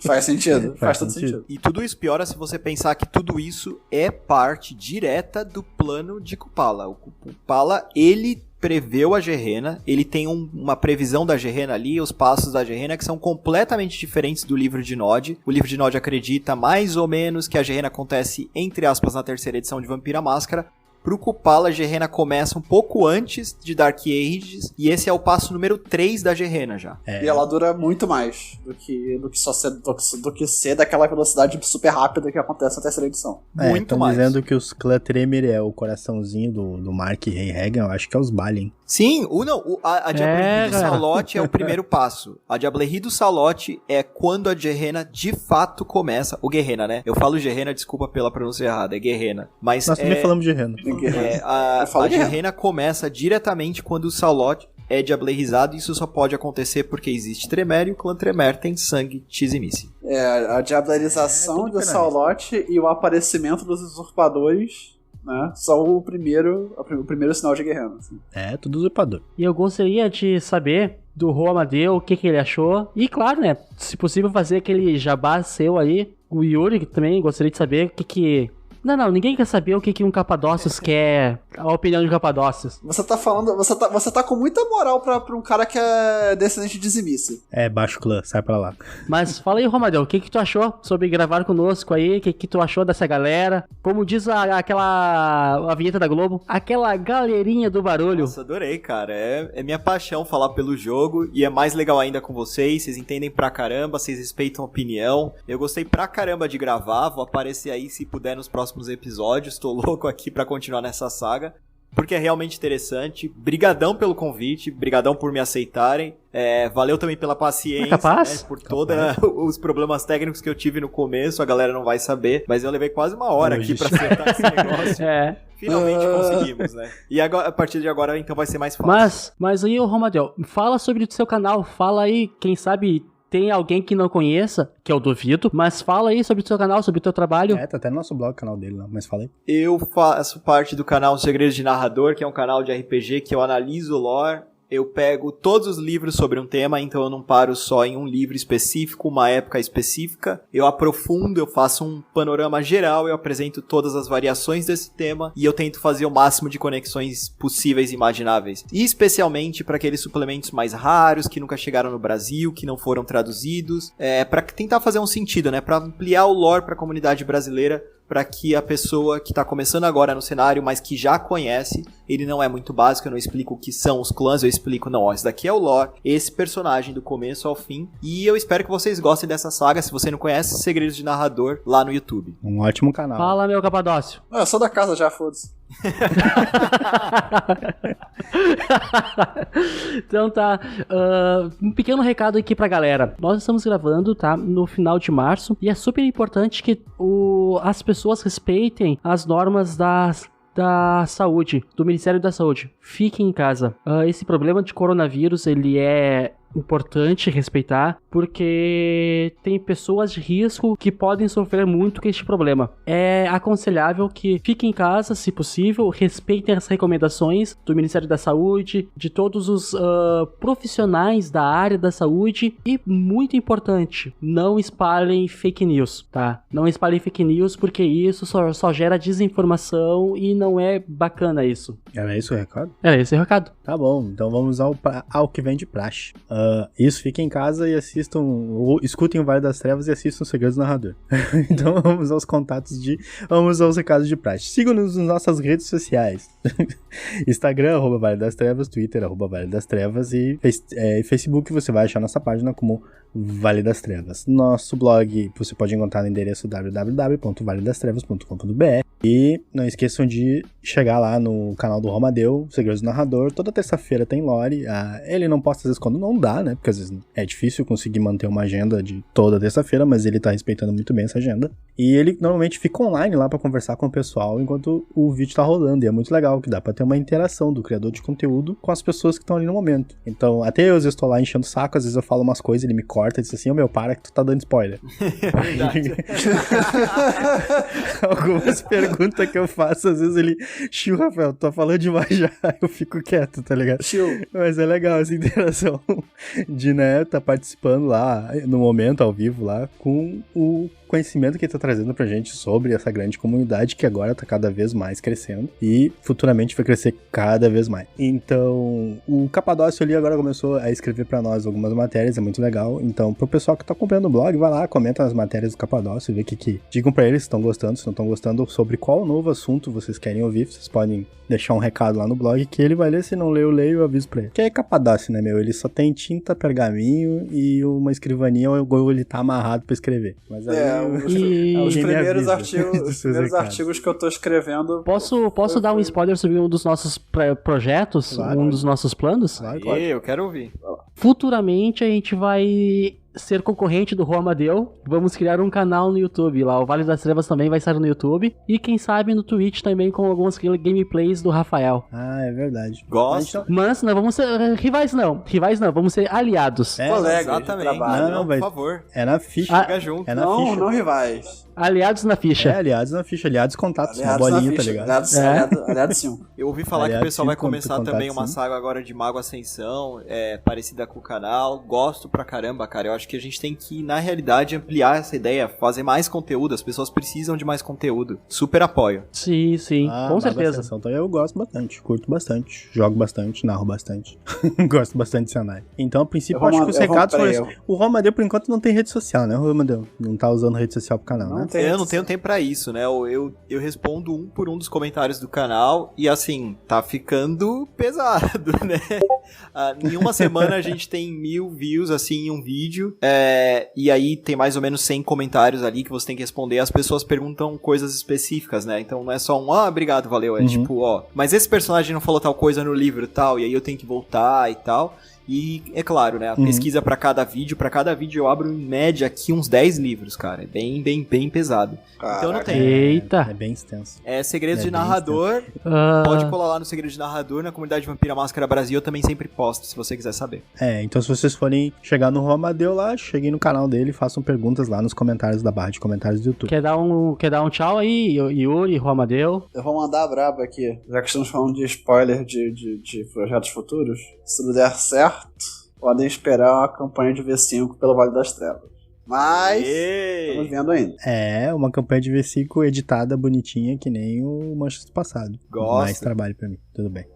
Faz sentido. Faz todo sentido. E tudo isso piora se você pensar que tudo isso é parte direta do plano de Kupala. O Kupala, ele preveu a Gehenna, ele tem uma previsão da Gehenna ali, os passos da Gehenna, que são completamente diferentes do livro de Nod. O livro de Nod acredita mais ou menos que a Gehenna acontece, entre aspas, na 3ª edição de Vampira Máscara. Pro Kupala, a Gehenna começa um pouco antes de Dark Ages, e esse é o passo número 3 da Gehenna já. E ela dura muito mais do que ser daquela velocidade super rápida que acontece na 3ª edição. Muito mais. Estão dizendo que os Clã Tremere é o coraçãozinho do Mark e Rei Hagan, eu acho que é os Balin. Sim, a Diablerie do Salote é o primeiro passo. A Diablerie do Salote é quando a Gehenna de fato começa. O Gehenna, né? Eu falo Gehenna, desculpa pela pronúncia errada, é Gehenna. Mas nós também falamos Gehenna. A Gehenna começa diretamente quando o Salote é diablerizado, e isso só pode acontecer porque existe Tremere, e o clã Tremere tem sangue Tzimisce. A diablerização do Salote e o aparecimento dos usurpadores, né, são o primeiro sinal de Gehenna. Assim. Tudo usurpador. E eu gostaria de saber do Rô Amadeu o que ele achou. E claro, né, se possível fazer aquele jabá seu aí. O Yuri também gostaria de saber o que Não, ninguém quer saber o que um Capadócios quer, a opinião de um Capadócios. Você tá falando. Você tá com muita moral pra um cara que é descendente de Zimice. É, baixo clã, sai pra lá. Mas fala aí, Romadeu, o que tu achou sobre gravar conosco aí? O que tu achou dessa galera? Como diz a vinheta da Globo, aquela galerinha do barulho. Nossa, adorei, cara. É minha paixão falar pelo jogo e é mais legal ainda com vocês entendem pra caramba, vocês respeitam a opinião. Eu gostei pra caramba de gravar, vou aparecer aí se puder nos próximos episódios, tô louco aqui pra continuar nessa saga, porque é realmente interessante. Brigadão pelo convite, brigadão por me aceitarem. Valeu também pela paciência, capaz? Né, por todos os problemas técnicos que eu tive no começo, a galera não vai saber, mas eu levei quase uma hora aqui pra acertar esse negócio. Finalmente conseguimos, né? E agora, a partir de agora, então, vai ser mais fácil. Mas aí, Romadeu, fala sobre o seu canal, fala aí, quem sabe tem alguém que não conheça, que eu duvido, mas fala aí sobre o seu canal, sobre o teu trabalho. Tá até no nosso blog o canal dele lá, mas fala aí. Eu faço parte do canal Segredos de Narrador, que é um canal de RPG que eu analiso o lore. Eu pego todos os livros sobre um tema, então eu não paro só em um livro específico, uma época específica. Eu aprofundo, eu faço um panorama geral, eu apresento todas as variações desse tema e eu tento fazer o máximo de conexões possíveis e imagináveis. E especialmente para aqueles suplementos mais raros, que nunca chegaram no Brasil, que não foram traduzidos, para tentar fazer um sentido, né? Para ampliar o lore para a comunidade brasileira, para que a pessoa que está começando agora no cenário, mas que já conhece, ele não é muito básico, eu não explico o que são os clãs, eu explico, não, ó, esse daqui é o lore, esse personagem do começo ao fim, e eu espero que vocês gostem dessa saga. Se você não conhece, Segredos de Narrador, lá no YouTube. Um ótimo canal. Fala, meu Capadócio. Eu sou da casa já, foda-se. Então tá, um pequeno recado aqui pra galera. Nós estamos gravando, tá, no final de março, e é super importante que as pessoas respeitem as normas da saúde, do Ministério da Saúde. Fiquem em casa. Esse problema de coronavírus, ele é importante respeitar, porque tem pessoas de risco que podem sofrer muito com este problema. É aconselhável que fiquem em casa, se possível, respeitem as recomendações do Ministério da Saúde, de todos os profissionais da área da saúde, e, muito importante, não espalhem fake news, tá? Não espalhem fake news, porque isso só gera desinformação e não é bacana isso. Era isso o recado? Era esse o recado. Tá bom, então vamos ao que vem de praxe. Isso, fiquem em casa e assistam, ou escutem o Vale das Trevas e assistam os Segredos do Narrador. Então vamos aos recados de praxe. Sigam-nos nas nossas redes sociais. Instagram, @Vale das Trevas, Twitter, @Vale das Trevas e Facebook, você vai achar nossa página como Vale das Trevas. Nosso blog você pode encontrar no endereço www.valedastrevas.com.br e não esqueçam de chegar lá no canal do Romadeu, Segredos do Narrador. Toda terça-feira tem lore. Ele não posta às vezes quando não dá, né? Porque às vezes é difícil conseguir manter uma agenda de toda terça-feira, mas ele tá respeitando muito bem essa agenda. E ele normalmente fica online lá pra conversar com o pessoal enquanto o vídeo tá rolando. E é muito legal, que dá pra ter uma interação do criador de conteúdo com as pessoas que estão ali no momento. Então, até eu às vezes tô lá enchendo o saco, às vezes eu falo umas coisas, ele me corta e diz assim, para que tu tá dando spoiler. Verdade. Algumas perguntas que eu faço, às vezes ele, Rafael, tô falando demais já, eu fico quieto, tá ligado? Mas é legal essa interação de, né, tá participando lá, no momento, ao vivo lá, com o conhecimento que ele tá trazendo pra gente sobre essa grande comunidade que agora tá cada vez mais crescendo e futuramente vai crescer cada vez mais. Então, o Capadócio ali agora começou a escrever pra nós algumas matérias, é muito legal. Então, pro pessoal que tá acompanhando o blog, vai lá, comenta nas matérias do Capadócio, vê que digam pra eles se estão gostando, se não estão gostando, sobre qual novo assunto vocês querem ouvir. Vocês podem deixar um recado lá no blog que ele vai ler, se não ler, eu leio e eu aviso pra ele. Que é Capadócio, né, meu? Ele só tem tinta, pergaminho e uma escrivaninha, ou ele tá amarrado pra escrever. Mas aí os primeiros primeiros artigos que eu tô escrevendo... Posso dar um spoiler sobre um dos nossos projetos? Claro. Um dos nossos planos? Claro. Eu quero ouvir. Futuramente a gente vai ser concorrente do Romadeu. Vamos criar um canal no YouTube lá. O Vale das Trevas também vai estar no YouTube. E quem sabe no Twitch também, com algumas gameplays do Rafael. Ah, é verdade. Gosto. Mas não vamos ser rivais não. Vamos ser aliados. Colegas de Exatamente. trabalho. Não, por favor. É na ficha. Fica junto. É na ficha. Não rivais. Aliados na ficha. Aliados na ficha, aliados contatos, Aliados uma bolinha, na tá ficha. ligado? Aliados sim. Eu ouvi falar Aliás, que o pessoal vai sim, como tu começar também contato, uma sim. saga agora de Mago Ascensão, parecida com o canal. Gosto pra caramba, cara. Eu acho que a gente tem que, na realidade, ampliar essa ideia, fazer mais conteúdo. As pessoas precisam de mais conteúdo. Super apoio. Sim, com certeza. Então eu gosto bastante, curto bastante, jogo bastante, narro bastante. Gosto bastante de cenário. Então, a princípio, acho que os recados foram esses. O Romadeu, por enquanto, não tem rede social, né? O Romadeu não tá usando rede social pro canal, né? Eu não tenho tempo pra isso, né? Eu respondo um por um dos comentários do canal e, assim, tá ficando pesado, né? Em uma semana a gente tem 1000 views, assim, em um vídeo. E aí tem mais ou menos 100 comentários ali que você tem que responder. As pessoas perguntam coisas específicas, né? Então não é só obrigado, valeu. É tipo, mas esse personagem não falou tal coisa no livro e tal, e aí eu tenho que voltar e tal. E, é claro, né, a pesquisa pra cada vídeo eu abro em média aqui uns 10 livros, cara. É bem pesado. Caraca. Então não tem. Eita. É bem extenso. Segredos de narrador. Pode colar lá no Segredos de Narrador, na comunidade Vampira Máscara Brasil, eu também sempre posto, se você quiser saber. Então se vocês forem chegar no Romadeu lá, cheguem no canal dele e façam perguntas lá nos comentários da barra de comentários do YouTube. Quer dar um tchau aí, Yuri, Romadeu? Eu vou mandar a braba aqui, já que estamos falando de spoiler de projetos futuros. Se tudo der certo, podem esperar uma campanha de V5 pelo Vale das Trevas. Mas, estamos vendo ainda. Uma campanha de V5 editada, bonitinha, que nem o Manchas do Passado. Gosto. Mais trabalho pra mim, tudo bem.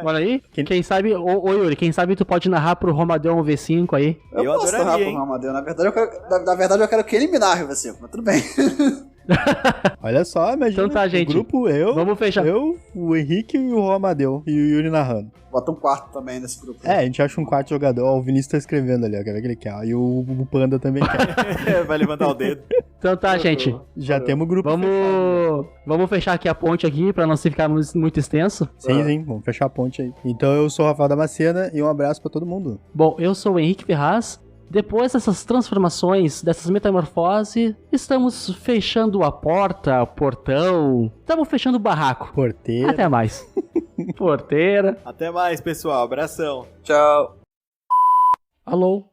Olha aí, quem sabe, ô Yuri, quem sabe tu pode narrar pro Romadeu um V5 aí. Eu posso adoraria, narrar pro hein? Ramadeu. Na verdade, eu quero que ele me narre o V5, mas tudo bem. Olha só, imagina. Então tá, gente. O grupo, Vamos fechar. eu, o Henrique e o Romadeu. E o Yuri narrando. Bota um quarto também nesse grupo. A gente acha um quarto jogador. Ó, o Vinícius tá escrevendo ali, ó. Quer ver que ele quer. E o Panda também quer. Vai levantar o dedo. Então tá, gente. Já temos o grupo. Vamos fechar aqui a ponte aqui, pra não se ficar muito extenso. Sim, vamos fechar a ponte aí. Então eu sou o Rafael Damascena e um abraço pra todo mundo. Bom, eu sou o Henrique Ferraz. Depois dessas transformações, dessas metamorfoses, estamos fechando a porta, o portão. Estamos fechando o barraco. Porteira. Até mais. Porteira. Até mais, pessoal. Abração. Tchau. Alô?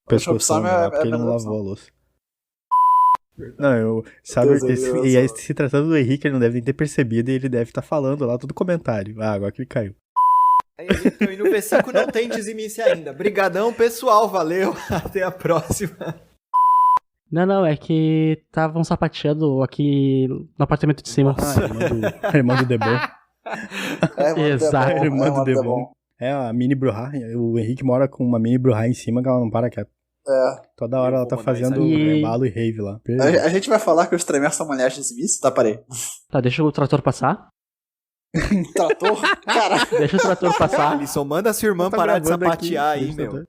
Pescoção, é porque ele não opção. lavou a louça. Não, sabe, e aí, se tratando do Henrique, ele não deve ter percebido e ele deve estar falando lá todo comentário. Agora que ele caiu. Aí, e no V5 não tem dizimice ainda. Brigadão, pessoal. Valeu. Até a próxima. Não, é que estavam sapateando aqui no apartamento de cima. A irmã do Debon. Exato. A irmã do Debon. A mini Bruhá. O Henrique mora com uma mini Bruhá em cima que ela não para quieta. Toda hora ela tá fazendo rebalo e rave lá. A gente vai falar que os Tremers são mulheres de dizimice? Tá, parei. Tá, deixa o trator passar. Trator? Cara. Deixa o trator passar. Ele só manda a sua irmã parar de sapatear aí, meu.